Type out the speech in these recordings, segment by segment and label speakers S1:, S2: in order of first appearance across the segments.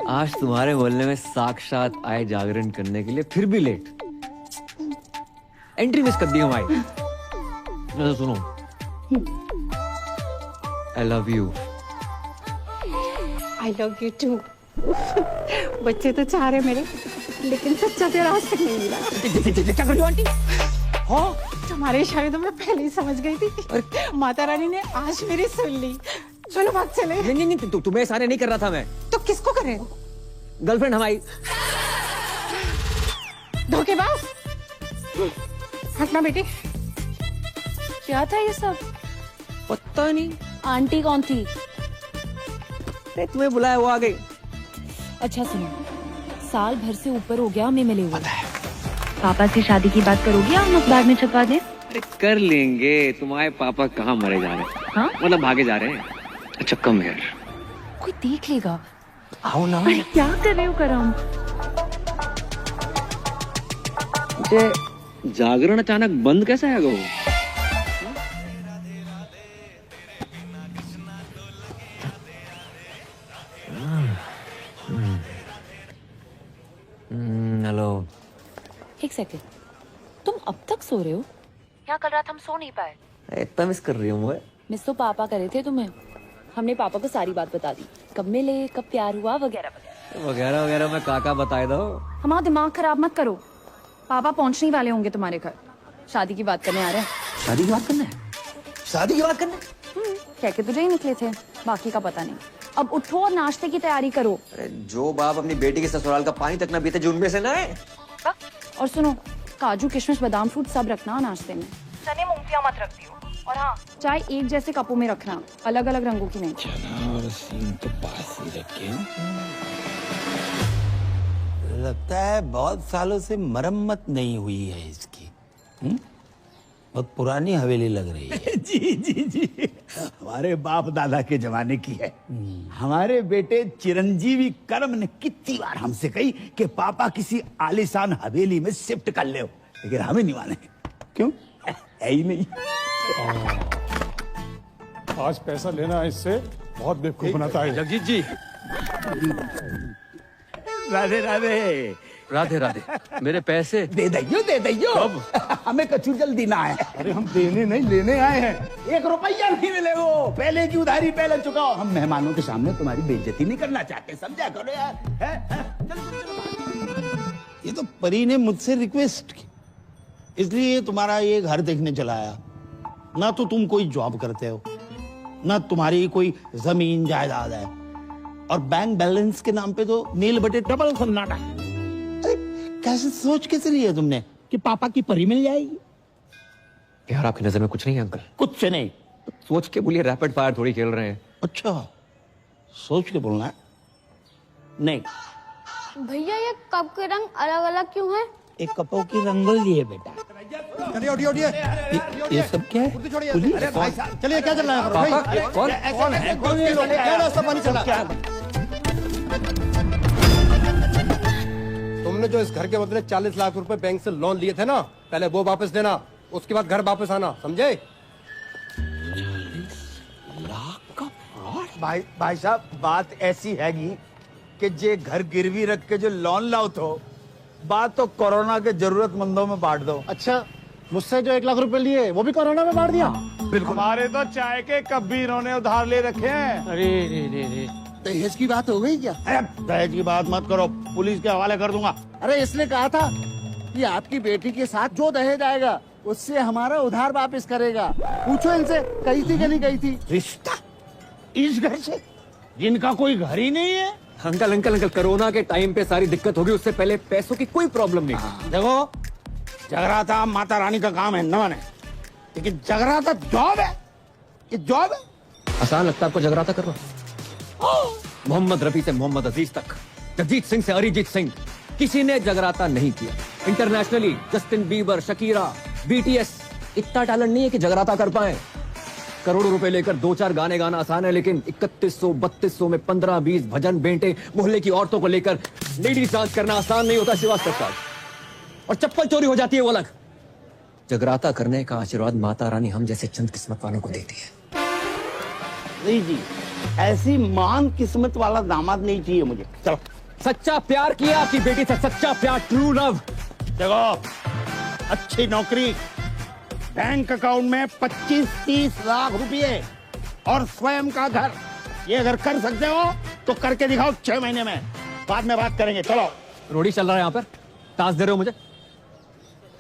S1: आज तुम्हारे मोहल्ले में साक्षात आए जागरण करने के लिए, फिर भी लेट। एंट्री मिस कर दी हमारी। तो सुनो, I love you.
S2: I love you too. बच्चे तो चाह रहे मेरे, लेकिन सच्चा तेरा आज तक नहीं मिला।
S1: क्या कर रही हो आंटी? हाँ,
S2: तुम्हारे इशारे तो मैं पहले ही समझ गई थी। माता रानी ने आज मेरी सुन ली। चलो भाग चले।
S1: नहीं, तुम्हें सारे नहीं कर रहा था मैं।
S2: तो किसको करे?
S1: गर्लफ्रेंड हमारी।
S2: धोखेबाज। हटना बेटी।
S3: क्या था ये सब?
S1: पता नहीं।
S3: आंटी कौन थी?
S1: अरे तुम्हें बुलाया, वो आ गई।
S3: अच्छा सुनो, साल भर से ऊपर हो गया हमें मिले हुए। पापा से शादी की बात करोगी या हम अखबार में छपवा दें?
S1: अरे कर लेंगे। तुम्हारे पापा कहाँ मरे जा रहे हैं?
S3: हाँ?
S1: मतलब भागे जा रहे हैं। अच्छा कम यार,
S3: कोई देख लेगा।
S1: आओ ना।
S3: अरे क्या कर रहे हो करम?
S1: जागरण अचानक बंद कैसे है गो? हेलो।
S3: एक सेकंड, तुम अब तक सो रहे हो? यहाँ कल रात हम सो नहीं पाए।
S1: इतना मिस कर रही हूँ मैं।
S3: मिस तो पापा करे थे तुम्हें। हमने पापा को सारी बात बता दी, कब मिले, कब प्यार हुआ, वगैरह वगैरह।
S1: वगैरह वगैरह मैं काका बताए दो।
S3: हमारा दिमाग खराब मत करो। पापा पहुंचने ही वाले होंगे तुम्हारे घर। शादी की बात करने आ रहे हैं।
S1: शादी की बात करना है? शादी की बात करना है?
S3: कह के तुझे ही निकले थे, बाकी का पता नहीं। अब उठो और नाश्ते की तैयारी करो।
S1: अरे जो बाप अपनी बेटी के ससुराल का पानी तक ना पीते, जो उनमें से ना है।
S3: और सुनो, काजू किशमिश बादाम फ्रूट सब रखना नाश्ते में। चने मूंगफलियां मत रख दियो। और हाँ, चाय एक जैसे कपों में रखना, अलग अलग रंगों की नहीं।
S4: चना और सीन तो पास ही रखे। लगता है बहुत सालों से मरम्मत नहीं हुई है इसकी। बहुत पुरानी हवेली लग रही है।
S5: जी जी जी, हमारे बाप दादा के जमाने की है। हमारे बेटे चिरंजीवी कर्म ने कितनी बार हमसे कही कि पापा किसी आलीशान हवेली में शिफ्ट कर ले, लेकिन हमें नहीं माने। क्यों? है ही नहीं।
S6: आज पैसा लेना है इससे बहुत बेवकूफ बनाता है।
S1: जगजीत जी।
S5: राधे राधे।
S1: राधे राधे। मेरे पैसे
S5: दे दइयो, दे दइयो। हमें कछु जल्दी ना है।
S6: अरे हम देने नहीं लेने आए हैं।
S5: 1 रुपया नहीं मिलेगा। पहले की उधारी पहले चुकाओ। हम मेहमानों के सामने तुम्हारी बेइज्जती नहीं करना चाहते, समझा करो यार।
S4: ये तो परी ने मुझसे रिक्वेस्ट की, इसलिए तुम्हारा ये घर देखने चला आया। ना तो तुम कोई जॉब करते हो, ना तुम्हारी कोई जमीन जायदाद है, और बैंक बैलेंस के नाम पे तो नील बटे डबल सन्नाटा। अरे कैसे सोच कैसे लिया तुमने कि पापा की परी मिल जाएगी?
S1: यार आपकी नजर में कुछ नहीं है अंकल?
S4: कुछ से नहीं।
S1: सोच के बोलिए, रैपिड फायर थोड़ी खेल रहे हैं।
S4: अच्छा, सोच के बोलना है। नहीं,
S7: भैया ये कप के रंग अलग अलग क्यों है?
S4: एक कपों की रंगोली है बेटा।
S6: चलिए उठिए।
S4: ये सब क्या है? पुलिस?
S6: चलिए क्या चल रहा है?
S1: पापा, कौन है?
S6: कौन ये लोग? क्या रास्ता पानी चला? तुमने जो इस घर के बदले 40 लाख रुपए बैंक से लोन लिए थे ना, पहले वो वापस देना, उसके बाद घर वापस आना, समझे?
S5: भाई साहब, बात ऐसी हैगी कि जे घर गिरवी रख के जो लोन लाओ तो बात तो कोरोना के जरूरतमंदों में बांट दो।
S6: अच्छा, मुझसे जो 1 लाख रुपए लिए वो भी कोरोना में बांट दिया?
S5: बिल्कुल। हमारे तो चाय के कप भी इन्होंने उधार ले रखे हैं।
S4: अरे दहेज की बात हो गई क्या?
S5: दहेज की बात मत करो, पुलिस के हवाले कर दूंगा।
S8: अरे इसने कहा था कि आपकी बेटी के साथ जो दहेज आएगा उससे हमारा उधार वापस करेगा। पूछो इनसे, कही थी कि नहीं कही थी?
S5: रिश्ता इस घर से, जिनका कोई घर ही नहीं है।
S1: अंकल अंकल अंकल, कोरोना के टाइम पे सारी दिक्कत होगी, उससे पहले पैसों की कोई प्रॉब्लम नहीं।
S5: देखो, जगराता माता रानी का काम है, न माने, लेकिन जगराता जॉब है। ये जॉब है।
S1: आसान लगता है आपको जगराता करना? मोहम्मद रफी से मोहम्मद अजीज तक, जगजीत सिंह से अरिजीत सिंह, किसी ने जगराता नहीं किया। Internationally Justin Bieber, Shakira, BTS, इतना टैलेंट नहीं है कि जगराता कर पाए। करोड़ों रुपए लेकर 2-4 गाने गाना आसान है, लेकिन 3100-3200 में 15-20 भजन बेंटे मोहल्ले की औरतों को लेकर लेडीज डांस करना आसान नहीं होता सिवा सरकार। और चप्पल चोरी हो जाती है वो अलग। जगराता करने का आशीर्वाद माता रानी हम जैसे चंद किस्मत वालों को देती है।
S5: नहीं जी,
S4: ऐसी महान किस्मत वाला दामाद नहीं चाहिए मुझे। चलो
S1: सच्चा प्यार किया आपकी बेटी से, सच्चा प्यार, ट्रू लव।
S4: देखो, अच्छी नौकरी, बैंक अकाउंट में 25-30 लाख रुपए और स्वयं का घर, ये अगर कर सकते हो तो करके दिखाओ 6 महीने में, बाद में बात करेंगे। चलो।
S1: रोडी चल रहा है यहाँ पर, टास्क दे रहे हो मुझे?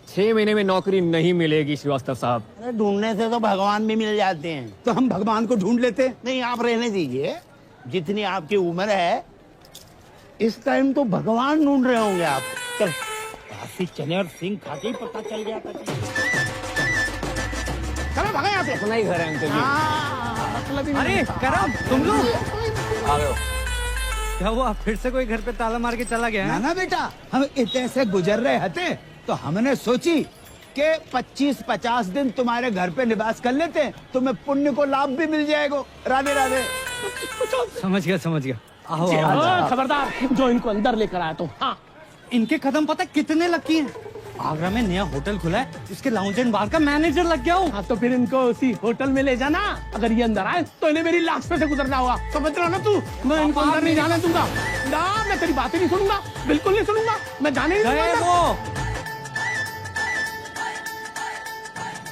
S1: 6 महीने में नौकरी नहीं मिलेगी श्रीवास्तव साहब।
S4: अरे ढूंढने से तो भगवान भी मिल जाते हैं।
S5: तो हम भगवान को ढूंढ लेते।
S4: नहीं, आप रहने दीजिए, जितनी आपकी उम्र है इस टाइम तो भगवान ढूंढ रहे होंगे आप। चल, काशी चने और सिंह खा के ही पता चल गया था। चलो भगा यहाँ से।
S1: अपना ही घर है अंकल जी।
S9: अरे करम, तुम लोग
S1: आ गए हो।
S9: क्या हुआ, फिर से कोई घर पे ताला मार के चला गया
S5: ना
S9: है?
S5: ना बेटा, हम इतने से गुजर रहे थे तो हमने सोची कि 25-50 दिन तुम्हारे घर पे निवास कर लेते, तुम्हें पुण्य को लाभ भी मिल जाएगा। राधे राधे।
S9: समझ गया। आओ,
S4: खबरदार, जो इनको अंदर लेकर आया तो। हाँ,
S9: इनके कदम पता कितने लकी हैं? आगरा में नया होटल खुला है, उसके लाउंज एंड बार का मैनेजर लग गया हूँ।
S4: हाँ तो फिर इनको उसी होटल में ले जाना। अगर ये अंदर आए तो इन्हें मेरी लाश पे से गुजरना होगा, समझ रहा ना तू? मैं इनको अंदर नहीं जाने दूंगा ना, मैं तेरी बातें नहीं सुनूंगा, बिल्कुल नहीं सुनूंगा, मैं जाने नहीं
S9: गए
S4: दूंगा।
S9: वो।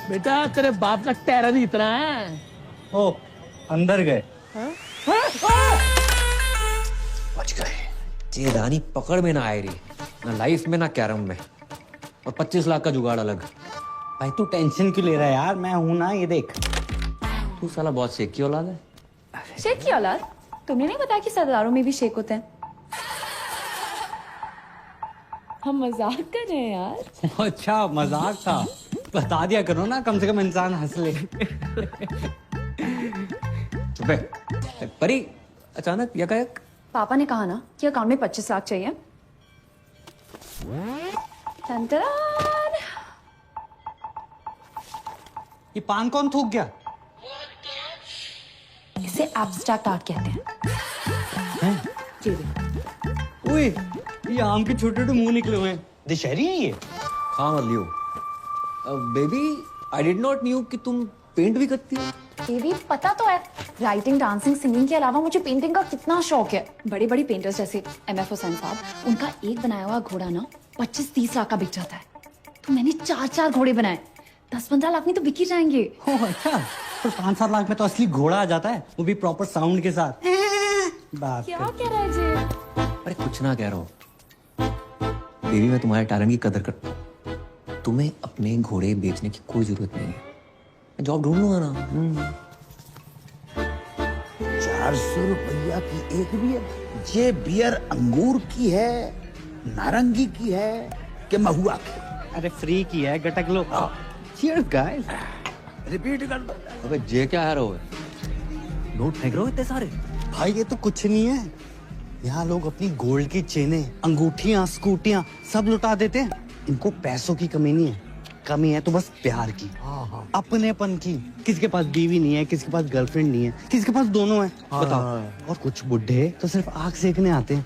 S4: बेटा तेरे बाप का टेरर ही इतना है।
S9: ओ, अंदर गए।
S1: बच गए। चेदानी पकड़ में ना आए रही, ना लाइफ में ना कैरम में, और 25 लाख का जुगाड़ अलग।
S9: भाई तू टेंशन क्यों ले रहा है यार, मैं हूं ना, ये देख।
S1: तू साला बहुत शेख की औलाद है।
S3: शेख की औलाद? तुमने नहीं बताया कि सरदारों में भी शेख होते हैं? हम मजाक कर रहे हैं यार।
S9: अच्छा मजाक था, बता दिया करो ना, कम से कम इंसान हंस ले।
S1: चुप है। परी, अचानक यकायक
S3: पापा ने कहा ना कि अकाउंट में 25 लाख चाहिए। टन-टन-टन।
S9: ये पान कौन थूक गया?
S3: इसे एब्स्ट्रैक्ट आर्ट कहते हैं। जी देखो।
S9: ओए, ये आम के छोटे छोटे मुंह निकले हुए हैं, दशहरी है ये।
S1: हाँ मत लियो। Baby, I did not knew कि तुम पेंट भी करती हो।
S3: बेबी पता तो है, राइटिंग, डांसिंग, सिंगिंग के अलावा मुझे पेंटिंग का कितना शौक है। बड़े बड़े पेंटर्स जैसे MF हुसैन साहब, उनका एक बनाया हुआ घोड़ा ना 25-30 लाख का बिक जाता है। तो मैंने 4 घोड़े बनाए, 10-15 लाख में तो बिक ही जाएंगे।
S9: ओह अच्छा, तो 5-7 लाख में तो असली घोड़ा आ जाता है, वो भी प्रॉपर साउंड के साथ। बात
S3: क्या
S9: कर।
S3: कह रहा है जी?
S1: अरे कुछ ना कह रहा हूँ बेबी, मैं तुम्हारे टैलेंट की कदर करता हूँ। तुम्हें अपने घोड़े बेचने की कोई जरूरत नहीं है, मैं जॉब ढूंढ लूंगा ना।
S5: 400 रुपया की एक बियर? ये बियर अंगूर की है, नारंगी की है कि महुआ की?
S9: अरे फ्री की है, गटक लो।
S5: Cheers guys. रिपीट कर दो।
S1: अबे जे क्या है रहो, नोट फेंक रहे हो इतने सारे?
S9: भाई ये तो कुछ नहीं है, यहाँ लोग अपनी गोल्ड की चेनें, अंगूठियां, स्कूटियां सब लुटा देते हैं। इनको पैसों की कमी नहीं है, कमी है तो बस प्यार की, अपनेपन की। किसी के पास बीवी नहीं है, किसी के पास गर्लफ्रेंड नहीं है, किसी के पास दोनों है। बताओ। और कुछ बुढ़े तो सिर्फ आग सेकने आते हैं।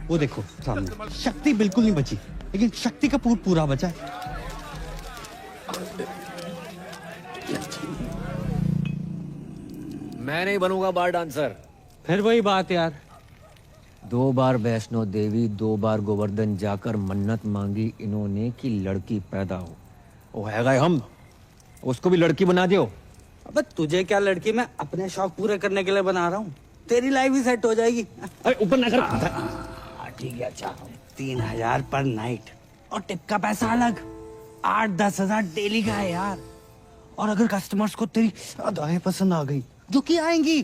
S9: वो देखो सामने, शक्ति बिल्कुल नहीं बची, लेकिन शक्ति कपूर पूरा बचा है।
S1: मैं नहीं बनूंगा बार डांसर।
S9: फिर वही बात यार,
S1: 2 बार वैष्णो देवी, 2 बार गोवर्धन जाकर मन्नत मांगी इन्होंने कि लड़की पैदा हो। वो है गए हम, उसको भी लड़की बना दियो।
S9: अबे तुझे क्या लड़की, मैं अपने शौक पूरे करने के लिए बना रहा हूँ, तेरी लाइफ भी सेट हो जाएगी।
S1: अरे ऊपर ना कर।
S9: ठीक है अच्छा, 3000 पर नाइट और टिप का पैसा अलग। 8-10 हजार डेली का है यार। और अगर कस्टमर्स को तेरी अदाएं पसंद आ गई, जो कि आएंगी,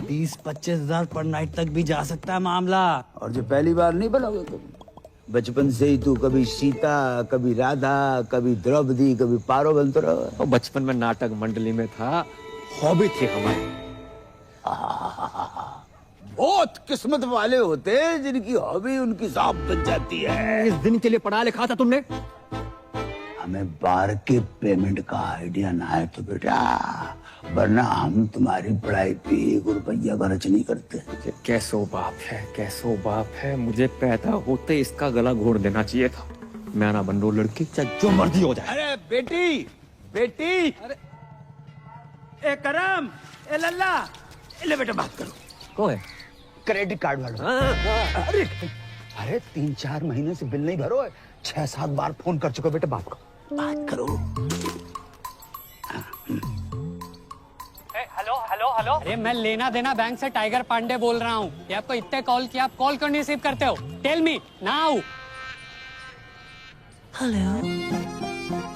S9: 20-25 हजार पर नाइट तक भी जा सकता है मामला।
S5: और जो पहली बार नहीं बनोगे तुम, बचपन से ही तू कभी सीता, कभी राधा, कभी द्रौपदी, कभी पारो बनते रहो।
S1: और बचपन में नाटक मंडली में था, हॉबी थी हमारी।
S5: बहुत किस्मत वाले होते हैं जिनकी हॉबी उनकी जॉब बन जाती है।
S1: इस दिन के लिए पढ़ा लिखा था तुमने?
S5: हमें बार के पेमेंट का आइडिया ना है तो बेटा, वरना हम तुम्हारी पढ़ाई पे 1 रुपया खर्च नहीं करते।
S1: कैसो बाप है, कैसो बाप है। मुझे पैदा होते इसका गला घोड़ देना चाहिए था। मैं ना बन रो लड़की, चाहे जो मर्जी हो जाए।
S5: अरे बेटी, बेटी, ए करम, ए लल्ला, ले बेटा बात करो।
S1: कौन है?
S5: क्रेडिट कार्ड वाला। अरे अरे 3-4 महीने से बिल नहीं भरो है, 6-7 बार फोन कर चुका बेटा, बात करो।
S10: हेलो हेलो हेलो, अरे मैं लेना देना बैंक से टाइगर पांडे बोल रहा हूँ। ये आपको इतने कॉल किया, आप कॉल क्यों नहीं रिसीव करते हो? Tell me now.
S11: Hello,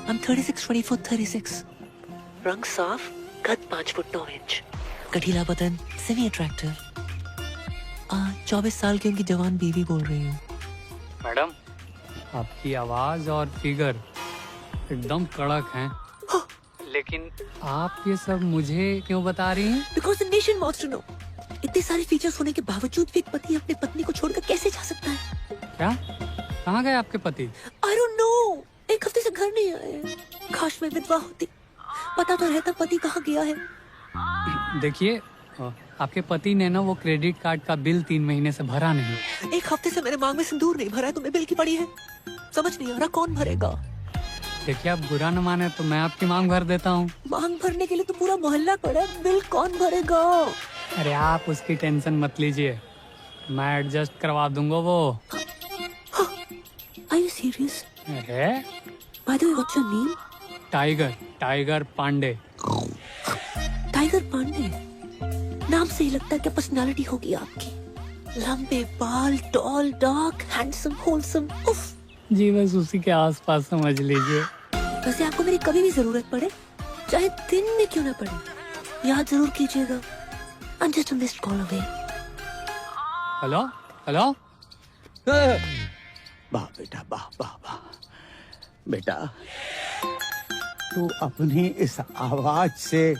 S11: I'm 36, 24, 36. रंग साफ, कद 5 फुट 9 इंच, गठीला बदन, सेमी अट्रैक्टिव। 24 साल की उनकी जवान बीवी बोल रही हूँ।
S10: मैडम, आपकी आवाज और फिगर एकदम कड़क हैं। लेकिन आप ये सब मुझे क्यों बता रही हैं?
S11: Because the nation wants to know. इतने सारे फीचर्स होने के बावजूद भी एक पति अपने पत्नी को छोड़कर कैसे जा सकता है?
S10: क्या? कहाँ गए आपके पति?
S11: I don't know. एक हफ्ते से घर नहीं आए। काश मैं विधवा होती, पता तो रहता पति कहाँ गया है।
S10: देखिए, आपके पति ने ना वो क्रेडिट कार्ड का बिल 3 महीने से भरा नहीं।
S11: एक हफ्ते से मेरे मांग में सिंदूर नहीं भरा है, तुम्हें बिल की पड़ी है। समझ नहीं आ रहा कौन भरेगा।
S10: देखिए, आप बुरा न माने तो मैं आपकी मांग भर देता हूँ।
S11: मांग भरने के लिए तो पूरा मोहल्ला पड़ा है, बिल कौन भरेगा?
S10: अरे आप उसकी टेंशन मत लीजिए, मैं एडजस्ट करवा दूंगा वो।
S11: Are you serious?
S10: अरे
S11: By the way, what's your name?
S10: Tiger Pandey.
S11: Tiger Pandey नाम से ही लगता है कि पर्सनालिटी होगी आपकी। लंबे बाल, टॉल, डार्क, हैंडसम, होलसम। उफ।
S10: जी बस उसी के आसपास समझ लीजिए।
S11: वैसे आपको मेरी कभी भी जरूरत पड़े, चाहे दिन में क्यों ना पड़े, याद जरूर कीजिएगा। I'm just a missed call away.
S10: Hello hello.
S5: वाह बेटा, वाह वाह वाह बेटा, तू अपनी इस आवाज से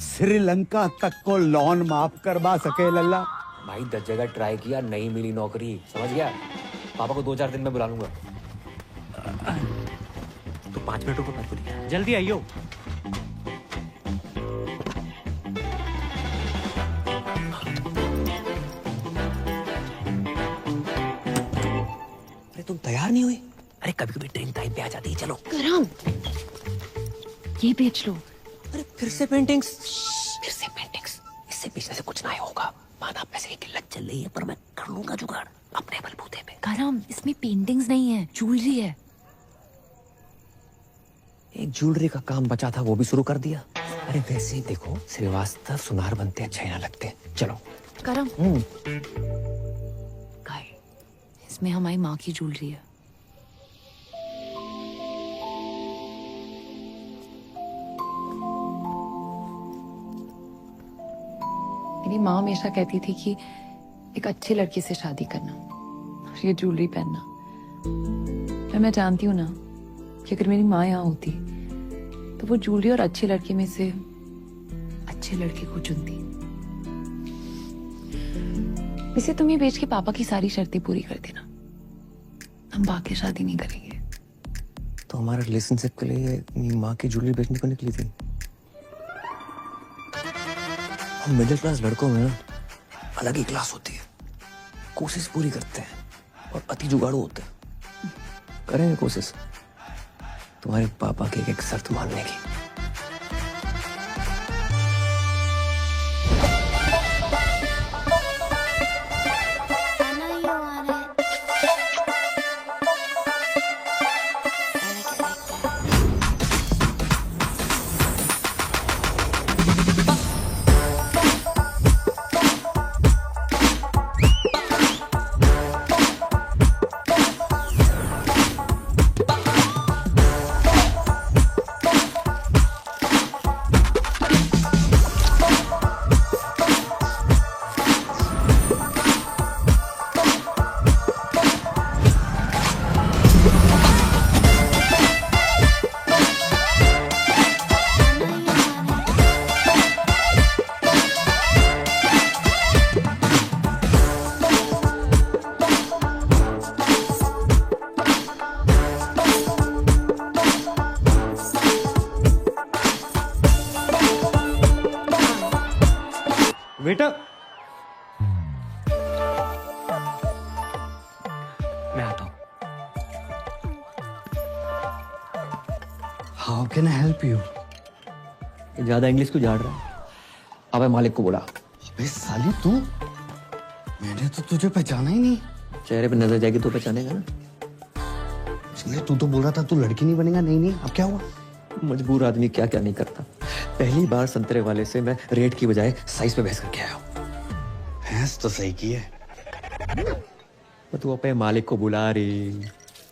S5: श्रीलंका तक को लोन माफ करवा सके लल्ला।
S1: भाई 10 जगह ट्राई किया, नहीं मिली नौकरी, समझ गया? पापा को 2-4 दिन में बुला लूंगा। तो 5 मिनट रुको, मत बोलिए।
S10: जल्दी आइयो।
S11: अरे तुम तैयार नहीं हुई? अरे कभी कभी ट्रेन टाइम पे आ जाती है। चलो
S3: करम, ये बेच लो।
S11: अरे फिर से पेंटिंग्स, इससे बेचने से कुछ ना होगा। माना पैसे की किल्लत चल रही है, पर मैं कर लूंगा जुगाड़ अपने बलबूते पे।
S3: करम, इसमें पेंटिंग्स नहीं है, ज्वेलरी है।
S1: एक ज्वेलरी का काम बचा था, वो भी शुरू कर दिया। अरे वैसे ही देखो, श्रीवास्तव सुनार बनते अच्छे ना लगते। चलो
S3: करम, इसमें हमारी माँ की ज्वेलरी है। मेरी माँ हमेशा कहती थी कि एक अच्छे लड़के से शादी करना और ये ज्वेलरी पहनना। मैं जानती हूँ ना कि अगर मेरी माँ यहाँ होती तो वो ज्वेलरी और अच्छे लड़के में से अच्छे लड़के को चुनती। वैसे तुम ये बेच के पापा की सारी शर्तें पूरी कर देना, हम बाकी शादी नहीं करेंगे।
S1: तो हमारे रिलेशनशिप के लिए ये माँ की ज्वेलरी बेचने को निकली थी। हम मिडिल क्लास लड़कों में अलग ही क्लास होती है, कोशिश पूरी करते हैं और अति जुगाड़ू होते हैं। करेंगे कोशिश तुम्हारे पापा की एक शर्त मानने की। बेटा मैं आता हूं।
S9: How can I help you?
S1: ज्यादा इंग्लिश क्यों झाड़ रहा है? अबे मालिक को बुला।
S9: अबे साली तू, मैंने तो तुझे पहचाना ही नहीं।
S1: चेहरे पे नजर जाएगी तो पहचानेगा ना।
S9: इसलिए तू तो बोल रहा था तू लड़की नहीं बनेगा। नहीं नहीं, अब क्या हुआ?
S1: मजबूर आदमी क्या क्या नहीं करता। पहली बार संतरे वाले से मैं रेट की बजाय साइज पे बहस करके आया हूँ।
S9: भैंस तो सही की है।
S1: तू अपने मालिक को बुला रही।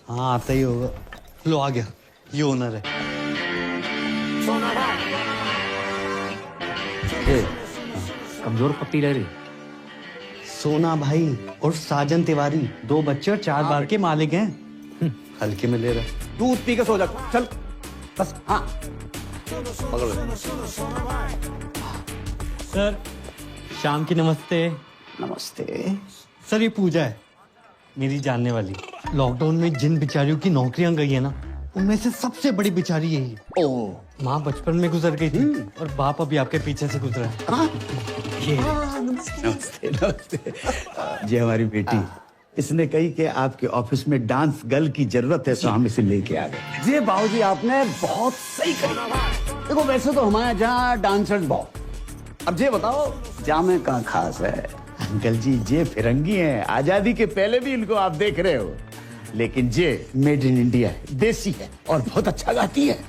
S9: हाँ आता ही होगा। लो आ गया, ये ओनर है।
S1: कमजोर पट्टी ले रही।
S9: सोना भाई और साजन तिवारी 2 बच्चे और 4 बार के मालिक हैं। हल्के में ले रहा।
S5: दूध पी के सो जा, चल बस। हाँ पकड़ लो।
S9: सर शाम की नमस्ते।
S5: नमस्ते।
S9: सर ये पूजा है, मेरी जानने वाली। लॉकडाउन में जिन बिचारियों की नौकरियां गई है ना, उनमें से सबसे बड़ी बिचारी यही है।
S5: ओ
S9: माँ बचपन में गुजर गई थी और बाप अभी आपके पीछे से गुजरा है। ये
S5: नमस्ते नमस्ते। ये हमारी बेटी, इसने कही कि आपके ऑफिस में डांस गर्ल की जरूरत है, तो हम इसे लेके आ गए। जी बाबूजी, आपने बहुत सही कही। देखो वैसे तो हमारे यहाँ डांसर्स बहुत, अब ये बताओ जामे कहाँ खास है। अंकल जी ये फिरंगी हैं, आजादी के पहले भी इनको आप देख रहे हो, लेकिन ये मेड इन इंडिया है, देसी है और बहुत अच्छा गाती है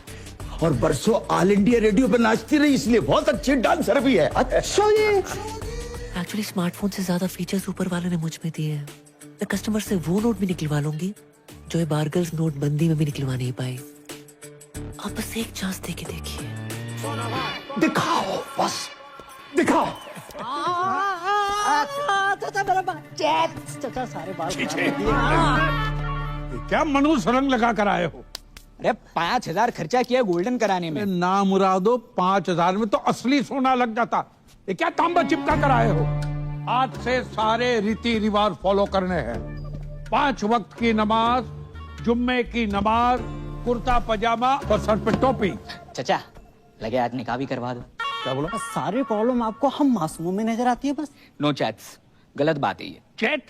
S5: और बरसों ऑल इंडिया रेडियो पर नाचती रही, इसलिए बहुत अच्छी डांसर भी है। अच्छा ये
S11: एक्चुअली स्मार्टफोन से ज्यादा फीचर्स ऊपर वाले ने मुझ में दिए हैं। मैं कस्टमर से वो नोट भी निकलवा लूंगी जो ये बारगल्स नोटबंदी में भी निकलवा नहीं पाई। आप बस एक चांस दे के देखिए।
S5: दिखाओ, बस दिखाओ।
S8: चाचा सारे बाल
S12: क्या मनुष्य रंग लगा कर आए हो?
S13: अरे 5,000 खर्चा किया गोल्डन कराने में।
S12: ना मुरादो, 5,000 में तो असली सोना लग जाता। ये क्या तांबा चिपका कर आए हो? आज से सारे रीति रिवाज फॉलो करने हैं। 5 वक्त की नमाज, जुम्मे की नमाज, कुर्ता पजामा और सर पे टोपी।
S13: चाचा लगे आज निकाह भी करवा दो।
S12: क्या बोला?
S8: सारी प्रॉब्लम आपको हम मासूमों में नजर आती है बस।
S13: नो चैट्स, गलत बात है ये।
S12: चैट?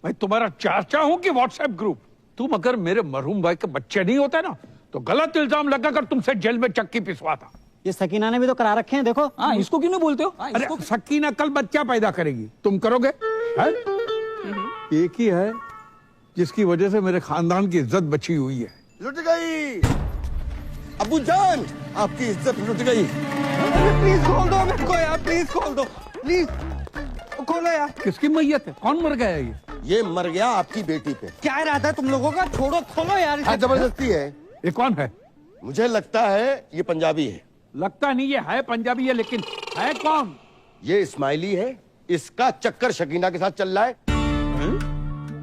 S12: मैं तुम्हारा चाचा हूं कि व्हाट्सएप ग्रुप? तुम अगर मेरे मरहूम भाई के बच्चे नहीं होते ना, तो गलत इल्जाम लगाकर तुमसे जेल में चक्की पिसवाता।
S8: ये सकीना ने भी तो करा रखे हैं, देखो।
S13: हाँ, इसको क्यों नहीं बोलते हो?
S12: अरे सकीना कल बच्चा पैदा करेगी, तुम करोगे? एक ही है जिसकी वजह से मेरे खानदान की इज्जत बची हुई है।
S5: लुट गई अबू जान, आपकी इज्जत लुट गई।
S8: प्लीज खोल दो मेरे को यार, प्लीज खोल दो, प्लीज खोलो यार।
S12: किसकी मैयत है? कौन मर गया
S5: ये मर गया आपकी बेटी पे।
S8: क्या इरादा है तुम लोगों का? छोड़ो, खोलो यार।
S5: जबरदस्ती है।
S12: ये कौन है?
S5: मुझे लगता है ये पंजाबी है।
S12: लगता नहीं, ये है पंजाबी है, लेकिन है कौन?
S5: ये इस्माइली है, इसका चक्कर शकीना के साथ चल रहा है।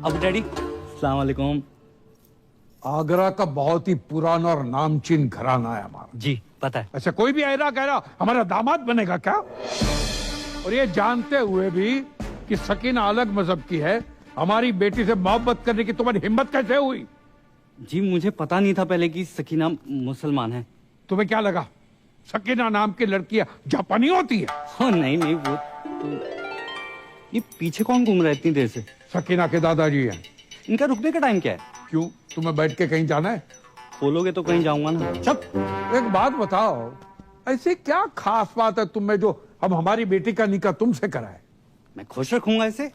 S9: अब डैडी अस्सलाम वालेकुम।
S12: आगरा का बहुत ही पुराना और नामचीन घराना है हमारा।
S9: जी पता है।
S12: अच्छा, कोई भी ऐरा कह रहा हमारा दामाद बनेगा क्या? और ये जानते हुए भी कि सकीना अलग मजहब की है, हमारी बेटी से मोहब्बत करने की तुम्हारी हिम्मत कैसे हुई?
S9: जी मुझे पता नहीं था पहले कि सकीना मुसलमान है।
S12: तुम्हें क्या लगा सकीना नाम की लड़कियां जापानी होती है?
S9: हाँ नहीं नहीं, वो तो... ये पीछे कौन घूम रहा है इतनी देर से?
S12: सकीना के दादाजी हैं।
S9: इनका रुकने का टाइम क्या है?
S12: क्यों, तुम्हें बैठ के कहीं जाना है?
S9: खोलोगे तो कहीं जाऊंगा ना।
S12: चुप। एक बात बताओ, ऐसी क्या खास बात है तुम में जो हम हमारी बेटी का निकाह तुमसे कराए?
S9: मैं खुश रखूंगा इसे।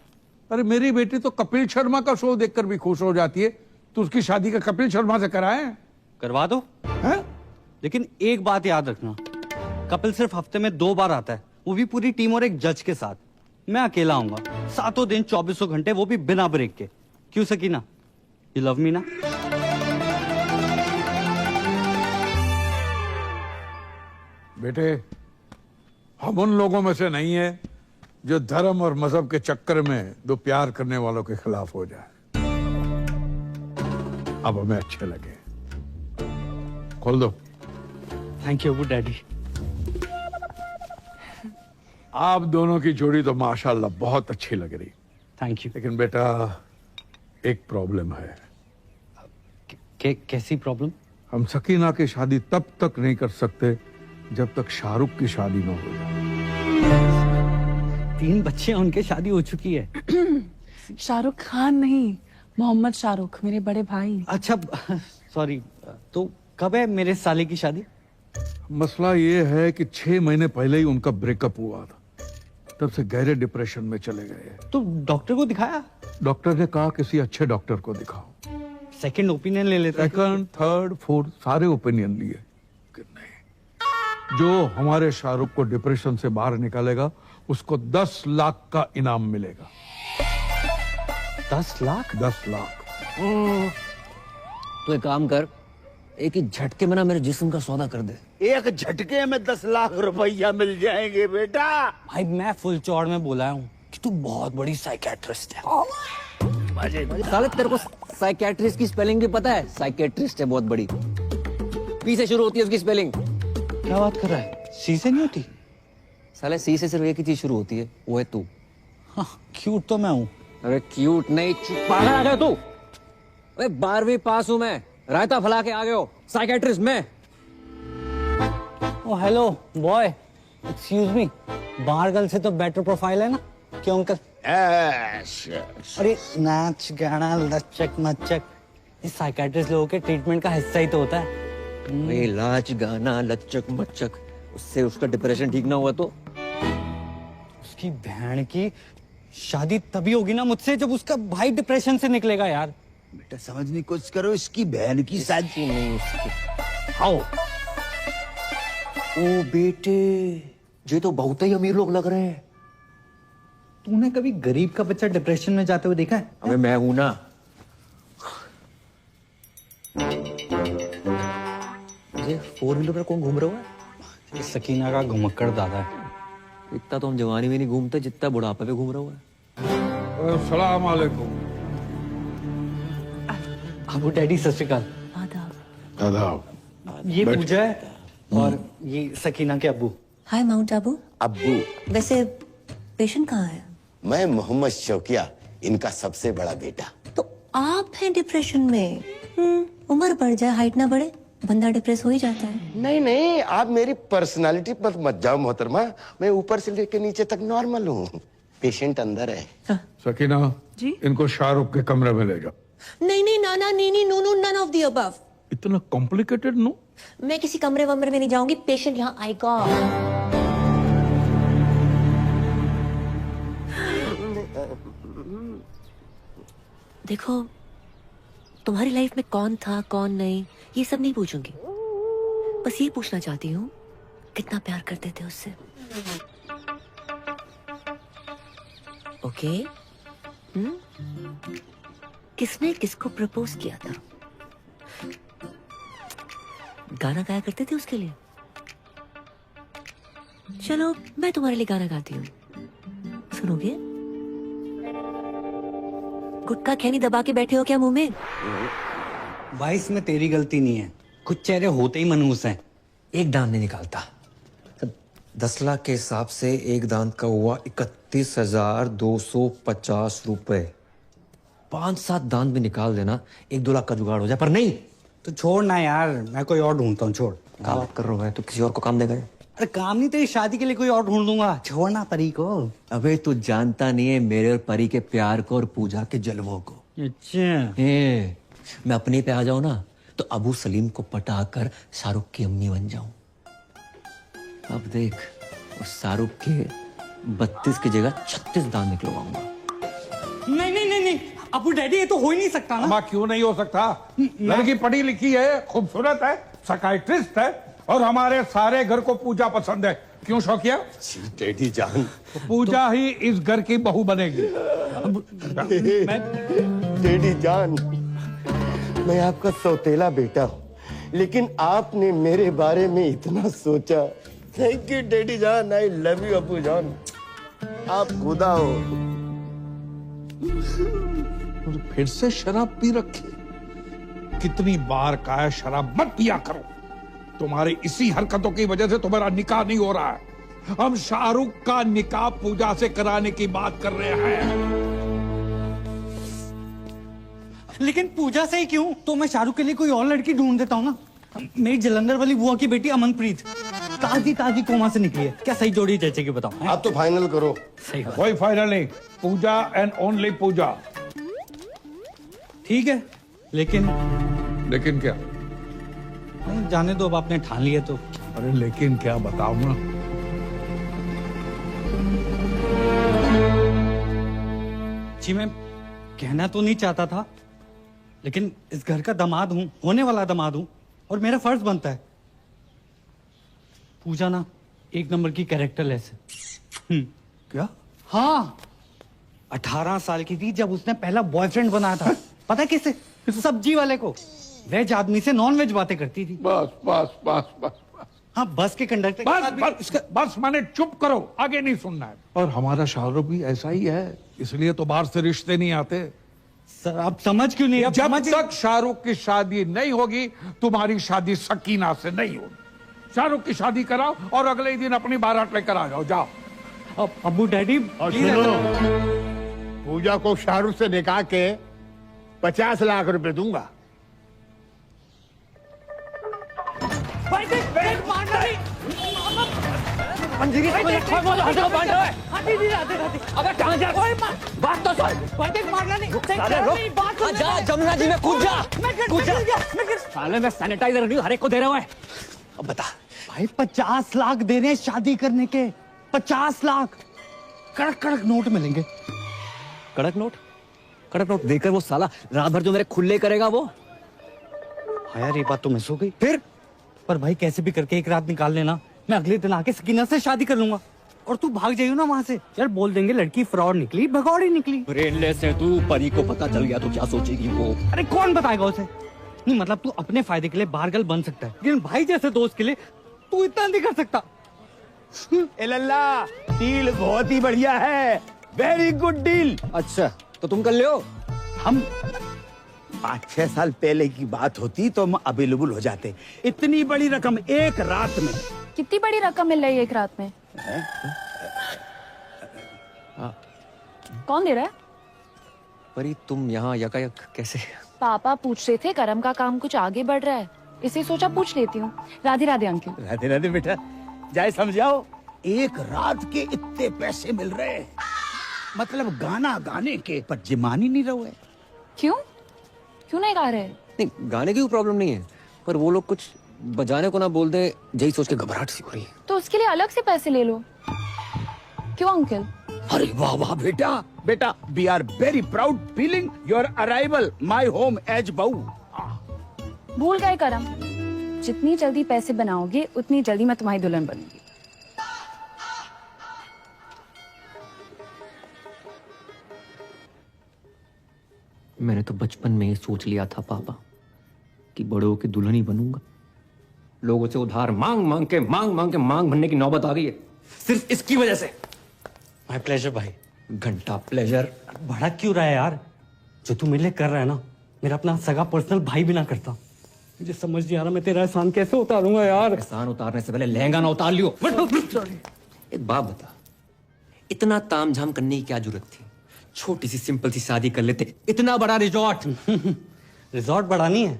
S12: अरे मेरी बेटी तो कपिल शर्मा का शो देखकर भी खुश हो जाती है, तो उसकी शादी का कपिल शर्मा से कराए?
S9: करवा दो
S12: है?
S9: लेकिन एक बात याद रखना, कपिल सिर्फ हफ्ते में 2 बार आता है, वो भी पूरी टीम और एक जज के साथ। मैं अकेला आऊंगा, 7 दिन 24 घंटे, वो भी बिना ब्रेक के। क्यों सकीना, यू लव मी ना?
S12: बेटे, हम उन लोगों में से नहीं है जो धर्म और मजहब के चक्कर में दो प्यार करने वालों के खिलाफ हो जाए। अब हमें अच्छे लगे। खोल दो।
S9: Thank you daddy.
S12: आप दोनों की जोड़ी तो माशाल्लाह बहुत अच्छी लग रही।
S9: Thank you.
S12: लेकिन बेटा एक प्रॉब्लम है।
S9: कैसी प्रॉब्लम?
S12: हम सकीना की शादी तब तक नहीं कर सकते जब तक शाहरुख की शादी न हो जाए।
S9: 3 बच्चे हैं, उनके शादी हो चुकी है।
S2: शाहरुख खान नहीं, मोहम्मद शाहरुख, मेरे बड़े भाई।
S9: अच्छा सॉरी, तो कब है मेरे साले की शादी?
S12: मसला ये है कि 6 महीने पहले ही उनका ब्रेकअप हुआ था। तब से गहरे डिप्रेशन में चले गए।
S9: तो डॉक्टर को दिखाया?
S12: डॉक्टर ने कहा किसी अच्छे डॉक्टर को दिखाओ।
S9: सेकंड ओपिनियन ले लेता।
S12: सेकंड, थर्ड, फोर्थ सारे ओपिनियन लिए कि नहीं, जो हमारे शाहरुख को डिप्रेशन से बाहर निकालेगा उसको 10 लाख का इनाम मिलेगा।
S9: 10 लाख?
S12: 10 लाख।
S1: तो एक काम कर, एक ही झटके में ना मेरे जिस्म का सौदा कर दे।
S5: एक झटके में 10 लाख रुपया मिल जाएंगे बेटा।
S9: भाई मैं फुल चौड़ में बोला हूँ कि तू बहुत बड़ी साइकेट्रिस्ट है।
S1: साले तेरे को साइकेट्रिस्ट की स्पेलिंग भी पता है? साइकेट्रिस्ट है बहुत बड़ी, पी से शुरू होती है उसकी स्पेलिंग।
S9: क्या बात कर रहा है? सी से नहीं होती?
S1: साले सी से सिर्फ एक ही चीज शुरू होती है, वो है तू।
S9: हाँ, क्यूट तो मैं हूँ।
S1: अरे क्यूट नहीं, पागल आ गया तू। अरे 12वीं पास हूँ मैं, रायता फैला के आ गए हो। साइकेट्रिस्ट मैं।
S9: ओ हेलो बॉय, एक्सक्यूज मी, बाहर गर्ल से तो बेटर प्रोफाइल है ना? क्यों अंकल? अरे नाच गाना लचक मचक इस साइकेट्रिस्ट लोगों के ट्रीटमेंट का हिस्सा ही तो होता है।
S1: इलाज गाना लचक मचक, उससे उसका डिप्रेशन ठीक ना हुआ तो?
S9: उसकी बहन की शादी तभी होगी ना मुझसे जब उसका भाई डिप्रेशन से निकलेगा यार।
S5: बेटा समझने की कोशिश करो, इसकी बहन की शादी
S1: नहीं उसकी।
S9: आओ।
S11: ओ बेटे, ये तो बहुत ही अमीर लोग लग रहे हैं।
S9: तूने कभी गरीब का बच्चा डिप्रेशन में जाते हुए देखा है?
S1: अबे मैं हूं ना।
S11: ये 4 व्हीलर पर कौन घूम रहा है?
S9: सकीना का घुमक्कड़ दादा है।
S1: इतना तो हम जवानी में नहीं घूमते जितना बुढ़ापे पे घूम रहा हुआ है।
S12: अस्सलाम वालेकुम।
S9: अबू डैडी सत श्री अकाल।
S12: आदाब।
S9: ये पूजा है और ये सकीना के अब्बू।
S14: हाय माउंट आबू।
S15: अब्बू।
S14: वैसे पेशेंट कहाँ है?
S15: मैं मोहम्मद शौकिया, इनका सबसे बड़ा बेटा।
S14: तो आप हैं डिप्रेशन में? उम्र बढ़ जाए हाइट ना बढ़े, बंदा डिप्रेस हो ही जाता है।
S15: नहीं नहीं, आप मेरी पर्सनालिटी पर मत जाओ मोहतरमा, मैं ऊपर से लेकर नीचे तक नॉर्मल हूँ। पेशेंट अंदर है।
S12: सकीना
S14: जी?
S12: इनको शाहरुख के कमरे में ले जाओ।
S14: नहीं नहीं नाना नीनी नूनू नन ऑफ द अबव।
S12: इतना कॉम्प्लिकेटेड नो?
S14: मैं किसी कमरे वमरे में नहीं जाऊंगी, पेशेंट यहाँ आएगा। देखो, तुम्हारी लाइफ में कौन था कौन नहीं ये सब नहीं पूछूंगी, बस ये पूछना चाहती हूँ कितना प्यार करते थे उससे। ओके? किसने किसको प्रपोज किया था? गाना गाया करते थे उसके लिए? चलो मैं तुम्हारे लिए गाना गाती हूँ, सुनोगे? गुटखा खैनी दबा के बैठे हो क्या मुंह में?
S9: भाई इसमें तेरी गलती नहीं है, कुछ चेहरे होते ही मनहूस हैं।
S1: एक दांत नहीं निकालता। 10 लाख के हिसाब से एक दांत का हुआ 31,250 रुपए। 5-7 दांत भी निकाल देना 1-2 लाख का जुगाड़ हो जाए, पर नहीं।
S9: तो छोड़ ना यार, मैं कोई और ढूंढता हूँ। छोड़।
S1: क्या बात कर रहा है? तो किसी और को काम देगा?
S9: अरे काम नहीं, तेरी शादी के लिए कोई और ढूंढ दूंगा। छोड़ना परी को।
S1: अबे तू जानता नहीं है मेरे और परी के प्यार को और पूजा के जलवों को।
S9: अच्छा।
S1: मैं अपने पे आ जाऊं ना तो अबू सलीम को पटा कर शाहरुख की अम्मी बन जाऊं। अब देख, उस शाहरुख के 32 की जगह 36 दांत निकलवाऊंगा।
S9: नहीं नहीं नहीं नहीं अबू डैडी, ये तो हो ही नहीं सकता ना।
S12: क्यों नहीं हो सकता? लड़की पढ़ी लिखी है, खूबसूरत है, साइकियाट्रिस्ट है और हमारे सारे घर को पूजा पसंद है। क्यों शौकिया?
S15: डैडी जान,
S12: पूजा ही इस घर की बहू बनेगी।
S15: डैडी जान, मैं आपका सौतेला बेटा हूँ, लेकिन आपने मेरे बारे में इतना सोचा। थैंक यू डैडी जान, आई लव यू अबू जान, आप खुदा हो।
S12: और फिर से शराब पी रखी। कितनी बार कहा है शराब मत पिया करो। तुम्हारी इसी हरकतों की वजह से तुम्हारा निकाह नहीं हो रहा है। हम शाहरुख का निकाह पूजा से कराने की बात कर रहे हैं।
S9: लेकिन पूजा से ही क्यों? तो मैं शाहरुख के लिए कोई और लड़की ढूंढ देता हूँ ना। मेरी जलंधर वाली बुआ की बेटी अमनप्रीत ताजी ताजी कोमा से निकली है। क्या सही जोड़ी जचेगी बताओ?
S15: आप तो फाइनल करो।
S9: सही बात।
S12: कोई फाइनल नहीं, पूजा एंड ओनली पूजा।
S9: ठीक है, लेकिन
S12: क्या?
S9: नहीं जाने दो, अब आपने ठान लिया तो।
S12: अरे लेकिन क्या बताऊं ना,
S9: जी मैं कहना तो नहीं चाहता था, लेकिन इस घर का दामाद हूं, होने वाला दामाद हूं, और मेरा फर्ज बनता है। पूजा ना एक नंबर की कैरेक्टर लेस है।
S12: क्या?
S9: हाँ, 18 साल की थी जब उसने पहला बॉयफ्रेंड बनाया था। पता है किसे? सब्जी वाले को। वेज आदमी से नॉन वेज बातें करती थी।
S12: बस बस बस बस बस।
S9: हाँ, बस के कंडक्टर के साथ भी-
S12: बस माने चुप करो, आगे नहीं सुनना है। और हमारा शाहरुख भी ऐसा ही है, इसलिए तो बाहर से रिश्ते नहीं आते।
S9: सर आप समझ क्यों नहीं?
S12: जब तक शाहरुख की शादी नहीं होगी, तुम्हारी शादी सकीना से नहीं होगी। शाहरुख की शादी कराओ और अगले ही दिन अपनी बारात लेकर आ जाओ। जाओ।
S9: अबू डैडी,
S5: और सुनो, पूजा को शाहरुख से निकाह के 50 लाख रुपए दूंगा।
S1: जमुना जी में कूद जा, कूद जा। साले में सैनिटाइजर नहीं हर एक को दे रहा है। अब बता
S9: भाई 50 लाख दे रहे हैं शादी करने के। 50 लाख कड़क कड़क नोट मिलेंगे।
S1: कड़क नोट? कड़क नोट देकर वो साला रात भर जो मेरे खुले करेगा वो।
S9: हाँ यार, ये बात तो मिस हो गई। फिर पर भाई कैसे भी करके एक रात निकाल लेना, मैं अगले दिन आके सकीना से शादी कर लूंगा। और तू भाग जाइयो ना वहां से। यार बोल देंगे लड़की फ्रॉड निकली, भगौड़ी निकली।
S1: ब्रेनलेस है तू, परी को पता चल गया तो क्या सोचेगी वो?
S9: अरे कौन बताएगा उसे? नहीं मतलब तू अपने फायदे के लिए बारगल बन सकता है, लेकिन भाई जैसे दोस्त के लिए तू इतना नहीं कर सकता।
S5: ए लल्ला, डील बहुत ही बढ़िया है, वेरी गुड डील।
S1: अच्छा तो तुम कर लो।
S5: हम 5-6 साल पहले की बात होती तो हम अवेलेबल हो जाते। इतनी बड़ी रकम एक रात में।
S3: कितनी बड़ी रकम मिल रही है एक रात में? कौन दे रहा है?
S1: परी तुम यहाँ यकायक कैसे?
S3: पापा पूछ रहे थे करम का काम कुछ आगे बढ़ रहा है, इसे सोचा पूछ लेती हूँ। राधे राधे अंकल।
S5: राधे राधे बेटा, जाए समझाओ। एक रात के इतने पैसे मिल रहे हैं, मतलब गाना गाने के, पर जिमान ही नहीं रहे।
S3: क्यों क्यों नहीं गा रहे?
S1: नहीं गाने की प्रॉब्लम नहीं है, पर वो लोग कुछ बजाने को ना बोल दे, यही सोच के घबराहट सी हो रही है।
S3: तो उसके लिए अलग से पैसे ले लो। क्यों अंकल?
S5: अरे वाह वाह बेटा, बेटा we are very proud feeling your arrival my home as बहू।
S3: भूल गए करम, जितनी जल्दी पैसे बनाओगे उतनी जल्दी मैं तुम्हारी दुल्हन बनूंगी।
S1: मैंने तो बचपन में ही सोच लिया था पापा कि बड़े होकर दुल्हन ही बनूंगा। लोगों से उधार मांग मांग के मांग भरने की नौबत आ गई है, सिर्फ इसकी वजह से।
S9: माय प्लेजर भाई।
S1: घंटा प्लेजर।
S9: बड़ा क्यों रहा है यार? जो तू मेरे लिए कर रहा है ना, मेरा अपना सगा पर्सनल भाई भी ना करता। मुझे समझ नहीं आ रहा मैं तेरा एहसान कैसे उतारूंगा यार।
S1: एहसान उतारने से पहले लहंगा ना उतार लियो। एक बात बता, इतना तामझाम करने की क्या जरूरत थी? छोटी सी सिंपल सी शादी कर लेते। इतना बड़ा रिजॉर्ट।
S9: रिजॉर्ट बड़ा नहीं है,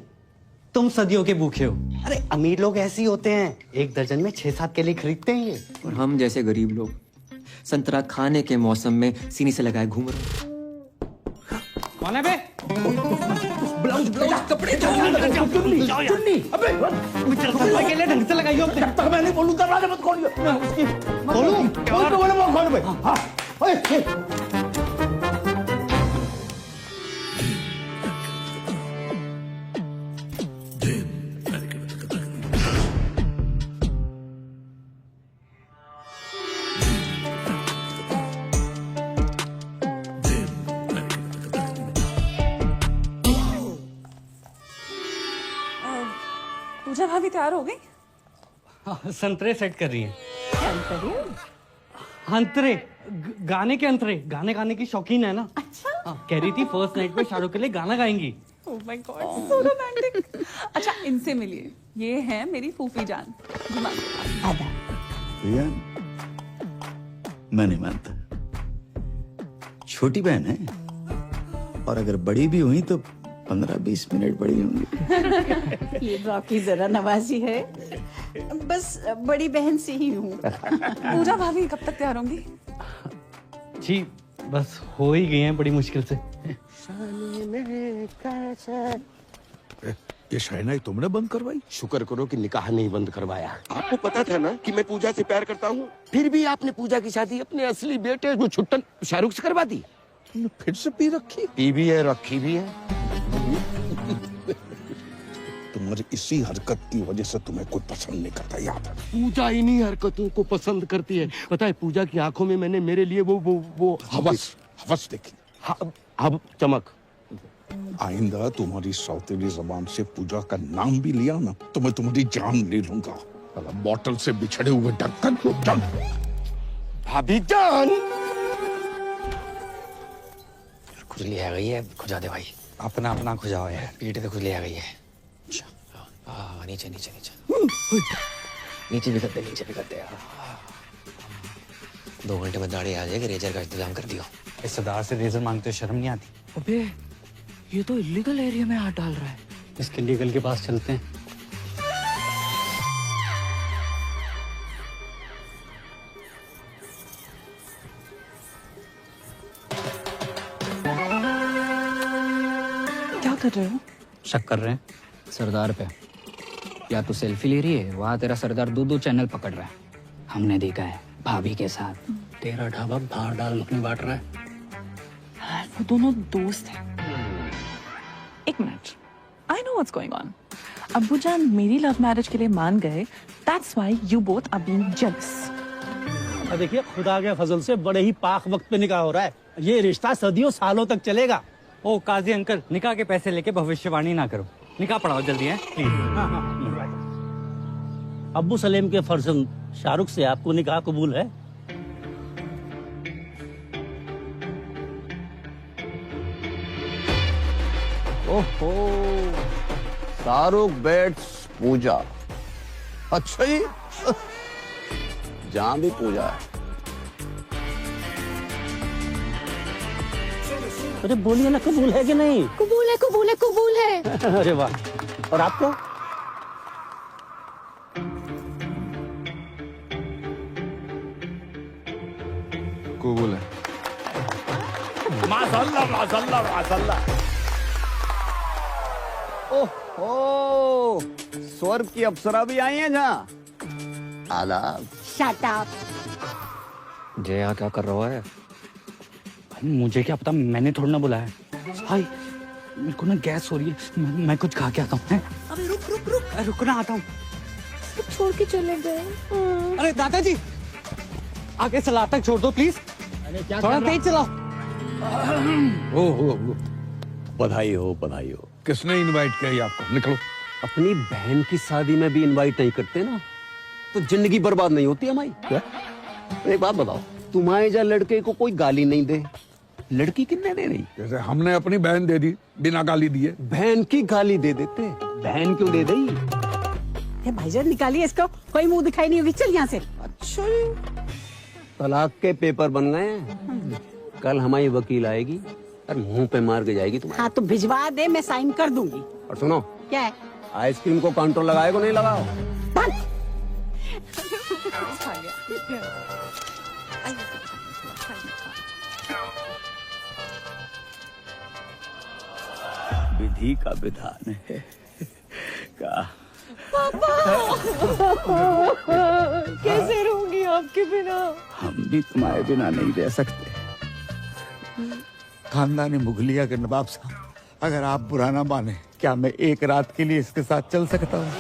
S9: तुम सदियों के भूखे हो। अरे अमीर लोग ऐसे ही होते हैं, 1 दर्जन में 6-7 केले खरीदते हैं ये।
S1: और हम जैसे गरीब लोग संतरा खाने के मौसम में सीने से लगाए घूम रहे।
S9: कौन है बे?
S1: ब्लाउज कपड़े चुन्नी।
S9: अबे भाई के लिए ढंग से लगाइयो।
S5: जब तक मैं नहीं बोलूं दरवाजा मत खोलियो। खोलूं? खोल भाई। हाँ।
S2: पूजा भाभी तैयार हो गई?
S9: हाँ, संतरे सेट कर रही है। अंतरे गाने के अंतरे, गाने गाने की शौकीन है ना।
S2: अच्छा।
S9: हाँ, कह रही थी फर्स्ट नाइट पे शाहरुख के लिए गाना गाएंगी।
S2: Oh my God, so romantic. अच्छा इनसे मिलिए, ये है मेरी फूफी जान। आदा।
S5: भैया मैं नहीं मानता, छोटी बहन है, और अगर बड़ी भी हुई तो 15-20 मिनट बड़ी होंगी।
S2: ये रॉकी जरा नवाजी है, बस बड़ी बहन से ही हूँ। पूजा भाभी कब तक तैयार होंगी?
S9: जी बस हो ही गई हैं बड़ी मुश्किल से।
S5: ये शहनाई तुमने बंद करवाई?
S15: शुक्र करो कि निकाह नहीं बंद करवाया। आपको पता था ना कि मैं पूजा से प्यार करता हूँ, फिर भी आपने पूजा की शादी अपने असली बेटे वो छुट्टन शाहरुख से करवा दी।
S5: तुमने फिर से पी रखी?
S15: पी भी है, रखी भी है।
S5: तुम्हारी इसी हरकत की वजह से तुम्हें कोई पसंद नहीं करता, याद है?
S15: पूजा इन्हीं हरकतों को पसंद करती है। पता है, पूजा की आंखों में मैंने मेरे लिए वो
S5: हवस देखी।
S15: अब चमक।
S5: आइंदा तुम्हारी सौतेली जबान से पूजा का नाम भी लिया ना तो मैं तुम्हारी जान ले लूंगा। बॉटल से बिछड़े हुए ढक्कन को चल।
S15: भाभी जान,
S13: खुजली आ गई है, खुजा दे भाई।
S9: अपना अपना खुजाओ यार।
S13: पीठ पे खुजली आ गई है। नीचे नीचे नीचे नीचे भी करते, नीचे भी करते यार। 2 घंटे में दाढ़ी आ जाएगी, रेजर का इंतजाम कर दियो।
S9: इस सरदार से रेजर मांगते शर्म नहीं आती?
S13: अबे ये तो इलीगल एरिया में हाथ डाल रहा है।
S9: इसके लीगल के पास चलते हैं।
S2: क्या कर रहे हो?
S13: शक कर रहे हैं सरदार पे। या तो सेल्फी ले रही है, वहां तेरा सरदार 2 चैनल पकड़ रहा है। हमने देखा है भाभी के साथ। तेरा ढाबा बाहर डाल मखनी बांट रहा है।
S2: वो दोनों दोस्त हैं। एक minute, I know what's going on. अब्बू जान मेरी लव मैरिज के लिए मान गए, that's why you both are being jealous.
S4: देखिए, खुदा के फजल से बड़े ही पाक वक्त पे निकाह हो रहा है। ये रिश्ता सदियों सालों तक चलेगा।
S9: ओ काजी अंकल, निकाह के पैसे लेके भविष्यवाणी ना करो। निकाह पढ़ाओ जल्दी है प्लीज।
S4: अब्बू सलेम के फर्जंद शाहरुख से आपको निकाह कबूल है?
S15: ओहो, शाहरुख बेट्स पूजा। अच्छा ही जहां भी पूजा है।
S4: अरे बोलिए ना, कबूल है कि नहीं?
S7: कबूल है, कबूल है, कबूल है।
S4: अरे वाह। और आपको?
S5: कबूल है।
S15: माशाल्लाह माशाल्लाह माशाल्लाह।
S5: ओह, स्वर्ग की अप्सरा भी आई है जहाँ। आदाब।
S7: Shut up.
S13: जय यहाँ क्या कर रहा है?
S9: मुझे क्या पता, मैंने थोड़ा ना बुलाया। हाय, मेरे को ना गैस हो रही है, मैं कुछ खा के आता हूँ।
S14: अबे रुक रुक रुक।
S9: रुकना, आता हूँ।
S7: छोड़ के चले गए।
S9: अरे दादाजी, आगे सलाद तक छोड़ दो प्लीज। थोड़ा तेज चलाओ।
S5: ओहो, बधाई हो, बधाई हो। किसने इनवाइट किया ये आपको? निकलो।
S1: अपनी बहन की शादी में भी इनवाइट नहीं करते ना तो जिंदगी बर्बाद नहीं होती हमारी। क्या? एक बात बताओ, तुम्हारे जहाँ लड़के को कोई गाली नहीं दे, लड़की कितने दे रही?
S5: जैसे हमने अपनी बहन दे दी बिना गाली दिए।
S1: बहन की गाली दे देते, बहन क्यों दे दी?
S2: भाईजान निकालिए इसको, कोई मुंह दिखाई नहीं होगी। चल यहाँ से।
S1: अच्छा, तलाक के पेपर बन गए हैं। कल हमारी वकील आएगी और मुंह पे मार के जाएगी तुम्हारे।
S2: हाँ तो भिजवा दे, मैं साइन कर दूंगी।
S1: और सुनो,
S2: क्या है?
S1: आइसक्रीम को कंट्रोल लगाए को नहीं लगाओ।
S5: विधि का विधान है का।
S7: कैसे रहूंगी आपके बिना?
S5: हम भी तुम्हारे बिना नहीं रह सकते। खानदानी मुगलिया के नवाब साहब, अगर आप बुरा ना माने, क्या मैं एक रात के लिए इसके साथ चल सकता हूँ?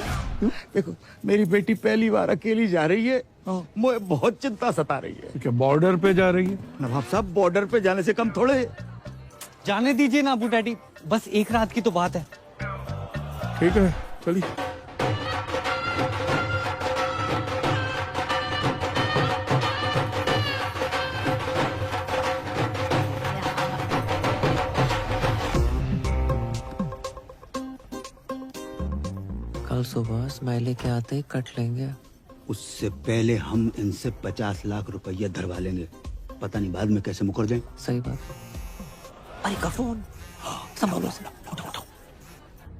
S5: देखो, मेरी बेटी पहली बार अकेली जा रही है, मुझे बहुत चिंता सता रही है।
S12: क्या बॉर्डर पे जा रही है?
S5: नवाब साहब, बॉर्डर पे जाने से कम थोड़े।
S9: जाने दीजिए ना अबू डैडी, बस एक रात की तो बात है।
S12: ठीक है, चलिए।
S11: कल सुबह स्माइली के आते ही कट लेंगे।
S4: उससे पहले हम इनसे 50 लाख रुपया धरवा लेंगे। पता नहीं बाद में कैसे मुकर जाए।
S11: सही बात। अरे का फोन संभालो। उठो।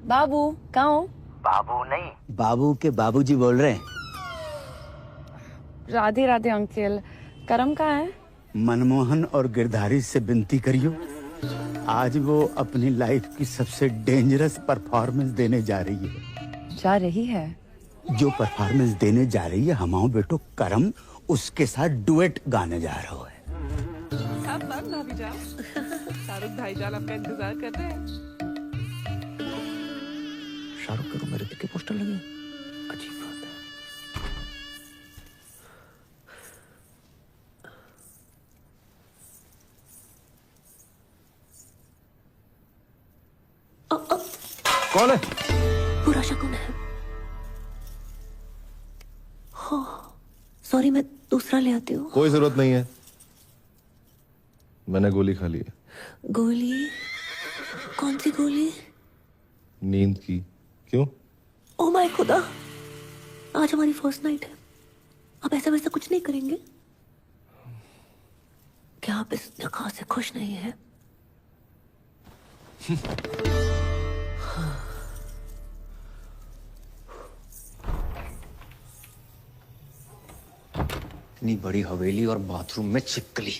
S2: बाबू कहाँ हो?
S4: बाबू नहीं, बाबू के बाबूजी बोल रहे हैं।
S2: राधे राधे अंकल। करम कहाँ है?
S4: मनमोहन और गिरधारी से विनती करियो
S5: आज वो अपनी लाइफ की सबसे डेंजरस परफॉर्मेंस देने जा रही है।
S2: जा रही है?
S5: जो परफॉर्मेंस देने जा रही है हमाओ बेटो करम उसके साथ डुएट गाने जा रहा है।
S2: सब बंद भाभी जान। शाहरुख भाईजान आपका इंतजार कर रहे हैं।
S11: शाहरुख के रूम में ऋतिक के पोस्टर लगे, अजीब बात है।
S6: कौन है?
S14: पूरा शकुन है। हो सॉरी, मैं दूसरा ले आती हूँ।
S16: कोई जरूरत नहीं है, मैंने गोली खा ली है।
S14: गोली? कौन सी गोली?
S16: नींद की। क्यों?
S14: ओ माय खुदा, आज हमारी फर्स्ट नाइट है। आप ऐसा वैसा कुछ नहीं करेंगे क्या? आप इस निकाह से खुश नहीं है?
S1: इतनी बड़ी हवेली और बाथरूम में छिपकली।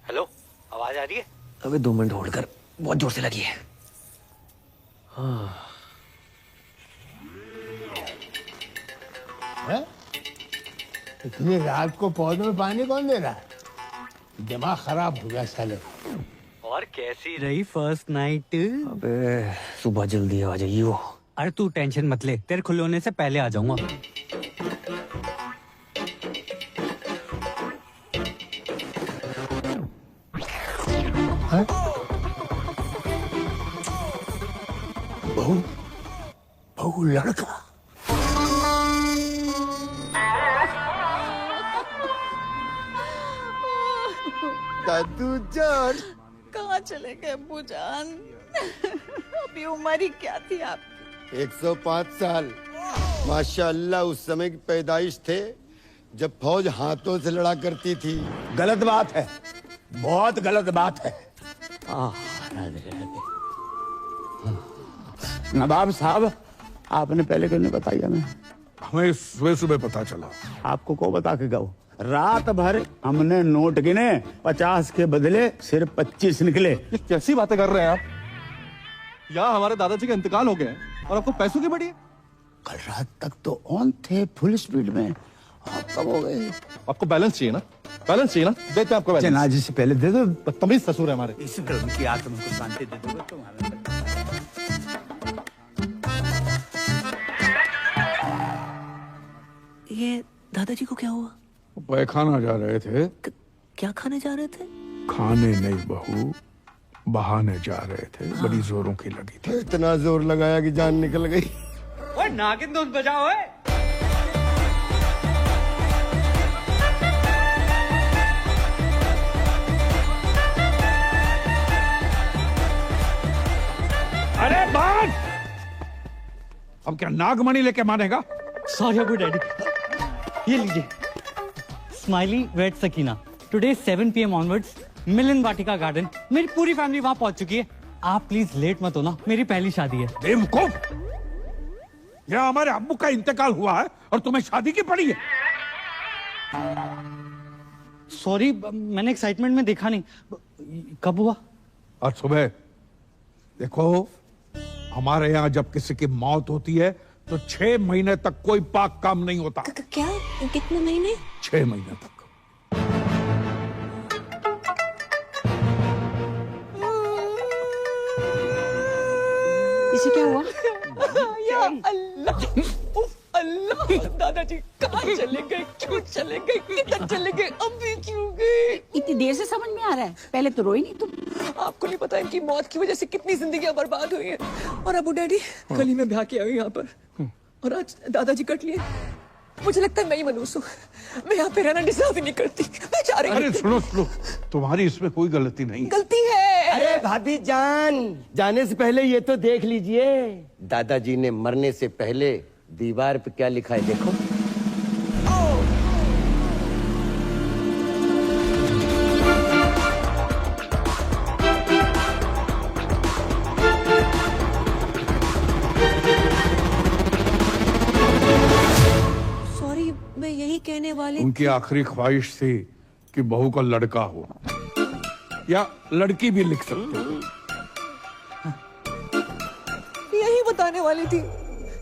S13: हेलो, आवाज आ रही है?
S11: अबे 2 मिनट होल्ड कर, बहुत जोर से लगी है।
S4: इतनी रात को पौधे में पानी कौन दे रहा है? दिमाग खराब हो गया साले।
S13: और कैसी रही फर्स्ट नाइट?
S11: अबे सुबह जल्दी आ जाइयो।
S13: अरे तू टेंशन मत ले, तेरे खुले होने से पहले आ जाऊंगा।
S5: बहू बहू लड़का।
S15: दादू जान,
S2: कहाँ चले गए अब्बू जान? अभी उम्र ही क्या थी आपकी?
S15: 105 साल। माशाअल्लाह उस समय की पैदाइश थे जब फौज हाथों से लड़ा करती थी।
S5: गलत बात है, बहुत गलत बात है। नवाब साहब, आपने पहले क्यों नहीं बताई हमें?
S12: हमें सुबह सुबह पता चला।
S5: आपको को बता के गओ? रात भर हमने नोट गिने, 50 के बदले सिर्फ 25 निकले।
S16: ये कैसी बातें कर रहे हैं आप? यहाँ हमारे दादाजी का इंतकाल हो गया है और आपको पैसों की पड़ी है।
S5: कल रात तक तो ऑन थे फुल स्पीड में, आप कब हो गए?
S16: आपको बैलेंस चाहिए ना? बैलेंस चाहिए ना? देते हैं आपको बैलेंस।
S5: जनाजे से पहले दे दो।
S16: बदतमीज ससुर है हमारे।
S5: इस धर्म की आत्मा को शांति दे दो तुम्हारा।
S14: ये दादाजी को क्या हुआ?
S12: पैखाना जा रहे थे।
S14: क्या खाने जा रहे थे?
S12: खाने नहीं बहू, बहाने जा रहे थे। बड़ी जोरों की लगी थी।
S15: इतना जोर लगाया कि जान निकल गई।
S13: ओए नागिन दोस्त बजाओ।
S12: अरे बात! अब क्या नागमणि लेके मानेगा?
S13: सॉरी अबू डैडी, ये लीजिए Smiley weds Sakina. Today 7 PM onwards Milan Vatika garden. मेरी पूरी फैमिली वहां पहुंच चुकी है। आप प्लीज लेट मत होना, मेरी पहली शादी है।
S12: बेवकूफ! यहाँ हमारे अब्बू का इंतकाल हुआ है और तुम्हें शादी की पड़ी है।
S13: सॉरी, मैंने एक्साइटमेंट में देखा नहीं। कब हुआ?
S12: आज सुबह। देखो, हमारे यहाँ जब किसी की मौत होती है तो 6 महीने तक कोई पाक काम नहीं होता।
S14: क्या? कितने महीने?
S12: 6 महीने तक।
S2: इसे क्या हुआ? या अल्लाह, उफ अल्लाह, दादाजी कहाँ चले गए? क्यों चले गए? किधर चले गए? अभी क्यों गए?
S17: इतनी देर से समझ में आ रहा है, पहले तो रोई नहीं तुम।
S2: आपको नहीं पता इनकी मौत की वजह से कितनी जिंदगियां बर्बाद हुई हैं। और अबू डैडी गली में ब्याह के आई यहाँ पर, और आज दादाजी कट लिए। मुझे लगता है मैं ही मनूस हूँ। मैं यहाँ पे रहना डिजर्व ही नहीं करती। मैं जा रही हूँ।
S12: अरे सुनो सुनो, तुम्हारी इसमें कोई गलती नहीं है।
S2: गलती है।
S15: अरे भाभी जान, जाने से पहले ये तो देख लीजिए, दादाजी ने मरने से पहले दीवार पे क्या लिखा है, देखो।
S14: सॉरी, मैं यही कहने वाली
S12: उनकी आखिरी ख्वाहिश थी कि बहू का लड़का हो, या लड़की भी लिख सकते हो।
S2: यही बताने वाली थी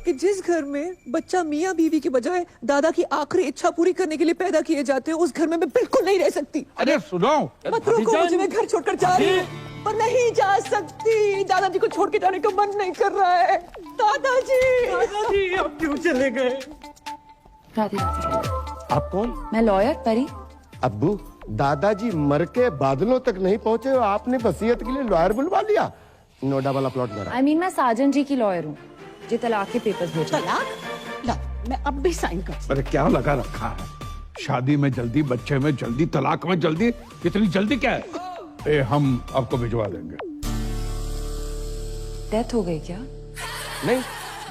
S2: कि जिस घर में बच्चा मियाँ बीवी के बजाय दादा की आखिरी इच्छा पूरी करने के लिए पैदा किए जाते हैं, उस घर में मैं बिल्कुल नहीं रह सकती।
S12: अरे सुनो,
S2: मत रोको मुझे, मैं घर छोड़कर जा रही हूँ, पर नहीं जा सकती। दादाजी को छोड़ के जाने का मन नहीं कर रहा है। दादाजी अब क्यों चले गए?
S3: राधे राधे।
S15: आप कौन?
S3: मैं लॉयर परी।
S15: अब्बू, दादाजी मर के बादलों तक नहीं पहुंचे और आपने वसीयत के लिए लॉयर बुलवा लिया। नोएडा वाला प्लॉट मेरा।
S3: आई मीन मैं साजन जी की लॉयर हूँ, जी तलाक के पेपर्स भेजो।
S17: तलाक? ला, मैं अब भी साइन कर।
S12: अरे क्या लगा रखा है? शादी में जल्दी, बच्चे में जल्दी, तलाक में जल्दी, इतनी जल्दी क्या है? हम आपको भिजवा देंगे।
S3: डेथ हो गई क्या?
S15: नहीं,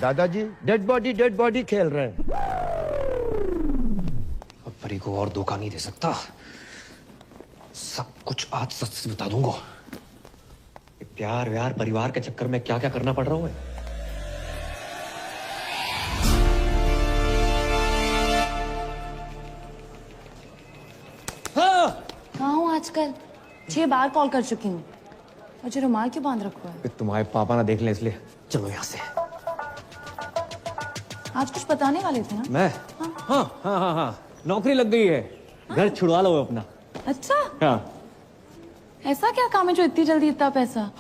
S15: दादाजी डेड बॉडी खेल रहे हैं।
S1: अब परी को और धोखा नहीं दे सकता, सब कुछ आज सच से बता दूंगा। प्यार व्यार परिवार के चक्कर में क्या क्या करना पड़ रहा हूं।
S3: कहाँ हूँ आजकल? 6 बार कॉल कर चुकी हूँ। मुझे रुमाल क्यों बांध रखा है?
S1: तुम्हारे पापा ना देख लें इसलिए। चलो यहाँ से।
S3: आज कुछ बताने वाले थे ना?
S1: मैं? हाँ, नौकरी लग गई है। घर छुड़वा लो अपना।
S3: अच्छा,
S1: हाँ।
S3: ऐसा क्या काम है जो इतनी जल्दी इतना पैसा?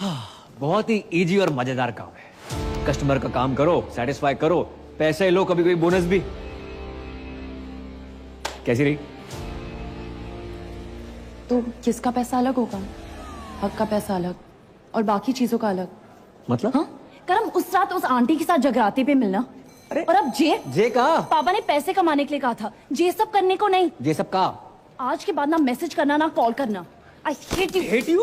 S1: बहुत ही इजी और मजेदार काम है। कस्टमर का काम करो, सेटिस्फाई करो, पैसे लो, कभी कोई बोनस भी। कैसी रही?
S3: तो किसका पैसा अलग होगा? हक का पैसा अलग और बाकी चीजों का अलग।
S1: मतलब?
S3: हाँ? करम उस रात उस आंटी के साथ जगराते पे मिलना। अरे और अब जे
S1: कहा?
S3: पापा ने पैसे कमाने के लिए कहा था, जे सब करने को नहीं।
S1: ये सब कहा?
S3: आज के बाद ना मैसेज करना ना कॉल करना। I hate you.
S1: Hate you?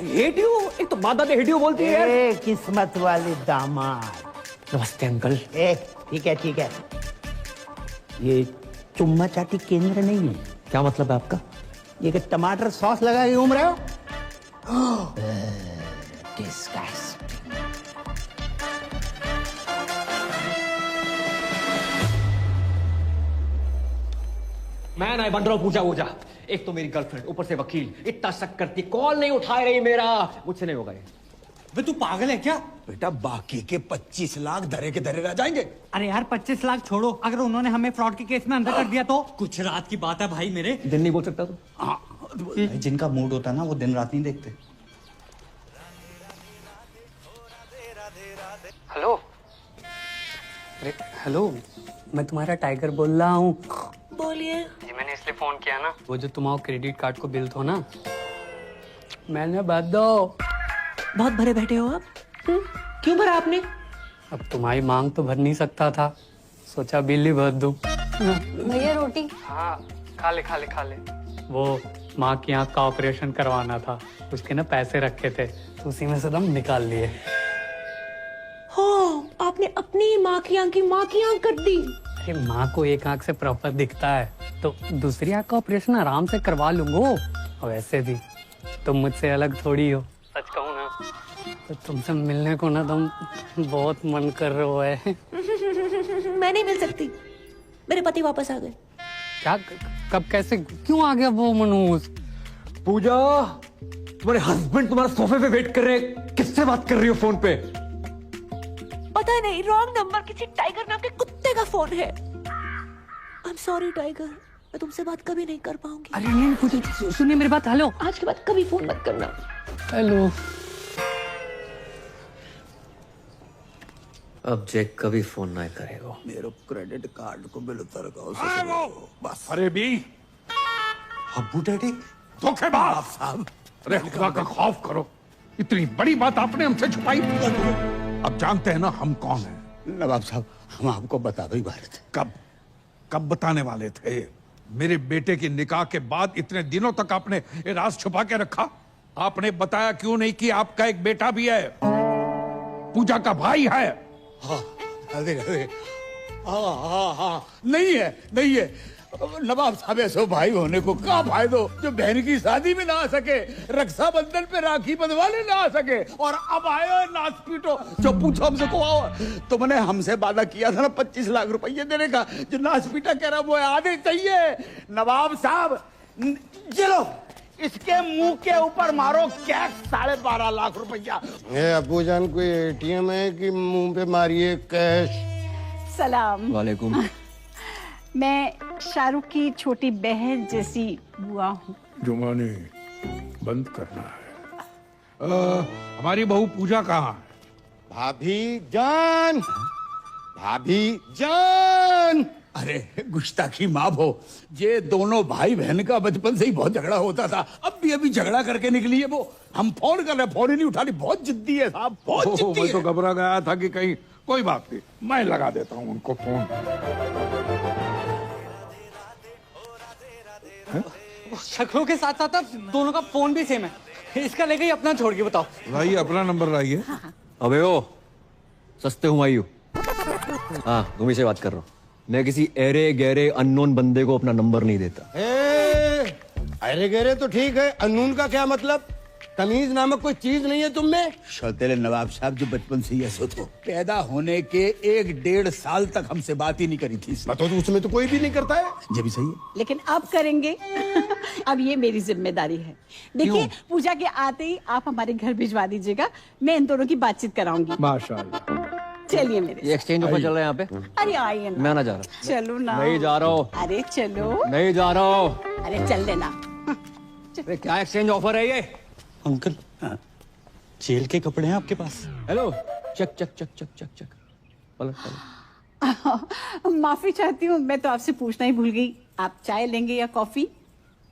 S1: Hate you? एक तो माँ दादी hate you बोलती है यार।
S4: किस्मत वाले दामाद।
S1: नमस्ते अंकल।
S4: ठीक है। ये चुम्मा चाटी केंद्र नहीं है।
S1: क्या मतलब है आपका?
S4: ये कि टमाटर सॉस लगा के घूम रहे हो?
S1: मैं नहीं बन रहा हूँ पूजा। एक तो मेरी गर्लफ्रेंड, ऊपर से वकील, इतना शक करती, कॉल नहीं उठा रही मेरा। मुझसे नहीं होगा ये।
S5: वे तू पागल है क्या? बेटा बाकी के 25 लाख धरे के धरे रह जाएंगे।
S13: अरे यार 25 लाख छोड़ो, अगर उन्होंने हमें फ्रॉड के केस में अंदर कर दिया तो? कुछ रात की बात है भाई मेरे।
S1: दिन नहीं बोल सकता तू?
S9: जिनका मूड होता है ना वो दिन रात नहीं देखते।
S10: हेलो। अरे हेलो, मैं तुम्हारा टाइगर बोल रहा हूँ।
S14: बोलिए।
S10: जी मैंने इसलिए फोन किया ना, वो जो तुम्हारा क्रेडिट कार्ड को बिल थो ना, मैंने भर दो।
S14: बहुत भरे बैठे हो आप? क्यों भरा आपने?
S10: अब तुम्हारी मांग तो भर नहीं सकता था, सोचा बिल ही भर दूं।
S3: भैया रोटी।
S10: हाँ खा ले। वो माँ की आँख का ऑपरेशन करवाना था, उसके ना पैसे रखे थे, तो उसी में से दम निकाल लिए।
S14: हाँ, आपने अपनी माँ की आँख कर दी।
S10: अरे माँ को एक आँख से प्रॉपर दिखता है, तो दूसरी आँख का ऑपरेशन आराम से करवा लूंगा। और वैसे भी तुम मुझसे अलग थोड़ी हो, सच कहूँ ना तो तुमसे मिलने को ना तुम बहुत मन कर रहे है।
S14: मैं नहीं मिल सकती, मेरे पति वापस आ गए।
S10: क्या? कब? कैसे? क्यों आ गया वो मनोज?
S1: पूजा, तुम्हारे हस्बैंड तुम्हारे सोफे पे वेट कर रहे हैं। किससे बात कर रही हो फोन पे?
S14: पता नहीं, रॉन्ग नंबर, किसी टाइगर नाम के कुत्ते का फोन है। आई एम सॉरी टाइगर, मैं तुमसे बात कभी नहीं कर पाऊंगी।
S10: अरे नहीं पूजा, सुनिए मेरी बात। हेलो,
S14: आज के बाद कभी फोन मत करना।
S10: हेलो।
S1: अब जैक कभी फोन ना करेगा।
S5: मेरे क्रेडिट कार्ड को बिल उतर बस।
S12: अरे भी
S5: अब्बू डैडी
S12: धोखेबाज साहब। अरे खुदा का खौफ करो, इतनी बड़ी बात आपने हमसे छुपाई। अब जानते हैं ना हम कौन हैं।
S5: नवाब साहब, हम आपको बता दो बात।
S12: कब बताने वाले थे? मेरे बेटे की निकाह के बाद इतने दिनों तक आपने ये राज छुपा के रखा। आपने बताया क्यों नहीं कि आपका एक बेटा भी है, पूजा का भाई है।
S5: हाँ, नहीं है। नवाब साहब, ऐसे भाई होने को क्या फायदो जो बहन की शादी में ना आ सके, रक्षाबंधन पे राखी बंधवाने ना आ सके, और अब आए नाच पीटो। जो पूछो हमसे को आओ, तुमने हमसे वादा किया था ना 25 लाख रुपये देने का, जो नाच पीटा कह रहा वो आधे चाहिए। नवाब साहब, चलो इसके मुंह के ऊपर मारो कैश 12.5 लाख रुपया।
S15: ये अबू जान कोई एटीएम है कि मुंह पे मारिए कैश?
S17: सलाम।
S1: वालेकुम।
S17: मैं शाहरुख की छोटी बहन जैसी बुआ हूँ।
S12: जुमानी बंद करना है। हमारी बहू पूजा कहाँ है?
S15: भाभी जान, भाभी जान।
S5: अरे गुस्ताखी माफ हो, ये दोनों भाई बहन का बचपन से ही बहुत झगड़ा होता था। अब भी अभी झगड़ा करके निकली है वो। हम फोन कर रहे, फोन ही नहीं उठा रही। बहुत जिद्दी है साहब, बहुत जिद्दी
S12: मैं
S5: है।
S12: तो घबरा गया था कि कहीं कोई बात नहीं, मैं लगा देता हूँ उनको फोन।
S13: शक्लों के साथ साथ अब दोनों का फोन भी सेम है। इसका लेके ही अपना छोड़ के बताओ।
S12: लाइए अपना नंबर लाइए।
S1: अबे ओ सस्ते हुमायूं। हाँ तुम्ही से बात कर रहा हूँ। मैं किसी एरे गहरे अननोन बंदे को अपना नंबर नहीं देता।
S15: अरे गहरे तो ठीक है, अनून का क्या मतलब? तमीज नामक कोई चीज नहीं है तुम में?
S5: सौतेले नवाब साहब जो बचपन से ही ऐसे थे, पैदा होने के 1-1.5 साल तक हमसे बात ही नहीं करी थी।
S15: तो उसमें तो कोई भी नहीं करता है।
S5: ये भी सही है।
S17: लेकिन अब करेंगे। अब ये मेरी जिम्मेदारी है। देखिए पूजा के आते ही आप हमारे घर भिजवा दीजिएगा। मैं इन दोनों की बातचीत कराऊंगी।
S12: माशाल्लाह।
S17: चलिए मेरे।
S1: ये एक्सचेंज ऑफर चल रहा है यहाँ पे।
S17: अरे आइए ना।
S1: मैं ना जा रहा।
S17: चलो ना।
S1: नहीं जा रहा हूँ।
S17: अरे चलो।
S1: नहीं जा रहा हूँ।
S17: अरे चल देना।
S1: अरे क्या एक्सचेंज ऑफर है ये?
S9: अंकल जेल के कपड़े हैं आपके पास?
S1: हेलो चक चक चक चक चक चक। पलट पलट।
S17: माफी चाहती हूँ, मैं तो आपसे पूछना ही भूल गई। आप चाय लेंगे या कॉफी?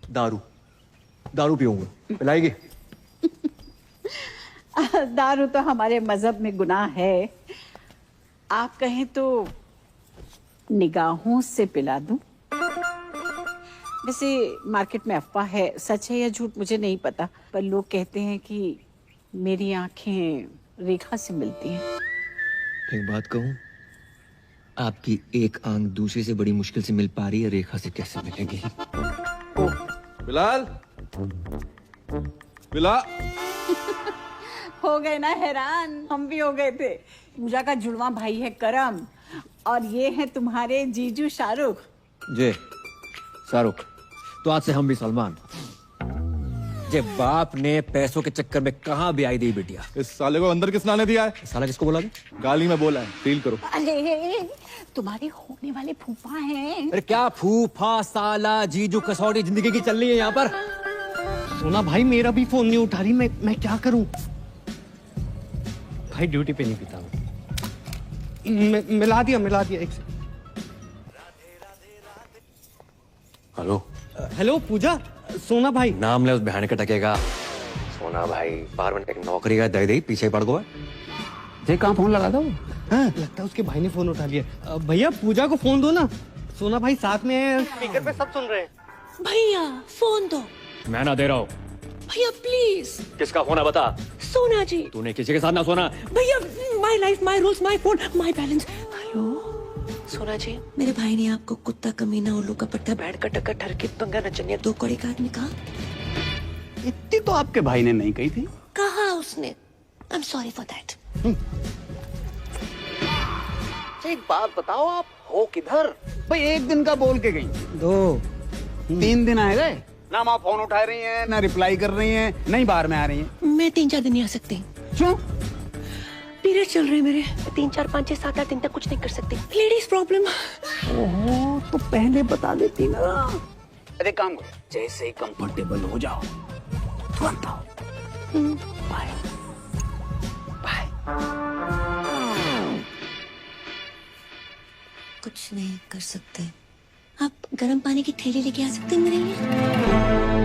S1: दारू। दारू पीऊंगा। पिलाएगी?
S17: दारू तो हमारे मजहब में गुनाह है। आप कहें तो निगाहों से पिला दूं। वैसे मार्केट में अफवाह है, सच है या झूठ मुझे नहीं पता, पर लोग कहते हैं कि मेरी आंखें रेखा से मिलती हैं।
S1: एक बात कहूं, आपकी एक आंख दूसरे से बड़ी मुश्किल से मिल पा रही है, रेखा से कैसे मिलेगी?
S16: बिलाल, बिलाल।
S17: हो गए ना हैरान? हम भी हो गए थे। पूजा का जुड़वा भाई है करम, और ये है तुम्हारे जीजू शाहरुख।
S1: जे शाहरुख, तो आज से हम भी सलमान। जे बाप ने पैसों के चक्कर में कहाँ भी आई दी बिटिया।
S16: इस साले को अंदर किसने आने दिया है?
S1: साला किसको बोला?
S16: गाली में बोला है, फील करो।
S17: अरे तुम्हारे होने वाले फूफा हैं।
S1: अरे क्या फूफा साला जीजू कसौटी जिंदगी की चल रही है यहाँ पर।
S9: सोना भाई मेरा भी फोन नहीं उठा रही, मैं क्या करूं? भाई ड्यूटी पे नहीं पीता। मिला दिया एक से।
S1: हेलो
S9: हेलो पूजा, सोना भाई।
S1: नाम ले उस बहन के टकेगा। सोना भाई बाहर बन के नौकरी का दे दे पीछे पड़ गया।
S9: जे कहाँ फोन लगा था वो? हाँ, लगता है उसके भाई ने फोन उठा लिया। भैया पूजा को फोन दो ना, सोना भाई साथ में है, स्पीकर पे सब सुन रहे हैं।
S14: भैया फोन दो।
S1: मैं ना दे रहा हूँ।
S14: भैया प्लीज।
S1: किसका फोन है बता?
S14: सोना जी।
S1: तूने किसी के साथ ना सोना।
S14: भैया my life my rules my phone my balance. Hello सोना जी, मेरे भाई ने आपको कुत्ता कमीना उल्लू का पट्टा बैठ का टक्कर ठरके पंगा नचनिया 2 कौड़ी का आदमी कहा।
S9: इतनी तो आपके भाई ने नहीं कही थी।
S14: कहा उसने। I am sorry for that.
S8: एक बात बताओ, आप हो किधर? भाई 1 दिन का बोल के गई, 2 3 दिन आए गए ना। आप फोन उठा रही हैं, ना रिप्लाई कर रही हैं, नहीं बाहर में आ रही हैं।
S14: मैं 3-4 दिन नहीं आ सकती।
S8: क्यों?
S14: पीरियड चल रहे हैं मेरे। 3, 4, 5, 6, 7, 8 दिन तक कुछ नहीं कर सकती। Ladies problem.
S8: ओहो, तो पहले बता देती ना। अरे काम करो, जैसे ही कंफर्टेबल हो जाओ तुरंत आओ। Bye bye.
S14: कुछ नहीं कर सकते। आप गर्म पानी की थैली लेके आ सकते हैं मेरे लिए?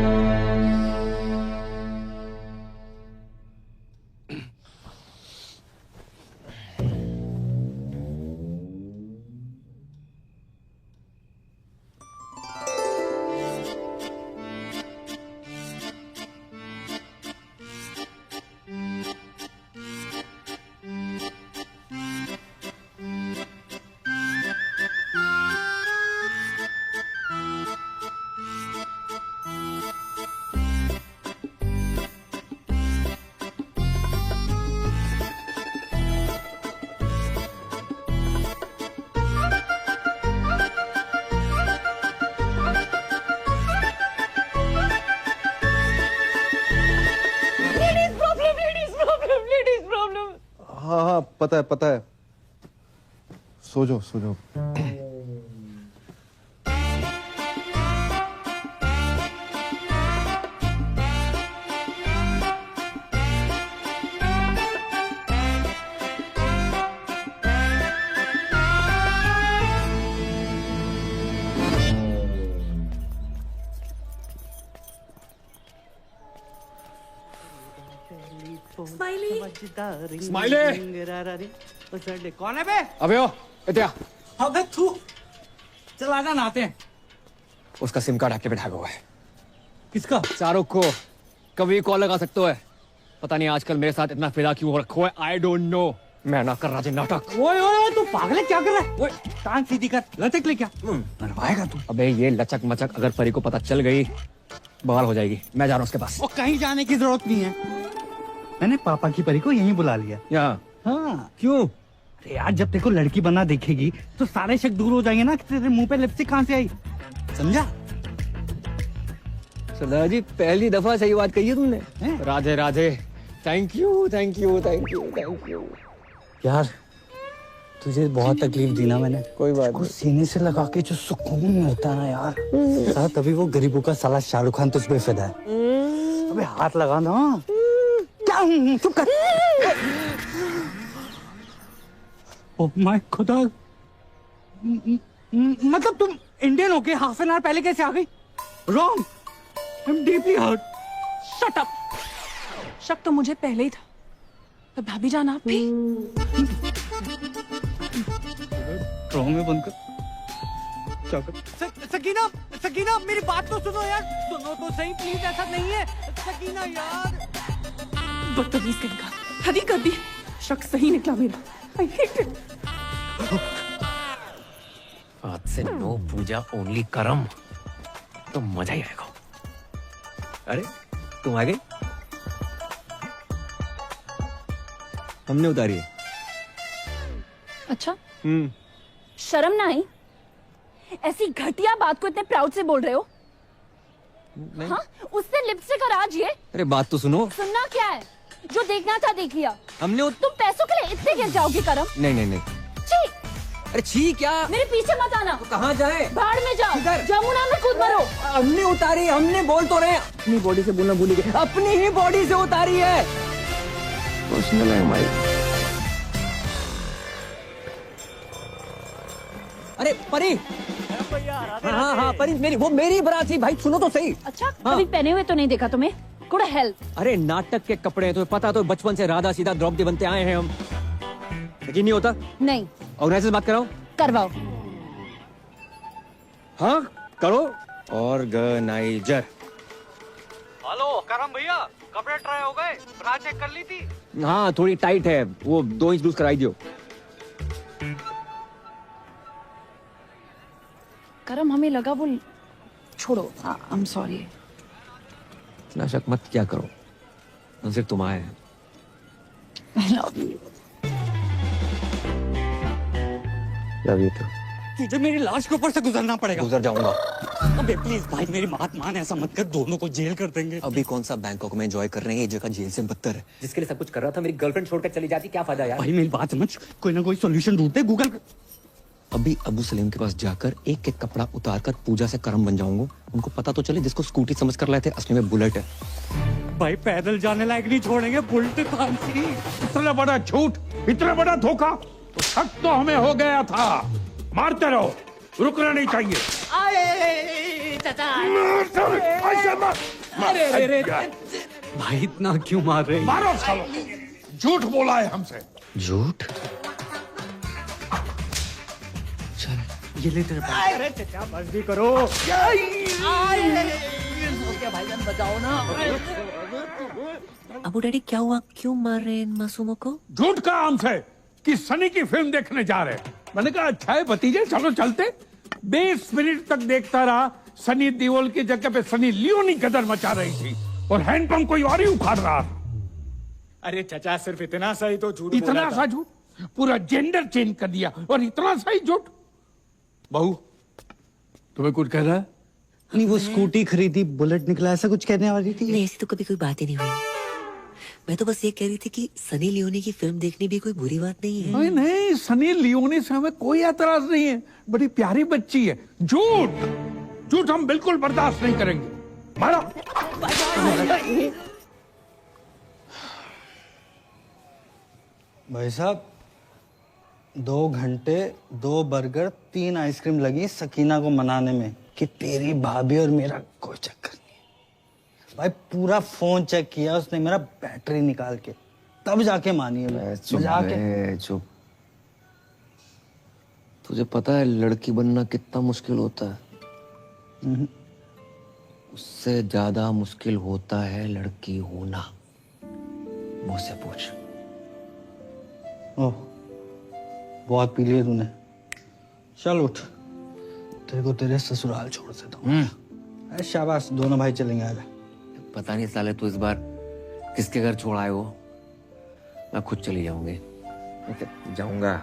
S16: हाँ हाँ पता है सो जाओ
S9: स्माइली कौन है बे?
S1: अबे ओ इत्या
S9: अबे तू चल आजा नहाते हैं।
S1: उसका सिम कार्ड आपके पे ढागा हुआ है।
S9: किसका?
S1: शाहरुख को कभी कॉल लगा सकते हो है। पता नहीं आजकल मेरे साथ इतना फिदा क्यों हो रखा है। I don't know. मैं ना कर रहा नाटक।
S9: ओए तू पागल है, क्या कर रहा है? ओए टांग सीधी कर, लचक ले क्या मरवाएगा तू?
S1: अबे ये लचक मचक अगर परी को पता चल गई बवाल हो जाएगी। मैं जा रहा हूँ उसके पास।
S9: वो कहीं जाने की जरूरत नहीं है, मैंने पापा की परी को यहीं बुला लिया।
S1: यहाँ?
S9: हाँ।
S1: क्यों?
S9: अरे यार जब तेरे को लड़की बना देखेगी तो सारे शक दूर हो जाएंगे ना कि तेरे मुंह पे लिपस्टिक कहाँ से आई, समझा?
S1: सरदार जी पहली दफा सही बात कही है तुमने। राधे राधे। Thank you.
S9: यार तुझे बहुत तकलीफ दी ना मैंने।
S1: कोई बात
S9: नहीं। सीने से लगा के जो सुकून मिलता है ना यार, साला तभी वो गरीबों का साला शाहरुख खान तुझ पे फिदा है। अबे हाथ लगा ना। क्या? चुप कर। ओह माय खुदा, मतलब तुम इंडियन होके हाफ एन आवर पहले कैसे आ गई? Wrong, I am deeply hurt.
S2: Shut up. शक तो मुझे पहले ही था, तो भाभी जान आप भी।
S9: ड्रॉ में बंद कर। क्या कर? सकीना मेरी बात तो सुनो यार, सुनो तो सही प्लीज, ऐसा नहीं है सकीना यार।
S2: बदतमीज कहीं हदी कर दी। शक सही निकला मेरा। I hate it.
S11: आज से नो पूजा ओनली करम, तो मजा ही आएगा।
S1: अरे तुम आ गई? हमने उतारी है।
S3: अच्छा शर्म ना आई? ऐसी घटिया बात को इतने प्राउड से बोल रहे हो? हाँ, उससे लिपस्टिक और आज ये।
S1: अरे बात तो सुनो।
S3: सुनना क्या है? जो देखना था देख लिया।
S1: हमने
S3: तुम पैसों के लिए इतने गिर जाओगे करम?
S1: नहीं।
S3: छी!
S1: अरे छी क्या?
S3: मेरे पीछे मत आना।
S1: तो कहाँ जाए?
S3: बाढ़ में जाओ। जमुना में कूद मरो।
S1: हमने उतारी, हमने बोल तो रहे। अपनी बॉडी से बोलना भूल गए। अपनी ही बॉडी से उतारी है। पर्सनल है हमारी। अरे परी। हाँ परी मेरी, वो मेरी बारात थी भाई, सुनो तो सही।
S3: अच्छा कभी पहने हुए तो नहीं देखा तुम्हें? Good help.
S1: अरे नाटक के कपड़े हैं, तो पता तो बचपन से राधा सीधा द्रौपदी बनते आए हैं हम। यकीन नहीं होता?
S3: नहीं।
S1: ऑर्गेनाइजर बात कराओ।
S3: करवाओ।
S1: हाँ करो। ऑर्गेनाइजर।
S9: हेलो करम भैया, कपड़े ट्राई हो गए? ब्रा चेक कर ली थी?
S1: हाँ थोड़ी टाइट है, वो 2 इंच लूज कराई दियो।
S3: करम हमें लगा वो, छोड़ो, आई एम सॉरी।
S1: इतना शक मत क्या करो, नजर तुम आए हैं।
S3: I love you.
S1: Love you too.
S9: तुझे मेरी लाश के ऊपर से गुजरना पड़ेगा।
S1: गुजर जाऊंगा।
S9: अबे प्लीज भाई मेरी बात मान, ऐसा मत कर, दोनों को जेल कर देंगे।
S1: अभी कौन सा बैंकॉक में एंजॉय कर रहे हैं, ये जगह जेल से बदतर है। जिसके लिए सब कुछ कर रहा था मेरी गर्लफ्रेंड छोड़कर चली जाती, क्या फायदा यार?
S9: भाई मेरी बात समझ, कोई ना कोई सॉल्यूशन ढूंढते, गूगल कर।
S1: अभी अबू सलीम के पास जाकर एक एक कपड़ा उतार कर पूजा से करम बन जाऊंगा। उनको पता तो चले जिसको स्कूटी समझ कर लाए थे असली में बुलेट है।
S9: भाई पैदल जाने लायक नहीं छोड़ेंगे, बुलेट कौन सी?
S12: इतना बड़ा झूठ, इतना बड़ा धोखा, तो शक तो हमें हो गया था। मारते रहो, रुकना नहीं चाहिए।
S9: भाई इतना क्यों मार रहे?
S12: मारो सालो, झूठ बोला है हमसे।
S1: झूठ?
S9: ये ले तेरे पास। अरे चाचा बस भी करो।
S11: भाईजान बचाओ ना। अबू डैडी क्या हुआ, क्यों मार रहे हैं इन मासूमों को?
S12: झूठ कहा हमसे कि सनी की फिल्म देखने जा रहे हैं। मैंने कहा अच्छा है भतीजे, चलो चलते। 20 मिनट तक देखता रहा, सनी देओल की जगह पे सनी लियोनी गदर मचा रही थी और हैंडपंप कोई और ही उखाड़ रहा था।
S9: अरे चाचा सिर्फ इतना सा ही तो झूठ,
S12: इतना सा झूठ? पूरा जेंडर चेंज कर दिया और इतना सा ही झूठ। बहू तुम्हें कुछ कह रहा है?
S9: नहीं वो स्कूटी खरीदी, बुलेट निकला, ऐसा कुछ कहने वाली थी।
S14: नहीं ऐसी तो कभी कोई बात ही नहीं हुई।
S11: मैं तो बस ये कह रही थी कि सनी लियोनी की फिल्म देखनी भी कोई बुरी बात नहीं है।
S12: नहीं नहीं, सनी लियोनी से हमें कोई एतराज नहीं है, बड़ी प्यारी बच्ची है। झूठ झूठ हम बिल्कुल बर्दाश्त नहीं करेंगे। मारो।
S9: भाई साहब 2 घंटे 2 बर्गर 3 आइसक्रीम लगी सकीना को मनाने में कि तेरी भाभी और मेरा कोई चक्कर नहीं है। भाई पूरा फोन चेक किया उसने, मेरा बैटरी निकाल के, तब जाके मानी है।
S1: चुप। तुझे पता है लड़की बनना कितना मुश्किल होता है? उससे ज्यादा मुश्किल होता है लड़की होना। मुझसे पूछ।
S9: ओह, बहुत पी लिया तूने। चल उठ, तेरे को तेरे ससुराल छोड़ देता हूँ। शाबाश, दोनों भाई चलेंगे। आजा।
S1: पता नहीं साले तू इस बार किसके घर छोड़ आए हो। मैं खुद चली जाऊंगी। जाऊंगा।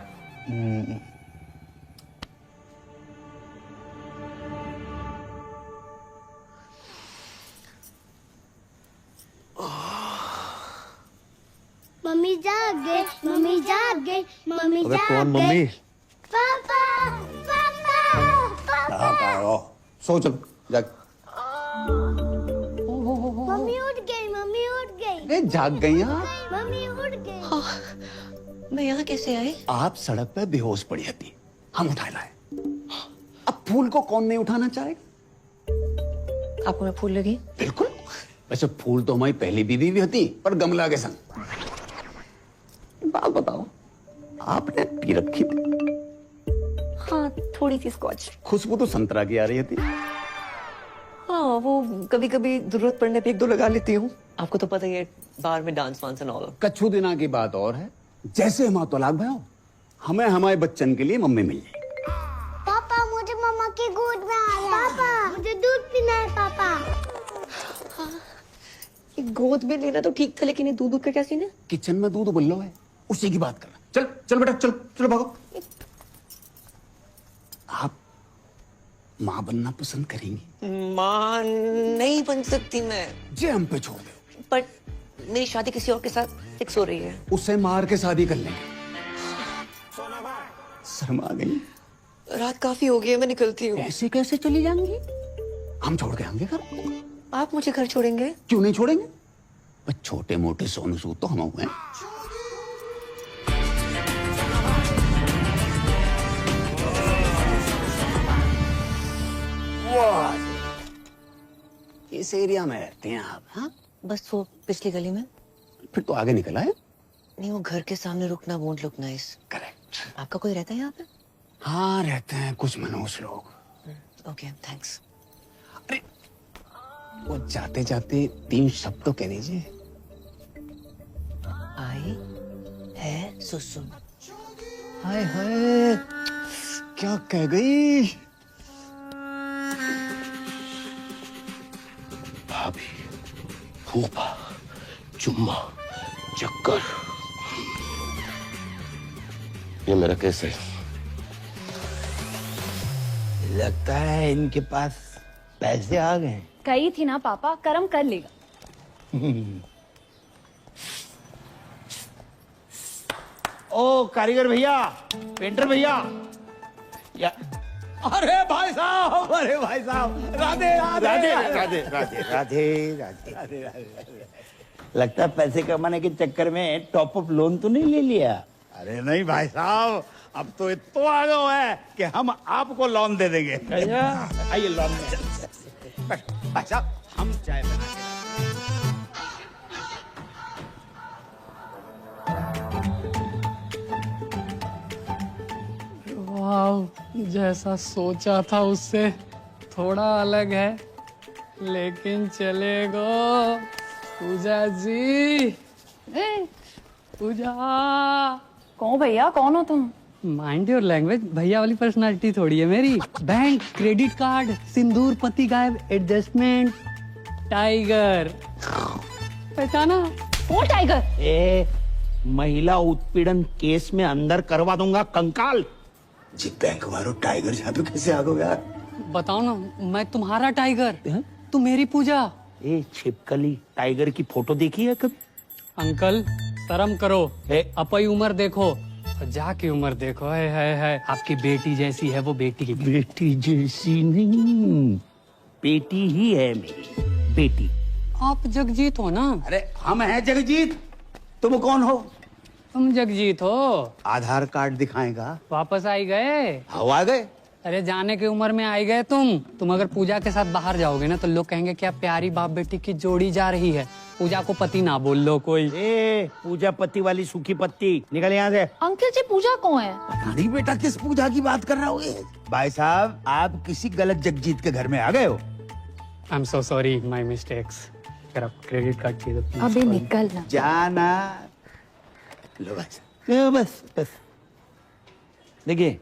S7: मम्मी जाग गए, मम्मी जाग गए, मम्मी
S1: अबे
S7: जाग
S1: कौन
S7: गए।
S1: मम्मी?
S7: पापा पापा पापा।
S5: सो चलो जाग।
S7: मम्मी उठ गई, मम्मी उठ गई।
S5: जाग गई आप?
S7: मम्मी उठ गई।
S14: मैं यहाँ कैसे आई?
S5: आप सड़क पे बेहोश पड़ी थी, हम उठा लाए। अब फूल को कौन नहीं उठाना चाहेगा?
S14: आपको मैं फूल लगी?
S5: बिल्कुल। वैसे फूल तो हमारी पहली बीवी भी होती, पर गमला के संग। बात बताओ, आपने पी रखी थी?
S14: हाँ, थोड़ी सी स्कॉच।
S5: खुशबू तो संतरा की आ रही थी।
S14: हाँ, वो कभी कभी जरूरत पड़ने पे 1-2 लगा लेती हूँ। आपको तो पता ही है, बाहर में डांस वांस एंड ऑल।
S5: कच्छू दिना की बात और है। जैसे हम तलाक भयो, हमें हमारे बच्चन के लिए मम्मी मिल जाए।
S7: पापा मुझे मम्मा की गोद में आया। पापा मुझे दूध पीना है। पापा
S14: ये गोद में लेना तो ठीक था, लेकिन ये दूध का क्या सीन है?
S5: किचन में दूध उबल लो है, उसी की बात करना। चल चल बेटा, चल चलो भागो। आप माँ बनना पसंद करेंगी?
S14: माँ नहीं बन सकती मैं।
S5: जे हम पे छोड़ दो।
S14: पर मेरी शादी किसी और के साथ फिक्स हो रही है।
S5: उससे मार के शादी कर लेंगे। शर्मा गई?
S14: रात काफी हो गई है, मैं निकलती हूँ।
S5: ऐसे कैसे चली जाएंगी? हम छोड़ के आएंगे घर।
S14: आप मुझे घर छोड़ेंगे?
S5: क्यों नहीं छोड़ेंगे? बस छोटे मोटे सोनू सूद तो हम हुए। इस एरिया में रहते हैं आप? हाँ,
S14: बस वो पिछली गली में।
S5: फिर तो आगे निकला है।
S14: नहीं, वो घर के सामने रुकना वोंट लुक नाइस।
S5: करेक्ट।
S14: आपका कोई रहता है यहाँ पे?
S5: हाँ, रहते हैं कुछ मनोज लोग।
S14: Okay, thanks.
S5: वो जाते जाते 3 शब्द तो कह दीजिए।
S14: आई है सुसु।
S5: हाय हाय, क्या कह गई? भाभी, फूफा, चुम्मा, चक्कर।
S15: ये मेरा केस है।
S4: लगता है इनके पास पैसे आ गए।
S3: कही थी ना पापा, कर्म कर लेगा।
S4: ओ कारीगर भैया, पेंटर भैया, या
S12: अरे भाई साहब, अरे भाई साहब, राधे
S4: राधे राधे राधे राधे राधे राधे। लगता है पैसे कमाने के चक्कर में टॉप अप लोन तो नहीं ले लिया?
S5: अरे नहीं भाई साहब, अब तो इतना आ गया है कि हम आपको लोन दे देंगे।
S4: आइए लोन में।
S5: भाई साहब, हम चाय बना के
S10: वाह, जैसा सोचा था उससे थोड़ा अलग है, लेकिन चलेगा। पूजा जी, पूजा।
S3: कौन भैया, कौन हो तुम?
S10: माइंड योर लैंग्वेज, भैया वाली पर्सनालिटी थोड़ी है मेरी। बैंक, क्रेडिट कार्ड, सिंदूर, पति गायब, एडजस्टमेंट, टाइगर। पहचाना?
S3: कौन टाइगर?
S4: ए, महिला उत्पीड़न केस में अंदर करवा दूंगा कंकाल।
S5: जी बैंक मारो, टाइगर यहाँ पे कैसे आ गए यार?
S10: बताओ ना, मैं तुम्हारा टाइगर, तुम मेरी पूजा।
S4: ए छिपकली, टाइगर की फोटो देखी है कभी?
S10: अंकल शर्म करो, अपनी उम्र देखो और जाके उम्र देखो। है आपकी बेटी जैसी है वो बेटी की।
S5: बेटी जैसी नहीं, बेटी ही है मेरी बेटी।
S10: आप जगजीत हो ना?
S5: अरे हम हैं जगजीत, तुम कौन हो?
S10: तुम जगजीत हो।
S5: आधार कार्ड दिखाएगा।
S10: वापस आई गए?
S5: हाँ आ गए।
S10: अरे जाने की उम्र में आई गए तुम अगर पूजा के साथ बाहर जाओगे ना तो लोग कहेंगे क्या प्यारी बाप बेटी की जोड़ी जा रही है। पूजा को पति ना बोल लो कोई।
S5: पूजा पति वाली सूखी पत्ती, निकल यहाँ से।
S3: अंकल जी पूजा कौन है?
S5: पता नहीं बेटा किस पूजा की बात कर रहा हो। भाई साहब आप किसी गलत जगजीत के घर में आ गए हो।
S10: I am so sorry, my mistakes. अगर आप क्रेडिट कार्ड चाहिए तो please
S3: अबे
S10: call me.
S3: निकल ना।
S5: जाना लो बस।
S4: देखिए,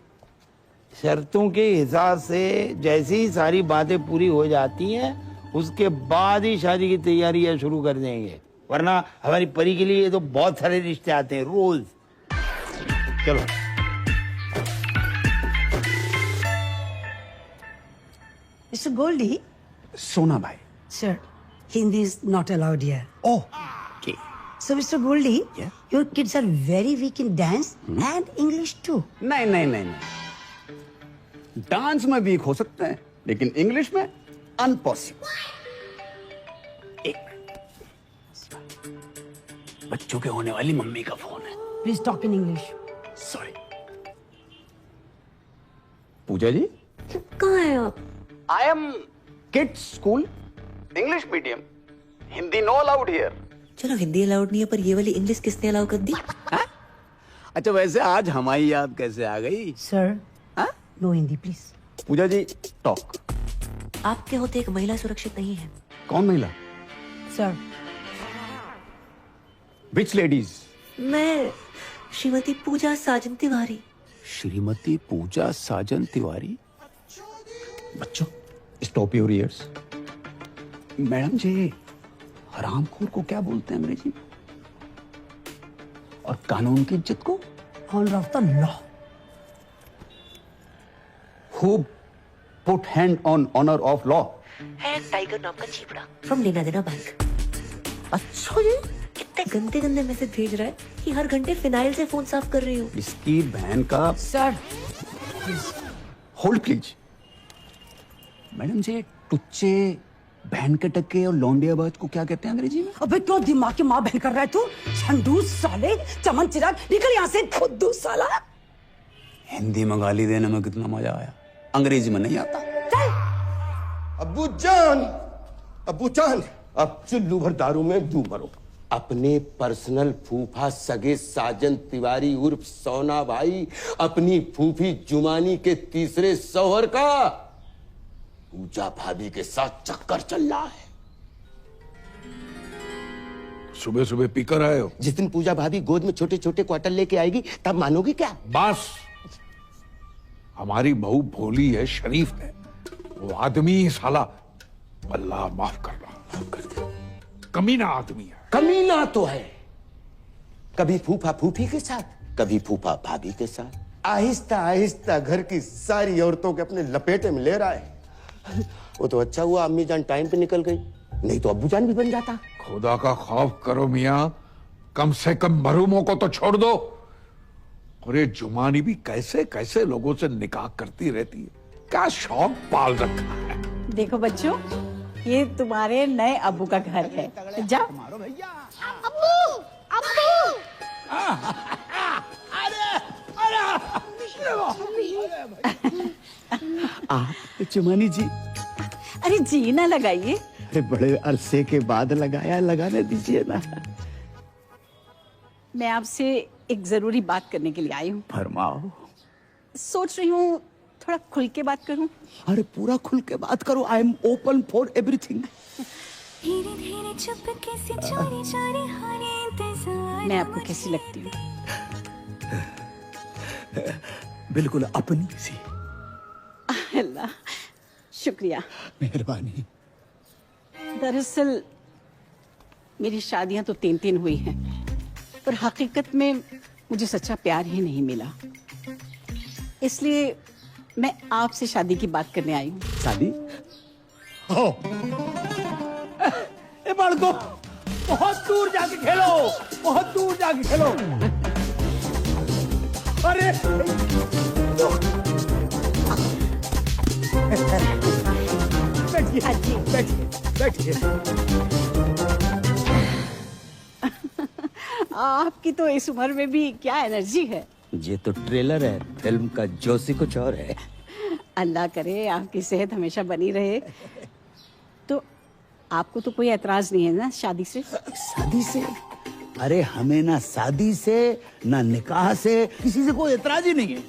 S4: शर्तों के हिसाब से जैसे ही सारी बातें पूरी हो जाती हैं उसके बाद ही शादी की तैयारियां शुरू कर देंगे, वरना हमारी परी के लिए तो बहुत सारे रिश्ते आते हैं रोज। चलो
S18: Mr. Goldie,
S5: सोना भाई।
S18: sir, Hindi is not allowed here.
S5: Oh, okay.
S18: So, Mr. Goldie, your kids are very weak in dance and English too.
S5: नहीं, डांस में वीक हो सकते हैं लेकिन इंग्लिश में अनपॉसिबल। बच्चों के होने वाली मम्मी का फोन है।
S18: Please talk in English.
S5: Sorry. Puja ji
S14: कहाँ है आप?
S5: I am kids school, English medium, Hindi no allowed here.
S14: चलो हिंदी अलाउड नहीं है पर ये वाली इंग्लिश किसने अलाउ कर दी?
S5: अच्छा वैसे आज हमारी याद कैसे आ गई?
S18: Sir, no Hindi, please.
S5: Puja ji talk.
S14: आपके होते एक महिला सुरक्षित नहीं है।
S5: कौन महिला?
S18: Sir.
S5: विच लेडीज?
S14: मैं श्रीमती पूजा साजन तिवारी।
S5: श्रीमती पूजा साजन तिवारी। बच्चों स्टॉप योर ईयर्स। मैडम जी हरामखोर को क्या बोलते हैं अंग्रेजी में? और कानून की इज्जत को?
S18: Honor of the law.
S5: Who put hand on honor of law?
S14: है एक टाइगर नाम का चीपड़ा फ्रॉम लेना देना बैंक।
S5: अच्छा ये
S14: कितने गंदे गंदे मैसेज भेज रहा है कि हर घंटे फिनाइल से फोन साफ कर रही हूँ।
S5: इसकी बहन का।
S18: Sir,
S5: hold please. मैडम जी टुच्चे, बहन के टक्के और लौंडियाबाज को क्या कहते हैं अंग्रेजी में?
S18: अबे क्यों दिमाग की माँ बहन कर रहा है तू? झंडूस साले, चमन चिराग, निकल यहाँ से खुद्दू साला।
S5: हिंदी में गाली देने में कितना मजा आया, अंग्रेजी में नहीं आता।
S15: अब्बू जान, अब चुल्लू भर दारू में डूब मरो। अपने पर्सनल फूफा सगे साजन तिवारी उर्फ सोना भाई अपनी फूफी जुमानी के तीसरे शौहर का पूजा भाभी के साथ चक्कर चल रहा है।
S12: सुबह सुबह पीकर आए हो?
S15: जिस दिन पूजा भाभी गोद में छोटे छोटे क्वार्टर लेके आएगी तब मानोगे क्या?
S12: बस, हमारी बहू भोली है, शरीफ है, वो आदमी साला अल्लाह माफ कर रहा, कमीना आदमी है।
S15: कमीना तो है, कभी फूफा फूफी के साथ, कभी फूफा भाभी के साथ, आहिस्ता आहिस्ता घर की सारी औरतों के अपने लपेटे में ले रहा है। वो तो अच्छा हुआ अम्मी जान टाइम पे निकल गई, नहीं तो अब्बू जान भी बन जाता।
S12: खुदा का खौफ करो मियां, कम से कम मरूमों को तो छोड़ दो। और ये जुमानी भी कैसे कैसे लोगों से निकाह करती रहती है, क्या शौक पाल रखा है।
S17: देखो बच्चों, ये तुम्हारे नए अब्बू का घर है, जाओ।
S7: अब्बू, अब्बू।
S5: आप जुमानी जी।
S17: अरे जी ना लगाइए।
S5: अरे बड़े अरसे के बाद लगाया, लगाने दीजिए ना।
S17: मैं आपसे एक जरूरी बात करने के लिए आई हूँ।
S5: फरमाओ।
S17: सोच रही हूँ थोड़ा खुल के बात करूँ।
S5: अरे पूरा खुल के बात करो, I am open for everything.
S17: मैं आपको कैसी लगती हूँ?
S5: बिल्कुल अपनी सी।
S17: अल्लाह, शुक्रिया,
S5: मेहरबानी।
S17: दरअसल मेरी शादियां तो 3 हुई हैं, पर हकीकत में मुझे सच्चा प्यार ही नहीं मिला। इसलिए मैं आपसे शादी की बात करने आई हूँ।
S5: शादी? हो। ए बालको, बहुत दूर जाके खेलो, बहुत दूर जाके खेलो। अरे बैठिए बैठिए बैठिए।
S17: आपकी तो इस उम्र में भी क्या एनर्जी है।
S5: ये तो ट्रेलर है, फिल्म का जोशी कुछ और है।
S17: अल्लाह करे आपकी सेहत हमेशा बनी रहे। तो आपको तो कोई एतराज नहीं है ना शादी से?
S5: शादी से? अरे हमें ना शादी से ना निकाह से किसी से कोई एतराज ही नहीं है।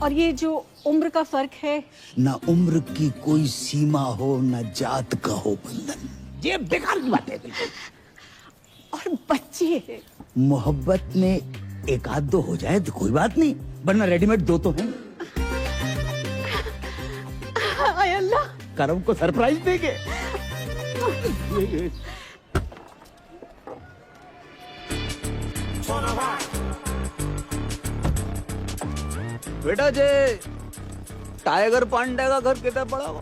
S17: और ये जो उम्र का फर्क है?
S5: ना उम्र की कोई सीमा हो, ना जात का हो बंधन। ये बेकार की बात है बिल्कुल।
S17: और बच्चे?
S5: मोहब्बत में एक आध दो हो जाए तो कोई बात नहीं, वरना रेडीमेड दो तो हैं।
S17: हाय अल्लाह,
S5: करम को सरप्राइज देंगे।
S8: बेटा जे टाइगर पांडे का घर कितना बड़ा हो?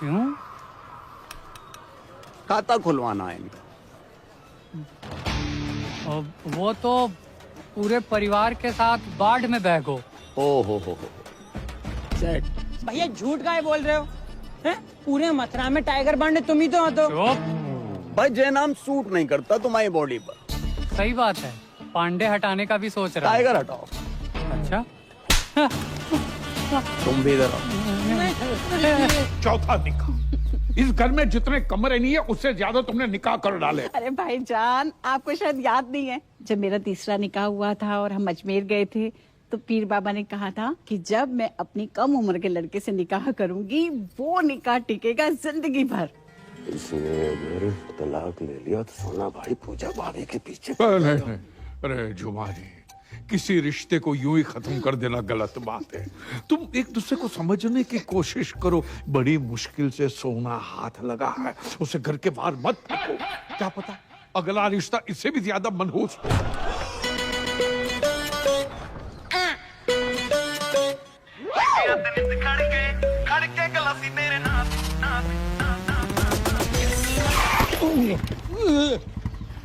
S10: क्यों?
S8: खाता खुलवाना है इनका।
S10: वो तो पूरे परिवार के साथ बाढ़ में बह गो।
S8: ओ हो।
S18: सेट भैया झूठ काहे बोल रहे हो? हैं? पूरे मथुरा में टाइगर बांधे तुम ही तो हो। तो
S8: भाई जे नाम सूट नहीं करता तुम्हारी बॉडी पर।
S10: सही बात है, पांडे हटाने का भी सोच रहा है।
S8: टाइगर हटाओ।
S10: अच्छा
S8: तुम भी इधर आओ।
S12: चौथा निकाह। इस घर में जितने कमरे नहीं है उससे ज्यादा तुमने निकाह कर डाले।
S17: अरे भाईजान, आपको शायद याद नहीं है, जब मेरा तीसरा निकाह हुआ था और हम अजमेर गए थे तो पीर बाबा ने कहा था कि जब मैं अपनी कम उम्र के लड़के से निकाह करूंगी वो निकाह टिकेगा जिंदगी भर।
S15: इसने अगर तलाक ले लिया तो सोना भाई पूजा भाभी के पीछे।
S12: नहीं। अरे जुमा जी, किसी रिश्ते को यूं ही खत्म कर देना गलत बात है। तुम एक दूसरे को समझने की कोशिश करो। बड़ी मुश्किल से सोना हाथ लगा है, उसे घर के बाहर मत फेंको। क्या पता अगला रिश्ता इससे भी ज्यादा मनहूस हो।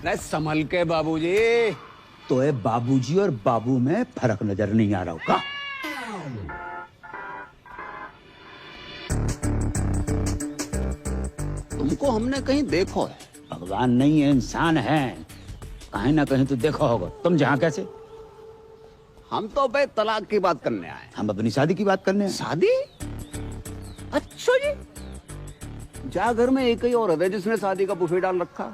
S8: नहीं संभल के बाबूजी।
S5: तो है बाबूजी और बाबू में फर्क नजर नहीं आ रहा होगा।
S8: तुमको हमने कहीं देखो है?
S5: भगवान नहीं है, इंसान है, कहीं ना कहीं तो देखा होगा। तुम जहाँ कैसे?
S8: हम तो भाई तलाक की बात करने आए।
S5: हम अपनी शादी की बात करने आए।
S8: शादी? अच्छा जी, जा घर में एक ही औरत है जिसने शादी का बुफे डाल रखा।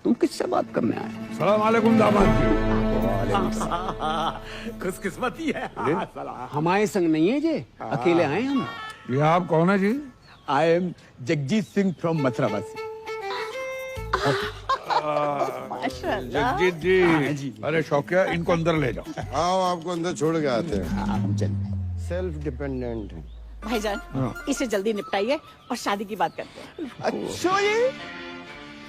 S8: तुम किससे बात करने आए?
S12: सलाम अलैकुम दामाद जी।
S5: खुशकिस्मती है।
S8: हमारे संग नहीं है जे, अकेले आए हम।
S12: ये आप कौन है जी?
S5: I am Jagjit Singh from मथुरावासी।
S12: जगजीत जी। अरे शौकिया, इनको अंदर ले जाओ।
S15: आओ, आपको अंदर छोड़ के आते हैं।
S5: हम चल।
S15: सेल्फ डिपेंडेंट है
S17: भाईजान, इसे जल्दी निपटाइए और शादी की बात करते हैं।
S8: अच्छा ये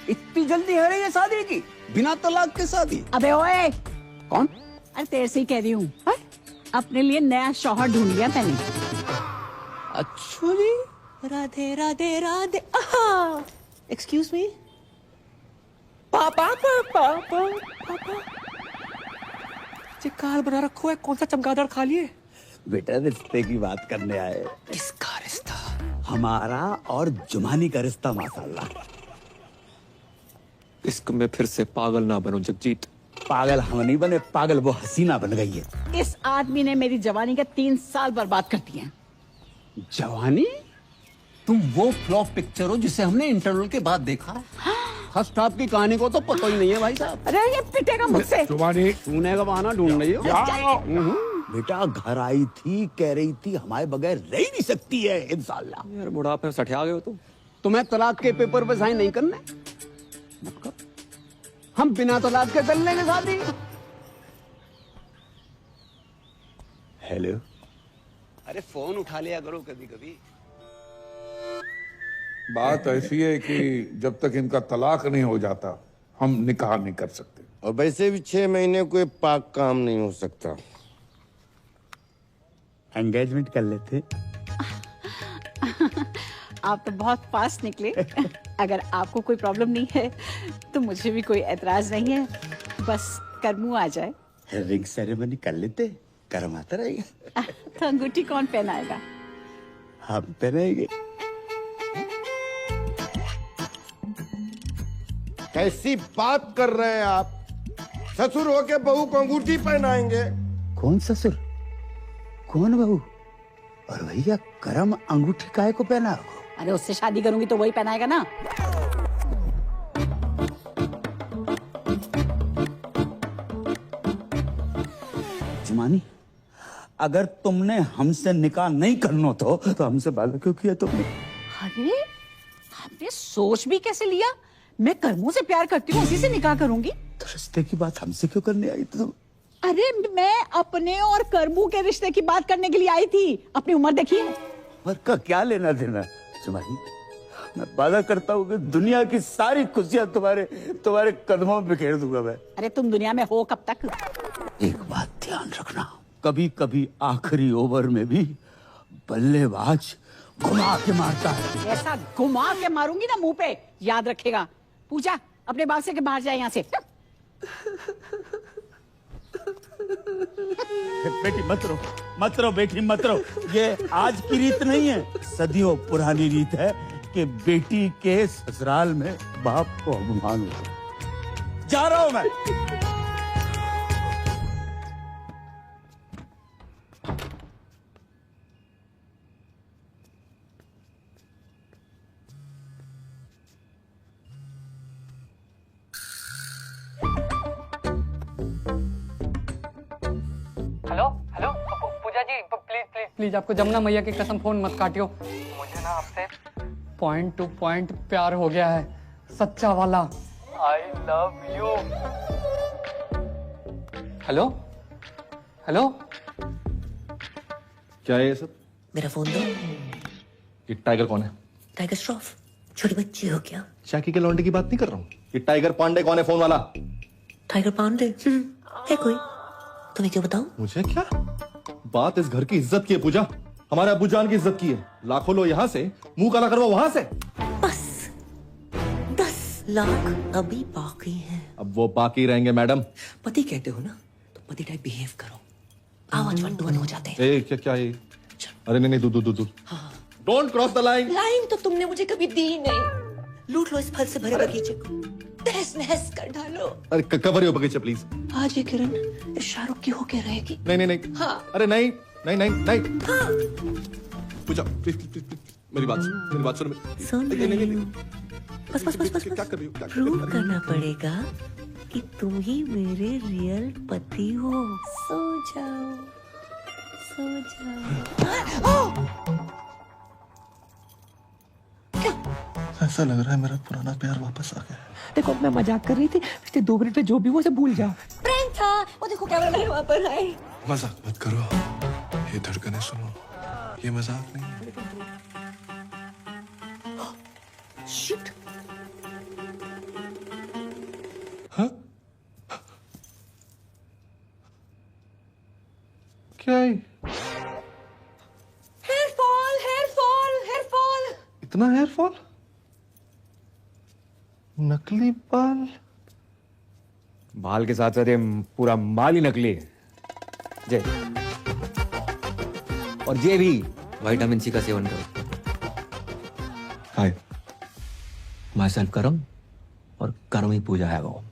S8: इतनी जल्दी है रे ये शादी की? बिना तलाक के शादी?
S17: अबे ओए,
S8: कौन?
S17: अरे तेरे से ही कह रही हूँ, अपने लिए नया शौहर ढूंढ लिया मैंने।
S8: अच्छा जी।
S17: राधे राधे राधे। Excuse me.
S2: पापा कार बना रखो है, कौन सा चमगादड़ खा लिए?
S5: बेटा रिश्ते की बात करने आए।
S2: किसका रिश्ता?
S5: हमारा और जुमानी का रिश्ता माशाल्लाह।
S1: इश्क में फिर से पागल ना बनो जगजीत।
S5: पागल हम नहीं बने, पागल वो हसीना बन गई है।
S17: इस आदमी ने मेरी जवानी के 3 साल बर्बाद कर दिए हैं।
S8: जवानी? तुम वो फ्लॉप पिक्चर हो जिसे हमने इंटरवल के बाद देखा। फर्स्ट हाफ की कहानी को तो पता ही नहीं है भाई साहब।
S17: अरे ये पिटेगा मुझसे।
S12: जुबानी
S8: सुने का बहाना ढूंढ रही हो।
S5: बेटा घर आई थी, कह रही थी हमारे बगैर रह ही नहीं सकती है इंशाल्लाह।
S1: यार बुढ़ापे में सठिया गए हो तुम।
S8: तुम्हें तलाक के पेपर पे साइन नहीं करने? मत कर। हम बिना तलाक के कर लेंगे शादी।
S5: हेलो।
S8: अरे फोन उठा लिया करो कभी कभी।
S12: बात ऐसी है कि जब तक इनका तलाक नहीं हो जाता हम निकाह नहीं कर सकते।
S15: और वैसे भी 6 महीने कोई पाक काम नहीं हो सकता।
S5: एंगेजमेंट कर लेते।
S17: आप तो बहुत फास्ट निकले। अगर आपको कोई प्रॉब्लम नहीं है तो मुझे भी कोई एतराज नहीं है, बस करमू आ जाए।
S5: रिंग सेरेमनी कर लेते, कर्म आता रहेगा।
S17: तो अंगूठी कौन पहनाएगा?
S5: हम पहनाएंगे।
S15: कैसी बात कर रहे हैं आप? ससुर होके बहू को अंगूठी पहनाएंगे?
S5: कौन ससुर, कौन बहू? और भैया करम अंगूठी काहे को पहना?
S17: अरे उससे शादी करूंगी तो वही पहनाएगा ना।
S5: जमानी, अगर तुमने हमसे निकाह नहीं करना तो हमसे वादा क्यों किया तुमने?
S17: अरे आपने सोच भी कैसे लिया? मैं करमू से प्यार करती हूँ, उसी से निकाह करूंगी।
S5: तो रिश्ते की बात हमसे क्यों करने आई तुम?
S17: अरे मैं अपने और करमू के रिश्ते की बात करने के लिए आई थी। अपनी उम्र देखिए।
S5: और का क्या लेना देना? जमानी, मैं वादा करता हूँ कि दुनिया की सारी खुशियां तुम्हारे कदमों में बिखेर दूंगा मैं।
S17: अरे तुम दुनिया में हो कब तक?
S5: एक बात ध्यान रखना, कभी कभी आखिरी ओवर में भी बल्लेबाज घुमा के मारता है।
S17: ऐसा घुमा के मारूंगी ना मुंह पे, याद रखेगा। पूजा, अपने बाप से के बाहर जाए यहाँ से।
S5: बेटी मत रो बेटी मत रो। ये आज की रीत नहीं है, सदियों पुरानी रीत है कि बेटी के ससुराल में बाप को अपमान हो। जा रहा हूं मैं।
S10: Hello hello Puja ji, please please please, आपको जमुना मैया की कसम फोन मत काटियो। मुझे ना आपसे पॉइंट टू पॉइंट प्यार हो गया है, सच्चा वाला। आई लव यू। हेलो हेलो,
S16: क्या है ये सब?
S14: मेरा फोन दो।
S16: ये टाइगर कौन है?
S14: टाइगर श्रॉफ, छोटी बच्ची हो क्या?
S16: चाकी के लौंडे की बात नहीं कर रहा हूँ। ये टाइगर पांडे कौन है फोन वाला?
S14: टाइगर पांडे है कोई? तुम्हें क्यों बताऊं?
S16: मुझे क्या? बात इस घर की इज्जत की है पूजा, हमारे अब्बू जान की इज्जत की है। लाखों लोग यहाँ से मुंह काला करवा वहां से।
S14: बस 10 लाख अभी बाकी हैं।
S16: अब वो बाकी रहेंगे मैडम।
S14: पति कहते हो ना, तो पति टाइप बिहेव करो। आवाज 1-2 हो जाते हैं।
S16: ए क्या ये? अरे नहीं दूर। Don't cross the line.
S14: Line तो तुमने मुझे कभी दी नहीं। लूट लो इस फल से भरे बगीचे को, तहस नहस कर डालो।
S16: अरे कवर हो बगीचा प्लीज।
S14: आज ये किरण शाहरुख की होके रहेगी।
S16: नहीं।
S14: हाँ।
S16: अरे नहीं।
S14: हाँ।
S16: पूजा प्लीज मेरी बात सुनो।
S14: सुन रही हूँ। बस
S16: क्या कर रही हो?
S14: प्रूव करना पड़ेगा कि तुम ही मेरे रियल पति हो। सो जाओ।
S16: ऐसा लग रहा है मेरा पुराना प्यार वापस आ गया।
S2: देखो मैं मजाक कर रही थी, पिछले 2 मिनट में जो भी वो सब भूल जाओ।
S14: प्रैंक था वो, देखो कैमरा मैन वहां पर है।
S16: मजाक मत करो, ये धड़कनें सुनो, ये मजाक नहीं है।
S14: शिट।
S16: हाँ? क्या है?
S14: Hair fall.
S16: इतना हेयर फॉल? नकली
S1: बाल के साथ साथ ये पूरा माल ही नकली है। जय, और ये भी विटामिन सी का सेवन करो।
S16: हाय,
S1: माई सेल्फ करम, और करम ही पूजा है वो।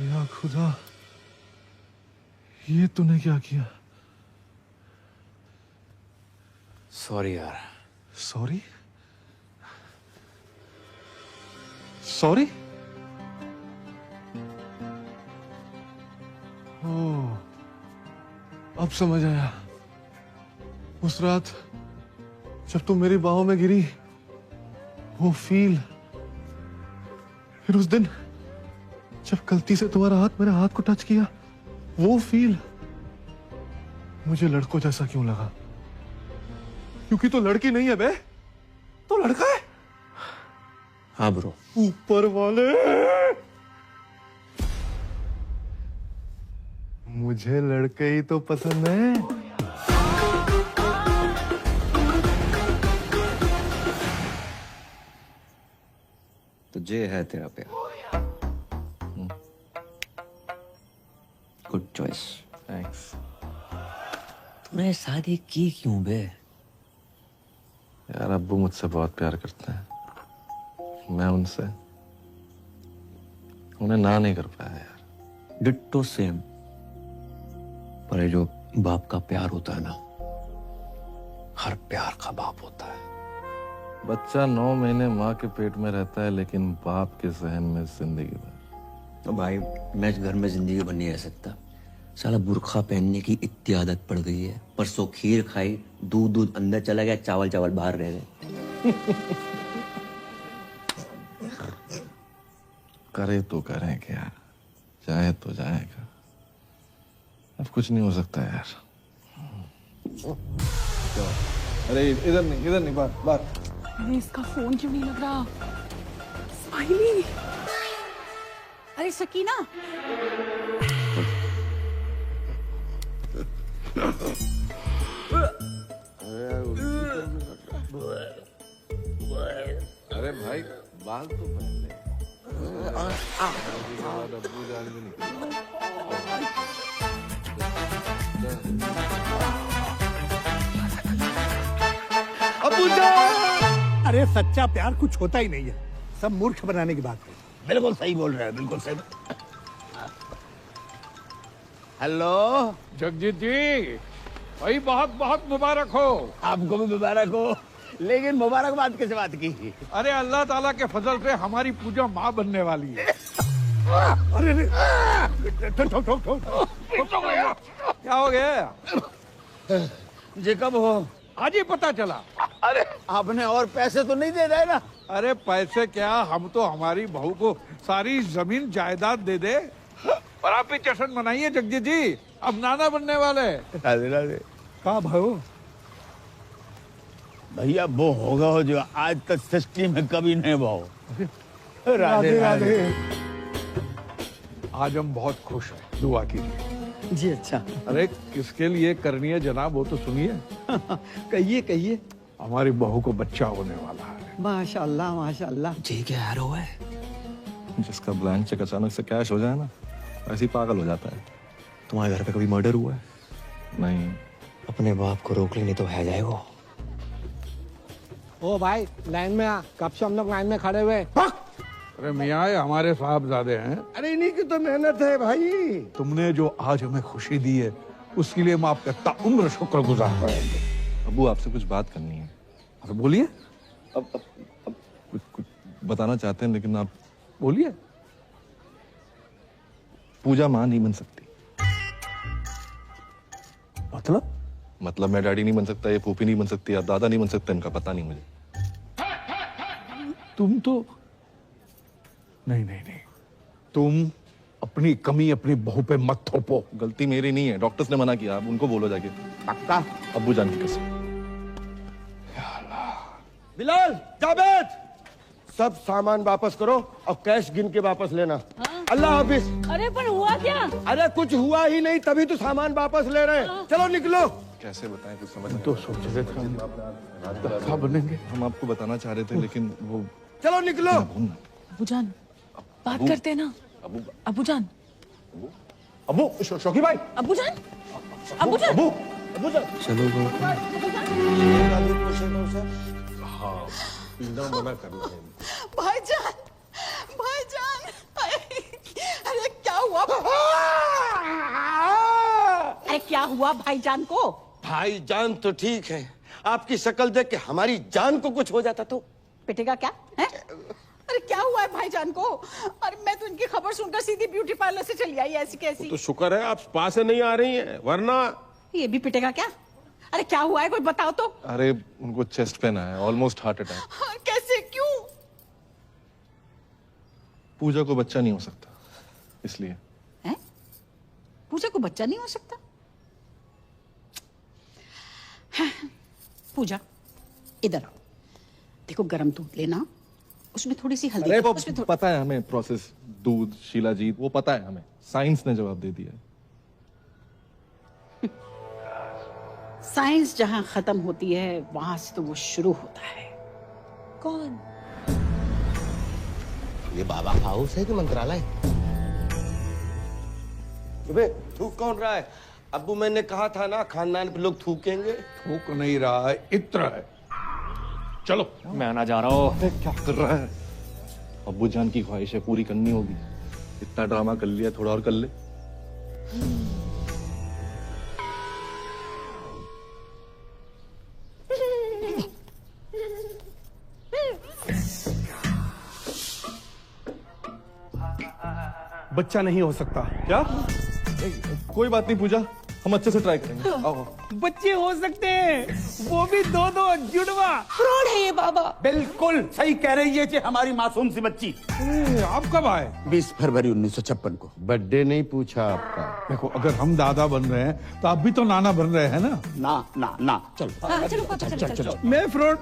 S16: या खुदा, ये तूने क्या किया?
S1: सॉरी यार।
S16: सॉरी? ओह, अब समझ आया। उस रात जब तुम मेरी बाहों में गिरी, वो फील, फिर उस दिन जब गलती से तुम्हारा हाथ मेरे हाथ को टच किया, वो फील मुझे लड़कों जैसा क्यों लगा? क्योंकि तो लड़की नहीं है बे, तो लड़का है।
S1: हाँ ब्रो।
S15: ऊपर वाले, मुझे लड़के ही तो पसंद है।
S1: तो ये है तेरा प्यार। Good choice.
S15: थैंक्स।
S11: तूने शादी की क्यों बे?
S15: यार अब्बू मुझसे बहुत प्यार करते हैं, मैं उनसे, उन्हें ना नहीं कर पाया यार।
S1: Ditto same. पर ये जो बाप का प्यार होता है ना, हर प्यार का बाप होता है।
S15: बच्चा 9 महीने माँ के पेट में रहता है, लेकिन बाप के सहन में जिंदगी भर।
S1: तो भाई मैं इस घर में जिंदगी भर नहीं रह सकता। साला बुर्खा पहनने की इतनी आदत पड़ गई है। परसों खीर खाई, दूध अंदर चला गया, चावल बाहर रह गए।
S15: करे तो करें क्या, जाए तो जाएगा, अब कुछ नहीं हो सकता यार। अरे इधर नहीं, बात।
S2: अरे इसका फोन क्यों नहीं लग रहा? स्माइली।
S17: अरे सकीना,
S15: अरे भाई बाल तो पहन ले। अब्बू जान भी नहीं।
S5: अब्बू जान! अरे सच्चा प्यार कुछ होता ही नहीं है, सब मूर्ख बनाने की बात है। बिल्कुल सही बोल रहे हैं, बिल्कुल सही। हेलो
S12: जगजीत जी, भाई बहुत बहुत मुबारक हो।
S5: आपको भी मुबारक हो, लेकिन मुबारकबाद किस बात की?
S12: अरे अल्लाह ताला के फजल से हमारी पूजा माँ बनने वाली है।
S5: अरे
S12: क्या हो गया?
S5: जी कब हो?
S12: आज ही पता चला।
S5: अरे आपने और पैसे तो नहीं दे रहे ना?
S12: अरे पैसे क्या, हम तो हमारी बहू को सारी जमीन जायदाद दे दे। और आप भी जश्न मनाइए जगजीत जी, अब नाना बनने वाले।
S5: राधे राधे।
S12: कहा भाई?
S5: भैया वो होगा हो जो आज तक सृष्टि में कभी नहीं भाव।
S12: राधे राधे। आज हम बहुत खुश हैं, दुआ कीजिए।
S9: जी अच्छा।
S12: अरे किसके लिए करनी है जनाब, वो तो सुनिए।
S9: कहिए।
S12: हमारी बहू को बच्चा होने वाला है।
S9: माशाल्लाह माशाल्लाह।
S11: जी क्या यार हुआ है?
S15: जिसका ब्लैंक चेक अचानक से कैश हो जाए ना, ऐसे ही पागल हो जाता है।
S1: तुम्हारे घर पे कभी मर्डर हुआ है?
S15: नहीं।
S1: अपने बाप को रोक ले, नहीं तो है जाए वो।
S6: ओ भाई लाइन में आ, कब से हम लोग लाइन में खड़े हुए।
S12: अरे मियाँ ये हमारे साहबजादे हैं।
S6: अरे इन्हीं की तो मेहनत है भाई।
S12: तुमने जो आज हमें खुशी दी है, उसके लिए हम आपका ताउम्र शुक्रगुजार रहेंगे।
S15: अब्बू आपसे कुछ बात करनी है।
S12: अरे बोलिए।
S15: अब कुछ बताना चाहते हैं, लेकिन आप
S12: बोलिए।
S15: पूजा माँ नहीं बन सकती।
S12: मतलब
S15: मैं डैडी नहीं बन सकता, ये फूफी नहीं बन सकती, या दादा नहीं बन सकता, इनका पता नहीं मुझे।
S12: तुम तो नहीं, तुम अपनी कमी अपनी बहू पे मत थोपो।
S15: गलती मेरी नहीं है, डॉक्टर्स ने मना किया, आप उनको बोलो जाके।
S12: पक्का?
S15: अब्बू जान की कसम।
S6: बिलाल, जावेद, सब सामान वापस करो और कैश गिन के वापस लेना। अल्लाह हाफिज।
S18: अरे पर हुआ क्या?
S6: अरे कुछ हुआ ही नहीं, तभी तो सामान वापस ले रहे हैं। चलो निकलो।
S15: कैसे बताएं, कुछ समझ
S12: तो सोच रहे थे हम बनेंगे।
S15: हम आपको बताना चाह रहे थे, लेकिन वो।
S6: चलो निकलो।
S2: अबूजान बात करते हैं ना। अबूजान।
S6: अबू शौकी भाई।
S2: अबूजान।
S1: चलो
S6: हाँ, पीना मना करना है।
S17: भाईजान, अरे क्या हुआ? अरे क्या हुआ भाईजान को?
S6: भाईजान तो ठीक है, आपकी शक्ल देख के हमारी जान को कुछ हो जाता तो
S17: पिटेगा क्या है? अरे क्या हुआ है भाईजान को? अरे मैं तो इनकी खबर सुनकर सीधी ब्यूटी पार्लर से चली आई, ऐसी कैसी।
S6: तो शुक्र है आप पास से नहीं आ रही हैं, वरना
S17: ये भी पिटेगा क्या? अरे क्या हुआ है, कोई बताओ तो।
S15: अरे उनको चेस्ट पेन आया, ऑलमोस्ट हार्ट अटैक।
S17: हाँ, कैसे, क्यों?
S15: पूजा को बच्चा नहीं हो सकता, इसलिए।
S17: हैं? पूजा को बच्चा नहीं हो सकता? हाँ, पूजा इधर आओ। देखो गरम दूध लेना, उसमें थोड़ी सी हल्दी
S16: अरे वो
S17: उसमें
S16: पता है हमें प्रोसेस, दूध, शिलाजीत, वो पता है हमें, साइंस ने जवाब दे दिया है।
S17: साइंस जहां खत्म होती है वहां से तो वो शुरू होता है।
S2: कौन?
S15: ये बाबा का हाउस है कि मंत्रालय? अबे थूक कौन रहा है? अब्बू मैंने कहा था ना खानदान पे लोग थूकेंगे।
S12: थूक नहीं रहा है, इत्र है। चलो
S1: मैं आना जा रहा हूँ।
S16: क्या कर रहा है? अब्बू जान की ख्वाहिश है, पूरी करनी होगी। इतना ड्रामा कर लिया, थोड़ा और कर ले। बच्चा नहीं हो सकता क्या? कोई बात नहीं पूजा, हम अच्छे से ट्राई करेंगे। आओ।
S18: बच्चे हो सकते हैं, वो भी दो जुड़वा।
S2: फ्रॉड है ये बाबा।
S5: बिल्कुल सही कह रही है कि हमारी मासूम सी बच्ची।
S12: आप कब आए?
S5: 20 फरवरी 1956 को।
S15: बर्थडे नहीं पूछा आपका।
S12: देखो अगर हम दादा बन रहे हैं तो आप भी तो नाना बन रहे हैं ना।
S5: ना चलो
S2: चलो पापा, चलो।
S18: मैं फ्रॉड।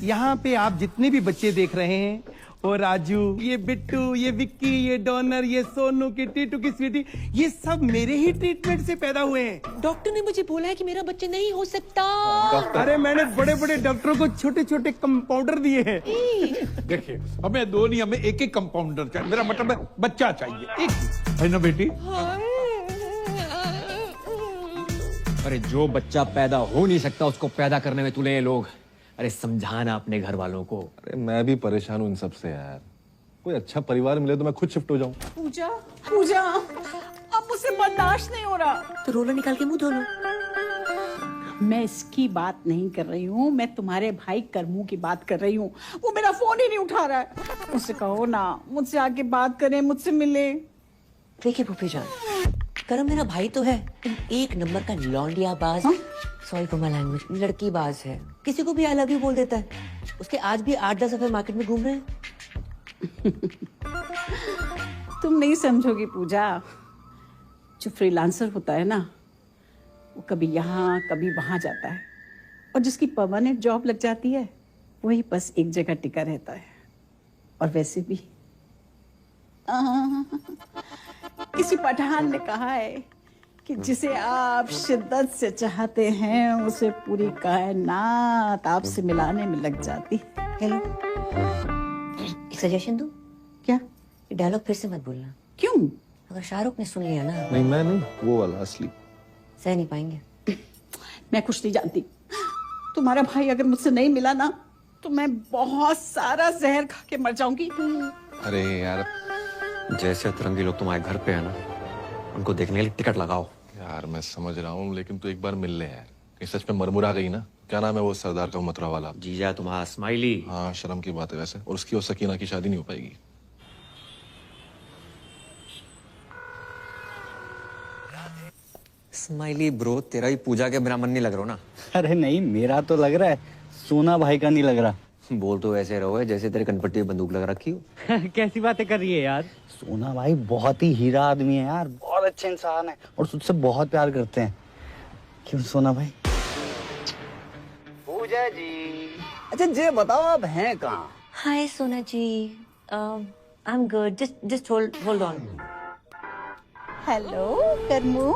S18: यहाँ पे आप जितने भी बच्चे देख रहे हैं, वो राजू, ये बिट्टू, ये विक्की, ये डॉनर, ये सोनू की टीटू की स्वीटी, ये सब मेरे ही ट्रीटमेंट से पैदा हुए हैं।
S2: डॉक्टर ने मुझे बोला है कि मेरा बच्चा नहीं हो सकता।
S18: अरे मैंने बड़े बड़े डॉक्टरों को छोटे छोटे कंपाउंडर दिए हैं।
S12: देखिए हमें दो नहीं, हमें एक एक कंपाउंडर चाहिए। मेरा मतलब है बच्चा चाहिए, एक है ना बेटी?
S1: अरे जो बच्चा पैदा हो नहीं सकता उसको पैदा करने में तुले ये लोग। अरे समझाना अपने घर वालों को।
S16: अरे मैं भी परेशान हूँ इन सब से यार। कोई अच्छा परिवार मिले तो मैं खुद शिफ्ट हो जाऊँ।
S17: पूजा अब मुझसे बर्दाश्त नहीं हो रहा।
S14: तो रोलर निकाल के मुंह धो लो।
S17: मैं इसकी बात नहीं कर रही हूँ, मैं तुम्हारे भाई करमू की बात कर रही हूँ। वो मेरा फोन ही नहीं उठा रहा है। उससे कहो ना मुझसे आके बात करे, मुझसे मिले।
S14: देखिए फूफी जान, करम मेरा भाई तो है, एक नंबर का लौंडिया बाज। सॉरी फॉर माय लैंग्वेज, लड़की बाज है। किसी को भी आई लव यू बोल देता है। उसके आज भी 8-10 दफे मार्केट में घूम रहे हैं।
S17: तुम नहीं समझोगी पूजा, जो फ्रीलांसर होता है ना, वो कभी यहाँ कभी वहां जाता है, और जिसकी परमानेंट जॉब लग जाती है वही बस एक जगह टिका रहता है। और वैसे भी किसी पठान ने कहा है कि जिसे आप शिद्दत से चाहते हैं उसे पूरी कायनात आपसे मिलाने में लग जाती।
S14: हेलो, एक सजेशन दूं?
S17: क्या?
S14: ये डायलॉग फिर से मत बोलना।
S17: क्यों?
S14: अगर शाहरुख ने सुन लिया ना।
S16: नहीं मैं नहीं, वो वाला असली।
S14: सह नहीं पाएंगे।
S17: मैं कुछ नहीं जानती। तुम्हारा भाई अगर मुझसे नहीं मिला ना तो मैं बहुत सारा जहर खा के मर जाऊंगी।
S1: अरे यार, जैसे अतरंगी लोग तुम्हारे घर पे है ना, उनको देखने के लिए टिकट लगाओ।
S16: यार मैं समझ रहा हूँ, लेकिन तू एक बार मिल ले यार। कहीं सच में मरमुरा गई ना। क्या नाम है वो सरदार का मथुरा वाला?
S1: जीजा तुम्हारा स्माइली।
S16: हाँ शर्म की बात है वैसे। और उसकी और सकीना की शादी नहीं हो पाएगी।
S1: स्माइली ब्रो, तेरा ही पूजा के बिना मन नहीं लग रहा ना?
S9: अरे नहीं, मेरा तो लग रहा है, सोना भाई का नहीं लग रहा।
S1: बोल तो ऐसे रहो जैसे तेरे कनपट्टी में बंदूक लगा रखी हो।
S9: कैसी बातें कर रही है यार? सोना भाई बहुत ही हीरा आदमी है यार, बहुत अच्छे इंसान है और तुझसे बहुत प्यार करते हैं। क्यों सोना भाई?
S8: पूजा जी, अच्छा ये बताओ आप हैं कहाँ?
S14: Hi Sona ji, I am good, just hold on.
S17: Hello Karmu,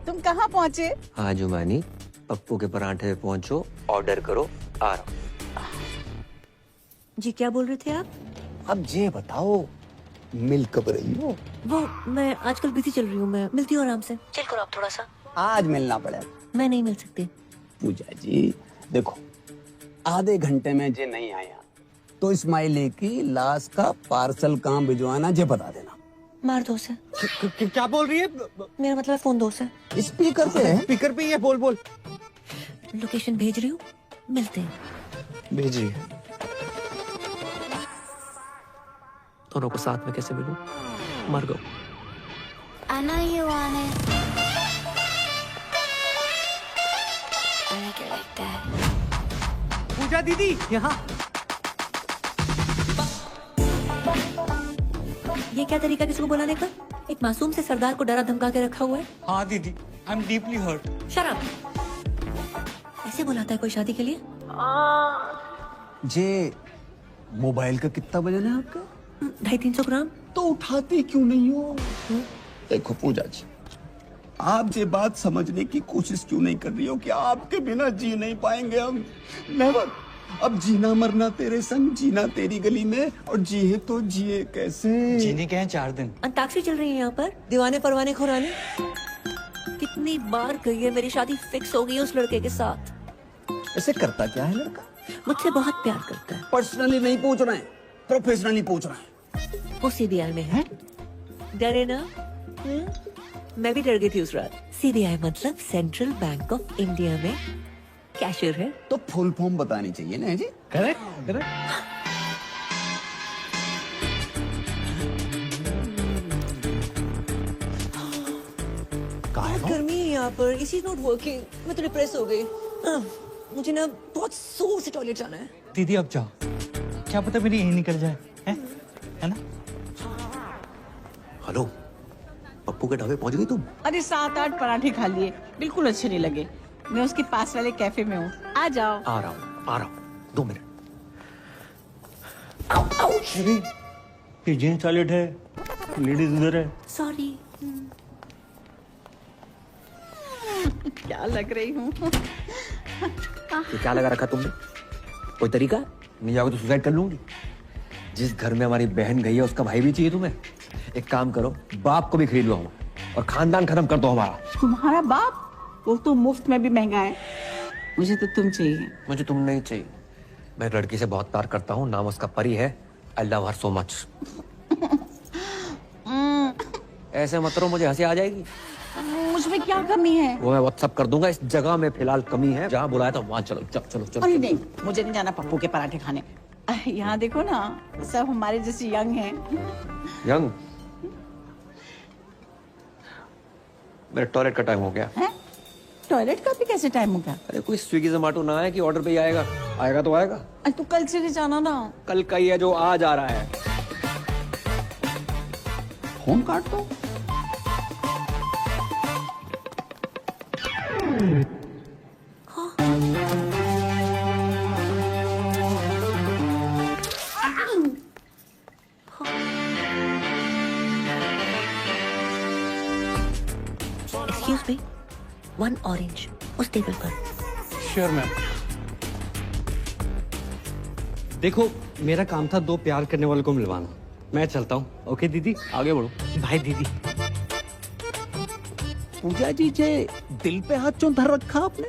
S17: तुम कहाँ पहुँचे?
S1: हाँ जुमानी, पप्पू के परांठे पे पहुंचो, ऑर्डर करो, आ रहा हूं।
S14: जी क्या बोल रहे थे आप?
S8: अब ये बताओ मिल कब रही हो?
S14: वो मैं आजकल बिजी चल रही हूँ, मैं मिलती हूँ आराम से। चिल करो आप थोड़ा सा।
S8: आज मिलना पड़ेगा।
S14: मैं नहीं मिल सकती।
S8: पूजा जी देखो, आधे घंटे में जे नहीं आया तो इस्माइली की लाश का पार्सल कहाँ भिजवाना जे बता देना।
S14: मार दो से।
S8: क्या बोल रही है?
S14: मेरा मतलब फोन दो से।
S8: स्पीकर पे है? स्पीकर पे ये बोल
S14: लोकेशन भेज रही हूँ, मिलते हैं।
S8: भेज रही है।
S11: दोनों को साथ में कैसे मिलूं? मर गो।
S7: I know you want it. I like it like that.
S18: पूजा दीदी यहाँ।
S14: ये क्या तरीका किसी को बुलाने का? एक मासूम से सरदार को डरा धमका के रखा हुआ है।
S18: हाँ दीदी, आई एम डीपली हर्ट।
S14: शराब ऐसे बुलाता है कोई शादी के लिए?
S8: जे
S5: मोबाइल का कितना वजन है आपका?
S14: 250-300 ग्राम।
S5: तो उठाती क्यों नहीं हो? देखो पूजा जी, आप ये बात समझने की कोशिश क्यों नहीं कर रही हो कि आपके बिना जी नहीं पाएंगे हम? नेवर। अब जीना मरना तेरे संग, जीना तेरी गली में, और जिए तो जिए कैसे?
S9: जीने के हैं 4 दिन।
S14: अंताक्षरी चल रही है यहाँ पर, दीवाने परवाने खुराने। कितनी बार गई है, मेरी शादी फिक्स हो गई है उस लड़के के साथ।
S5: ऐसे करता क्या है लड़का?
S14: मुझसे बहुत प्यार करता है।
S5: पर्सनली नहीं पूछ रहे हैं, प्रोफेशनली पूछ रहे हैं।
S14: वो सीबीआई में है। डरे ना? मैं भी डर गई थी उस रात। सीबीआई मतलब सेंट्रल बैंक ऑफ इंडिया में कैशियर है।
S5: तो फुल फॉर्म बतानी चाहिए ना जी?
S9: Correct correct.
S14: बहुत गर्मी है यहाँ पर, इसी नॉट वर्किंग। मैं तो डिप्रेस हो गई। मुझे ना बहुत जोर से टॉयलेट जाना है।
S9: दीदी अब जाओ, क्या पता मेरी यही निकल जाए, है ना?
S11: हेलो, पप्पू के ढाबे पहुंच गई तुम?
S17: अरे 7-8 पराठे खा लिए, बिल्कुल अच्छे नहीं लगे। मैं उसके पास वाले कैफे में हूँ, आ जाओ।
S11: आ रहा हूँ 2 मिनट।
S9: ये जेंट्स टॉयलेट है, लेडीज उधर है।
S14: सॉरी।
S17: क्या लग रही हूँ?
S1: ये क्या लगा रखा तुमने? कोई तरीका? नहीं जाओगे तो सुसाइड कर लूंगी। जिस घर में हमारी बहन गई है उसका भाई भी चाहिए तुम्हें। एक काम करो, बाप को भी खरीद लो हम, और खानदान खत्म कर दो हमारा।
S17: तुम्हारा बाप? वो तो मुफ्त में भी महंगा है। मुझे तो तुम चाहिए।
S1: मुझे तुम नहीं चाहिए। मैं लड़की से बहुत प्यार करता हूँ, नाम उसका परी है। I love her so much. ऐसे मत करो, मुझे हंसी आ जाएगी।
S17: मुझमें क्या कमी है?
S1: वो मैं व्हाट्सअप कर दूंगा। इस जगह में फिलहाल कमी है, जहाँ बुलाया था वहाँ चलो। चलो चलो चलो।
S17: अरे नहीं, मुझे नहीं जाना पप्पू के पराठे खाने। यहाँ देखो ना, सब हमारे जैसे यंग हैं।
S1: यंग? मेरे टॉयलेट का टाइम हो गया
S17: है? टॉयलेट का भी कैसे टाइम हो गया?
S1: अरे कोई स्विगी जोमेटो ना है कि ऑर्डर पे ही आएगा? आएगा तो आएगा।
S17: अरे तो कल से जाना ना।
S1: कल का ही है जो आज आ रहा है।
S5: फोन काट दो।
S14: Excuse me, 1 orange उस टेबल पर।
S9: Sure ma'am. देखो, मेरा काम था 2 प्यार करने वालों को मिलवाना। मैं चलता हूँ। ओके दीदी, आगे बढ़ो। भाई दीदी।
S5: पूजा जी जे दिल पे हाथ क्यों धर रखा आपने?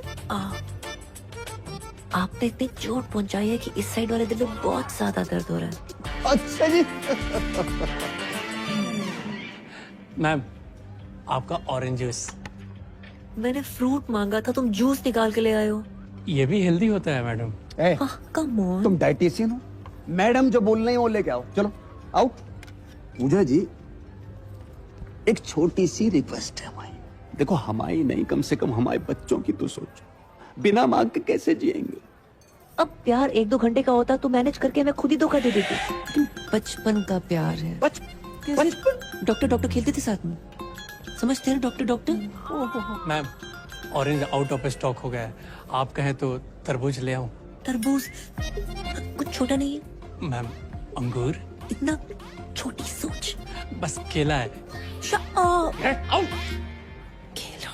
S14: आपने इतनी चोट पहुंचाई है कि इस साइड वाले दिल में बहुत ज्यादा दर्द हो रहा है।
S5: अच्छा जी।
S10: मैम, आपका ऑरेंज जूस।
S14: मैंने फ्रूट मांगा था, तुम जूस निकाल के ले आए हो।
S10: ये भी हेल्दी होता है मैडम।
S14: Come on.
S5: तुम डाइटिशियन हो? मैडम जो बोल रही है वो लेके आओ। चलो आओ। पूजा जी, एक छोटी सी रिक्वेस्ट है हमारी। देखो, हमारी नहीं, कम से कम हमारे बच्चों की तो सोचो। बिना मांग के कैसे जिएंगे?
S14: अब प्यार 1-2 घंटे का होता तो मैनेज करके मैं खुद ही धोखा दे देती। बचपन का प्यार है। बचपन? डॉक्टर खेलते थे साथ में, समझते हैं doctor.
S10: Ma'am, orange out of stock हो गया है। आप कहें तो तरबूज ले आऊं?
S14: तरबूज कुछ छोटा नहीं है।
S10: मैम, अंगूर?
S14: इतना छोटी सोच।
S10: बस केला है।
S14: केला।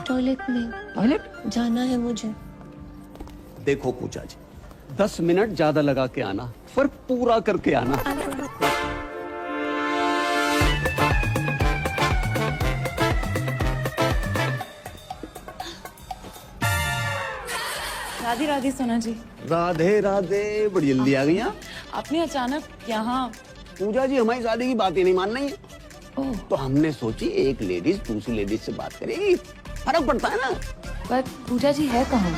S14: टॉयलेट में। टॉयलेट जाना है मुझे।
S5: देखो पूजा जी, 10 मिनट ज्यादा लगा के आना, पर पूरा करके आना।
S2: राधे राधे सोना जी।
S5: राधे राधे, बड़ी जल्दी आ गई आप।
S2: आपने अचानक यहाँ?
S5: पूजा जी, हमारी शादी की बात ही नहीं मान रही है। तो हमने सोची एक लेडीज दूसरी लेडीज से बात करेगी, फर्क पड़ता है ना।
S3: पर पूजा जी है कहाँ?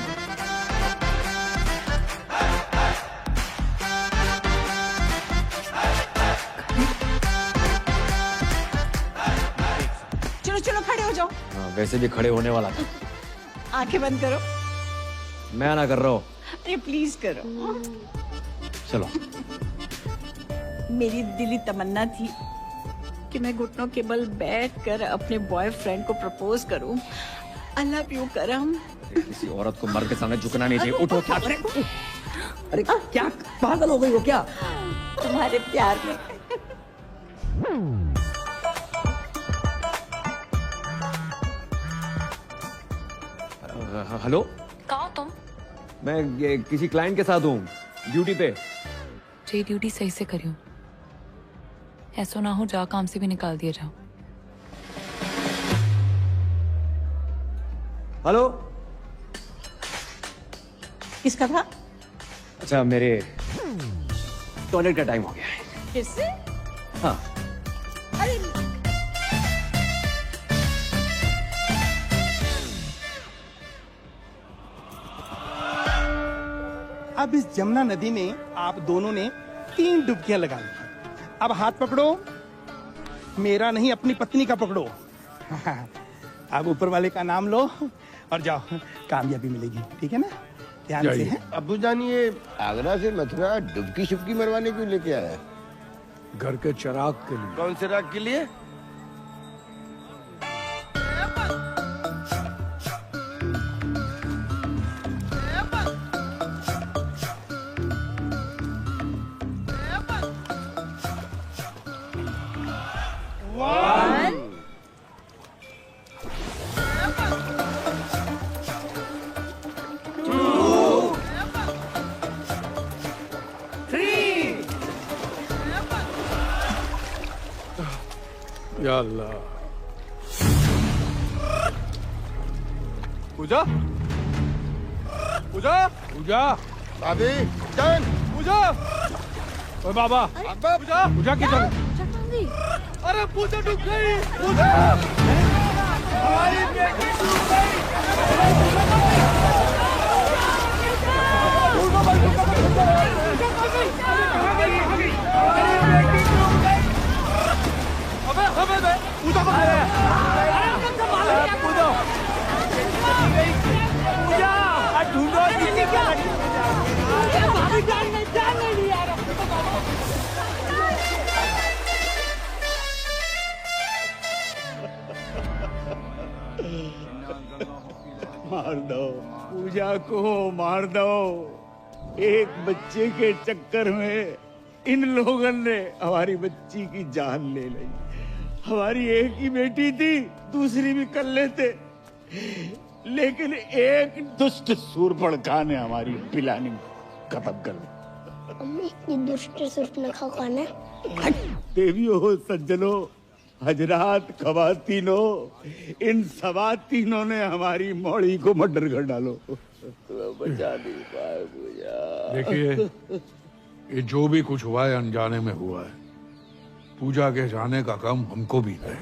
S17: चलो खड़े हो जाओ।
S1: हाँ, वैसे भी खड़े होने वाला था।
S17: आंखें बंद करो।
S1: मैं ना कर रहा हूँ।
S17: अरे प्लीज करो।
S1: चलो।
S17: मेरी दिली तमन्ना थी कि मैं घुटनों के बल बैठकर अपने बॉयफ्रेंड को प्रपोज करूं, आई लव यू करम।
S1: किसी औरत को मर्द के सामने झुकना नहीं चाहिए। उठो। क्या अरे अरे क्या पागल हो गई हो क्या?
S17: तुम्हारे प्यार में।
S1: हेलो,
S3: कहाँ हो तुम?
S1: मैं ये किसी क्लाइंट के साथ हूँ, ड्यूटी पे।
S3: जी ड्यूटी सही से करियो, ऐसा ना हो जा काम से भी निकाल दिया जाओ।
S1: हेलो,
S17: किसका था?
S1: अच्छा मेरे टॉयलेट का टाइम हो गया है।
S17: किससे?
S1: हाँ।
S17: अरे
S18: अब इस जमुना नदी में आप दोनों ने 3 डुबकियां लगा ली। अब हाथ पकड़ो, मेरा नहीं अपनी पत्नी का पकड़ो। अब ऊपर वाले का नाम लो और जाओ, कामयाबी मिलेगी। ठीक है ना? ध्यान से। है
S15: अब्बू जान, ये आगरा से मथुरा डुबकी शुबकी मरवाने क्यों लेके आया है?
S12: घर के चिराग के लिए।
S15: कौन से राग के लिए?
S12: या अल्लाह।
S6: पूजा, पूजा,
S12: पूजा,
S6: भाभी जान, पूजा।
S12: ओए बाबा,
S6: पूजा,
S12: पूजा किधर?
S6: अरे पूजा डूब गई। पूजा, हमारी बेटी डूब गई। पूजा ढूंढो,
S5: मार दो पूजा को, मार दो। एक बच्चे के चक्कर में इन लोगों ने हमारी बच्ची की जान ले ली। हमारी एक ही बेटी थी, दूसरी भी कर लेते, लेकिन एक दुष्ट सूर्पणखा ने हमारी प्लानिंग खत्म कर दी।
S7: अम्मी, ये दुष्ट सूर्पणखा कौन है?
S5: देवियों, सज्जनों, हजरात, खवातीनों, इन सवातीनों ने हमारी मौड़ी को मर्डर कर डालो। बचा नहीं पाए पूजा।
S12: देखिए, ये जो भी कुछ हुआ है अनजाने में हुआ है। पूजा के जाने का काम हमको भी है।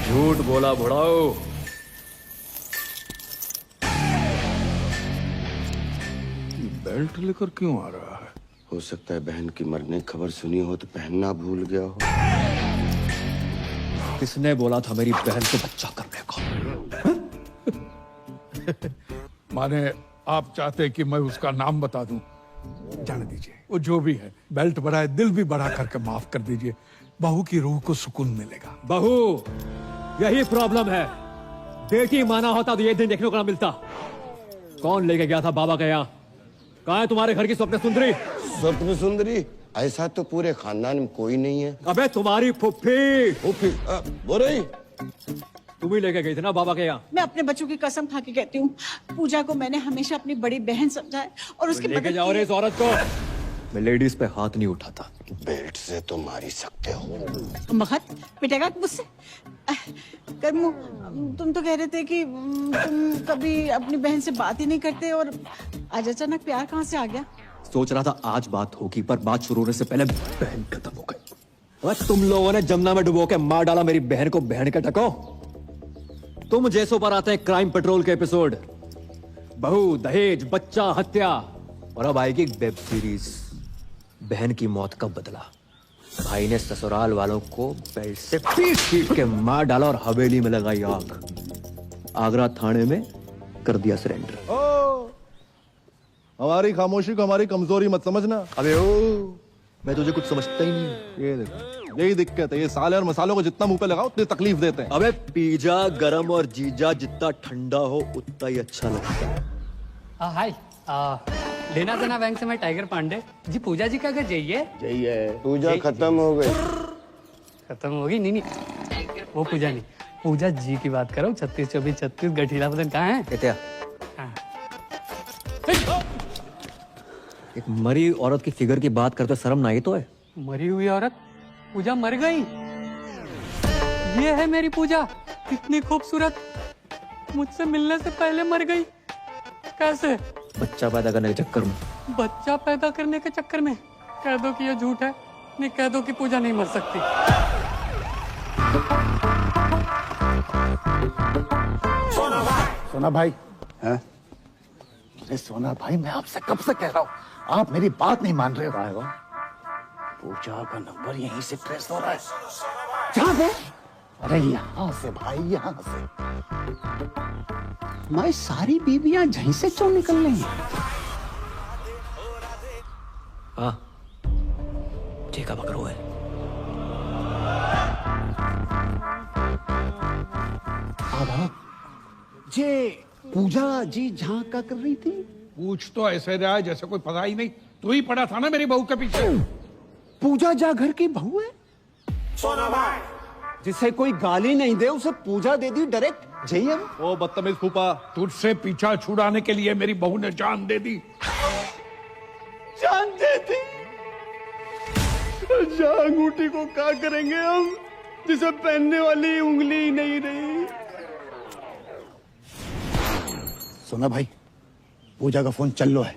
S1: झूठ बोला बुढ़ाओ।
S12: बेल्ट लेकर क्यों आ रहा है?
S15: हो सकता है बहन की मरने की खबर सुनी हो तो पहनना भूल गया हो।
S1: किसने बोला था मेरी बहन को बच्चा करने को?
S12: माने आप चाहते कि मैं उसका नाम बता दूं? जाने दीजिए, वो जो भी है, बेल्ट बढ़ाए, दिल भी बढ़ा करके माफ कर दीजिए। बहू की रूह को सुकून मिलेगा।
S1: बहू, यही प्रॉब्लम है। बेटी माना होता तो ये दिन देखने को ना मिलता। कौन लेके गया था बाबा के यहाँ? कहाँ है तुम्हारे घर की स्वप्न सुंदरी?
S15: स्वप्न सुंदरी? ऐसा तो पूरे खानदान में कोई नहीं है।
S1: अबे तुम्हारी फुफ्फी।
S15: फुफ्फी बोल रही?
S1: तुम ही लेके गई थी ना बाबा के यहाँ?
S17: मैं अपने बच्चों की कसम खा के कहती हूँ, पूजा को मैंने हमेशा अपनी बड़ी बहन समझा है और उसकी
S1: लेके जाओ रे इस औरत को। मैं लेडीज पे हाथ नहीं उठाता।
S15: बेल्ट से तो मार ही सकते हो।
S17: मगध पिटेगा मुझसे? कर्मू, तुम तो कह रहे थे कि तुम कभी अपनी बहन से बात ही नहीं करते, और आज अचानक प्यार कहाँ से आ गया?
S1: सोच रहा था आज बात होगी, पर बात शुरू होने से पहले बहन खत्म हो गई। और तुम लोगों ने जमुना में डुबो के मार डाला मेरी बहन को। बहन के टको तुम जैसों पर आते हैं क्राइम पेट्रोल के एपिसोड। बहू, दहेज, बच्चा, हत्या, और अब आएगी वेब सीरीज बहन की मौत का बदला। भाई ने ससुराल वालों को बेल्ट से पीट के मार डाला और हवेली में लगाई आग। आगरा थाने में कर दिया सरेंडर।
S16: हमारी खामोशी को हमारी कमजोरी मत समझना।
S15: अबे ओ,
S16: मैं तुझे कुछ समझता ही नहीं। ये देखो, यही दिक्कत है, ये साले और मसालों को जितना मुंह पे लगाओ उतनी तकलीफ देते हैं।
S1: अबे पिज्जा गरम और जीजा जितना ठंडा हो उतना ही अच्छा लगता है।
S10: हाय, लेना देना बैंक से मैं टाइगर पांडे जी। पूजा जी का घर जाइए।
S15: जाइए। पूजा खत्म हो गई।
S10: खत्म होगी? नहीं वो पूजा नहीं, पूजा जी की बात करो। 36 24 36 गठीला बदन कहाँ है?
S1: क्या? एक मरी औरत की फिगर की बात करते शर्म ना ही तो है।
S10: मरी हुई औरत? पूजा मर गई? ये है मेरी पूजा, इतनी खूबसूरत, मुझसे मिलने से पहले मर गई। कैसे?
S1: बच्चा पैदा करने के चक्कर में।
S10: बच्चा पैदा करने के चक्कर में? कह दो कि ये झूठ है, नहीं कह दो कि पूजा नहीं मर सकती।
S5: सोना भाई, हैं? अरे सोना भाई, मैं आपसे कब से कह रहा हूँ, आप मेरी बात नहीं मान रहे हो। पूजा का नंबर यहीं से ट्रेस हो रहा है। जहाँ से? अरे यहाँ से भाई, यहाँ से। हमारी सारी बीबियां यहीं से क्यों निकल रही हैं?
S1: हाँ, ठीक है, पकड़ो है।
S5: जे पूजा जी जहाँ का कर रही थी?
S12: पूछ तो ऐसे रहा है जैसे कोई पता ही नहीं। तू ही पड़ा था ना मेरी बहू के पीछे।
S5: पूजा जा घर की बहू है? जिसे कोई गाली नहीं दे उसे पूजा दे दी डायरेक्ट। जय
S12: ओ बदतमीज फूफा, तुझसे पीछा छुड़ाने के लिए मेरी बहू ने जान दे दी।
S5: जान दे दी? अंगूठी को क्या करेंगे हम, जिसे पहनने वाली उंगली ही नहीं रही। सोना भाई, पूजा का फोन चल लो है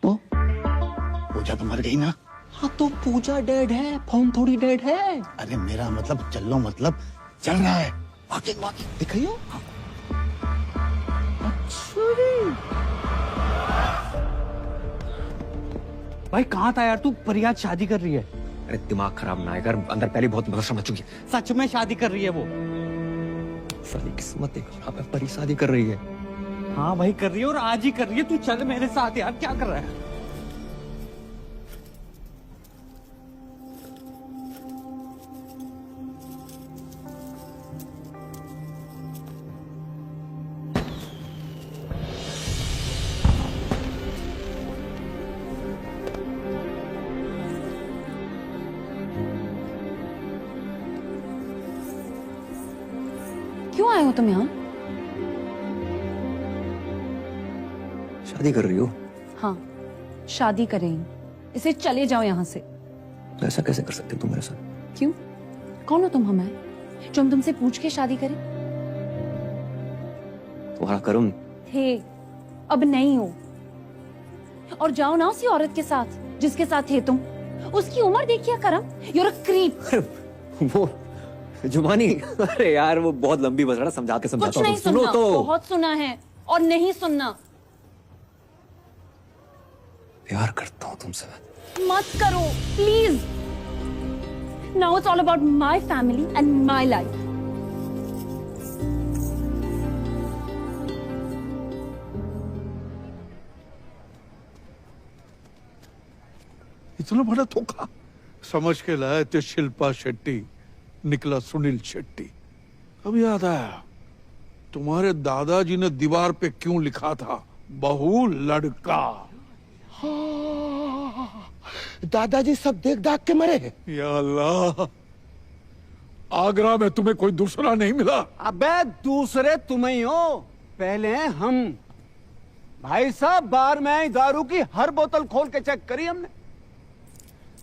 S5: तो? पूजा तो मर गई ना।
S9: हाँ तो पूजा डेड है, फोन थोड़ी डेड है।
S5: अरे मेरा मतलब चल लो, मतलब चल रहा है। वॉकिंग दिखाइयो। अच्छा
S9: भाई कहाँ था यार तू? परियाद शादी कर रही है।
S1: अरे दिमाग खराब ना कर, अंदर पहले बहुत मदद समझ चुकी है।
S9: सच में शादी कर रही है वो?
S1: सारी किस्मत देखो, परी शादी कर रही है।
S9: हाँ भाई कर रही है, और आज ही कर रही है। तू चल मेरे साथ यार, क्या कर रहा है?
S3: क्यों आए हो तुम यहाँ?
S1: शादी कर रही हो?
S3: हाँ, शादी करें। इसे चले जाओ यहाँ से।
S1: ऐसा कैसे कर सकते हो तुम मेरे साथ?
S3: क्यों? कौन हो तुम हमें जो हम तुमसे पूछ के शादी करें?
S1: तुम्हारा कर्म
S3: थे, अब नहीं हो। और जाओ ना उसी औरत के साथ जिसके साथ थे तुम। उसकी उम्र देखिए करम, you're a creep।
S1: वो जुबानी, अरे यार वो बहुत लंबी बस रहा, समझा के समझाता
S3: कुछ नहीं
S1: हूँ। सुनो
S3: सुनना,
S1: तो।
S3: बहुत सुना है और नहीं सुनना।
S1: प्यार करता हूँ तुमसे।
S3: मत करो please. Now it's all about my family and my life.
S12: इतना बड़ा धोखा समझ के लाए थे। शिल्पा शेट्टी, निकला सुनील शेट्टी। अब याद आया, तुम्हारे दादाजी ने दीवार पे क्यों लिखा था, बहू लड़का।
S15: दादाजी सब देख दाख के मरे।
S12: या अल्लाह, आगरा में तुम्हें कोई दूसरा नहीं मिला?
S9: अबे दूसरे तुम ही हो, पहले हैं हम। भाई साहब बार में आई दारू की हर बोतल खोल के चेक करी हमने,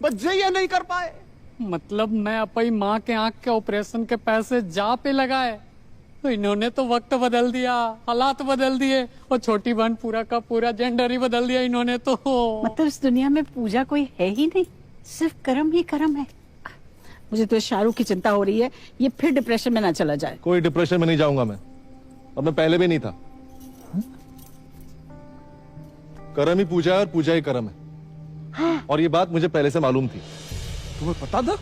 S9: बस ये नहीं कर पाए।
S10: मतलब मैं अपनी माँ के आंख के ऑपरेशन के पैसे जा पे लगाए तो इन्होंने तो वक्त बदल दिया, हालात बदल दिए, और छोटी बहन पूरा का पूरा जेंडर ही बदल दिया इन्होंने तो।
S17: मतलब इस दुनिया में पूजा कोई है ही नहीं, सिर्फ कर्म ही कर्म है। मुझे तो शाहरुख की चिंता हो रही है, ये फिर डिप्रेशन में ना चला जाए।
S16: कोई डिप्रेशन में नहीं जाऊंगा मैं, और मैं पहले भी नहीं था। कर्म ही पूजा है और पूजा ही कर्म है। और ये बात मुझे पहले से मालूम थी।
S12: तुम्हें पता था?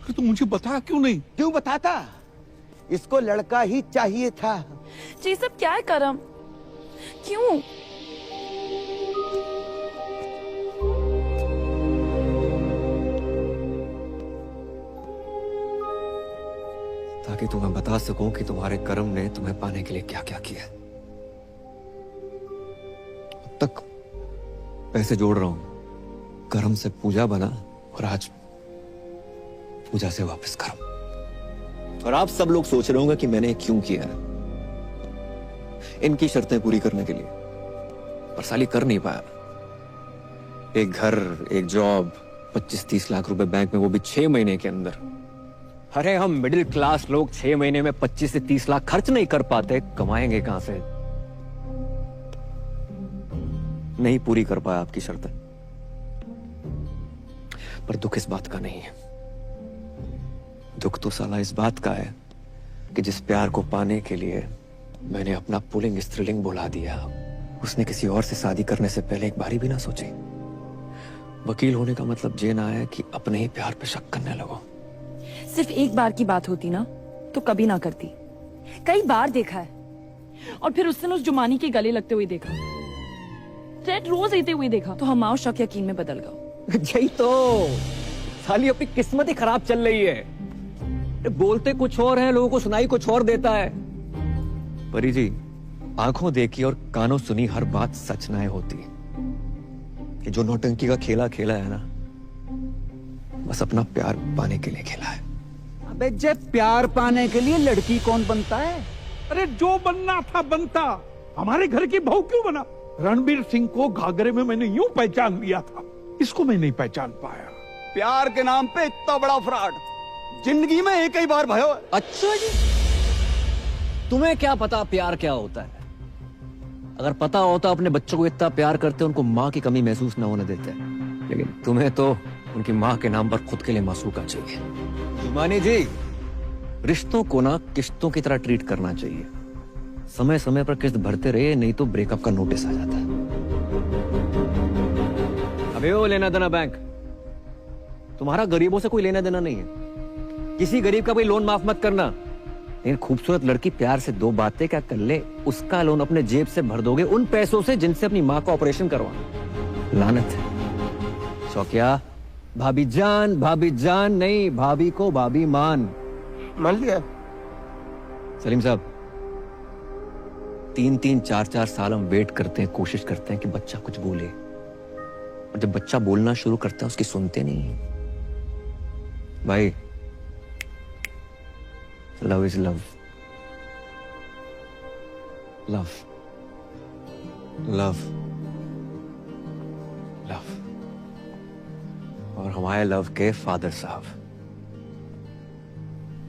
S12: कि तुम मुझे बताया क्यों नहीं?
S15: क्यों बताता? इसको लड़का ही चाहिए था।
S3: जी सब क्या है करम? क्यों?
S1: ताकि तुम्हें बता सकूं कि तुम्हारे कर्म ने तुम्हें पाने के लिए क्या क्या किया। अब तक पैसे जोड़ रहा हूं, कर्म से पूजा बना और आज पूजा से वापस कर्म। और आप सब लोग सोच रहे होंगे कि मैंने क्यों किया है, इनकी शर्तें पूरी करने के लिए, पर साली कर नहीं पाया। एक घर, एक जॉब, 25-30 लाख रुपए बैंक में, वो भी 6 महीने के अंदर। अरे हम मिडिल क्लास लोग 6 महीने में 25 से 30 लाख खर्च नहीं कर पाते, कमाएंगे कहां से? नहीं पूरी कर पाया आपकी शर्तें, पर दुख इस बात का नहीं है। दुख तो साला इस बात का है कि जिस प्यार को पाने के लिए मैंने अपना पुल्लिंग स्त्रीलिंग बुला दिया, उसने किसी और से शादी करने से पहले एक बारी भी ना सोची। वकील होने का मतलब ये ना है कि अपने ही प्यार पे शक करने लगो।
S2: सिर्फ एक बार की बात होती ना तो कभी ना करती। कई बार देखा है, और फिर उस दिन उस जुमानी के गले लगते हुए देखा, रेड रोज लेते हुए देखा, तो हमारा शक यकीन में बदल गया।
S1: यही तो साली अपनी किस्मत ही खराब चल रही है। बोलते कुछ और है, लोगों को सुनाई कुछ और देता है। परी जी, आंखों देखी और कानों सुनी हर बात सच ना होती। ये जो नौटंकी का खेला खेला है ना, बस अपना प्यार पाने के लिए खेला है।
S5: अबे जब प्यार पाने के लिए लड़की कौन बनता है?
S12: अरे जो बनना था बनता, हमारे घर की बहू क्यों बना? रणबीर सिंह को घाघरे में मैंने यूं पहचान लिया था, इसको मैं नहीं पहचान पाया।
S5: प्यार के नाम पे इतना बड़ा फ्रॉड जिंदगी में एक ही बार भयो।
S1: अच्छा जी, तुम्हें क्या पता प्यार क्या होता है? अगर पता होता अपने बच्चों को इतना प्यार करते, उनको माँ की कमी महसूस न होने देते। लेकिन तुम्हें तो उनकी माँ के नाम पर खुद के लिए मासूका चाहिए। मानी जी, रिश्तों को ना किस्तों की तरह ट्रीट करना चाहिए। समय समय पर किस्त भरते रहे, नहीं तो ब्रेकअप का नोटिस आ जाता है। अबे वो लेना देना बैंक, तुम्हारा गरीबों से कोई लेना देना नहीं है। किसी गरीब का कोई लोन माफ मत करना। लेकिन खूबसूरत लड़की प्यार से 2 बातें क्या कर ले, उसका लोन अपने जेब से भर दोगे, उन पैसों से जिनसे अपनी माँ का ऑपरेशन करवाना। लानत है। शौकिया, भाभी जान नहीं, भाभी को भाभी मान
S6: लिया।
S1: सलीम साहब, 3-3, 4-4 साल हम वेट करते हैं, कोशिश करते हैं कि बच्चा कुछ बोले, और जब बच्चा बोलना शुरू करता है उसकी सुनते नहीं। भाई, love is love, love love love. और हमारे लव के फादर साहब,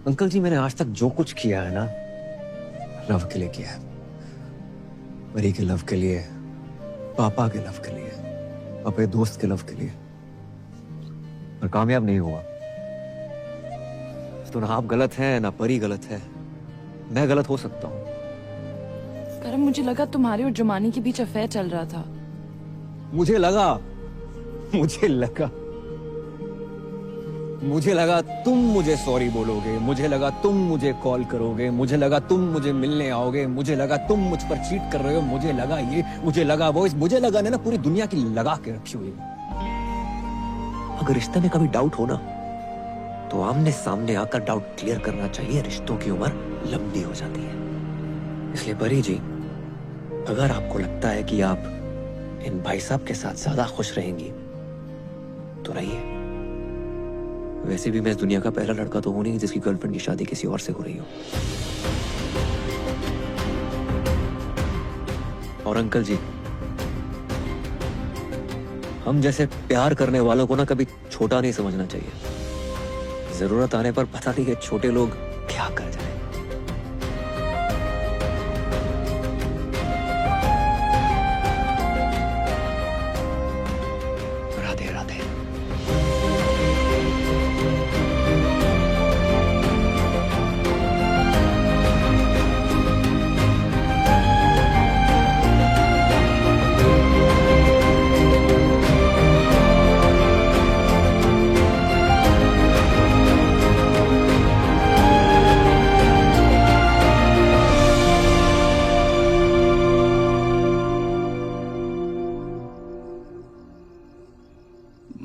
S1: अंकल जी, मैंने आज तक जो कुछ किया है ना, लव के लिए किया है। परी के लव के लिए, पापा के लव के लिए, अपने दोस्त के लव के लिए, पर कामयाब नहीं हुआ। तो ना आप गलत हैं, ना परी गलत है, मैं गलत हो सकता हूँ।
S2: करम, मुझे लगा तुम्हारे और जुमानी के बीच अफेयर चल रहा था।
S1: मुझे लगा तुम मुझे सॉरी बोलोगे, मुझे लगा तुम मुझे कॉल करोगे, मुझे लगा तुम मुझे मिलने आओगे, मुझे लगा तुम मुझ पर चीट कर रहे हो, मुझे लगा ये, मुझे लगा वो, मुझे लगा ना पूरी दुनिया की लगा के रखी हुई। अगर रिश्ते में कभी डाउट हो ना, तो आमने सामने आकर डाउट क्लियर करना चाहिए। रिश्तों की उम्र लंबी हो जाती है। इसलिए परी जी, अगर आपको लगता है कि आप इन भाई साहब के साथ ज्यादा खुश रहेंगी तो रहिए। वैसे भी मैं इस दुनिया का पहला लड़का तो हूं नहीं जिसकी गर्लफ्रेंड की शादी किसी और से हो रही हो। और अंकल जी, हम जैसे प्यार करने वालों को ना कभी छोटा नहीं समझना चाहिए। जरूरत आने पर पता नहीं है छोटे लोग क्या कर जाए। राधे राधे।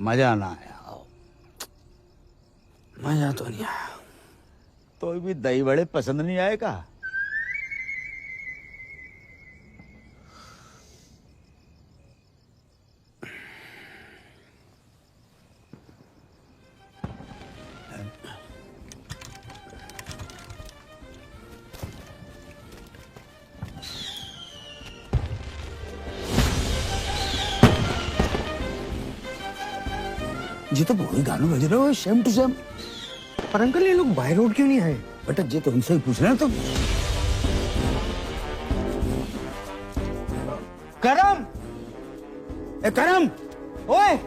S5: मजा ना आया। मजा तो नहीं आया। तो भी दही बड़े पसंद नहीं आएगा।
S8: जी तो वही गाना बज रहा है सेम टू सेम। पर अंकल ये लोग बाय रोड क्यों नहीं आए? बेटा जी तो उनसे ही पूछ रहे हैं तुम। करम, ए करम, ओए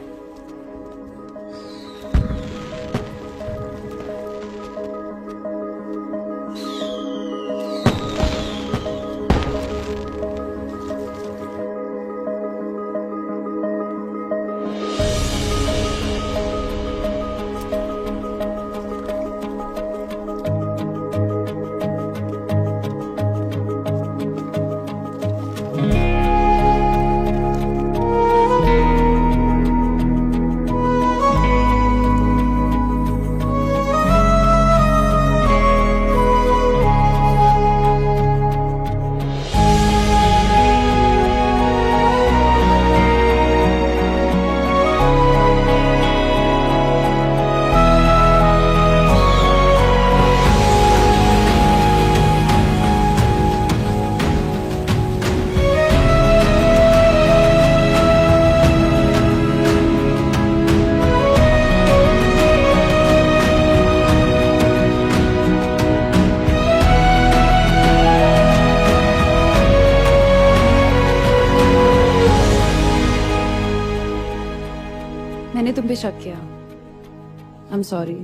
S3: मैंने तुम पे शक किया। I am sorry.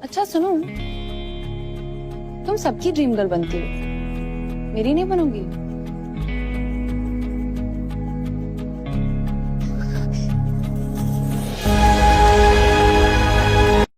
S3: अच्छा सुनो, तुम सबकी ड्रीम गर्ल बनती हो, मेरी नहीं बनोगी?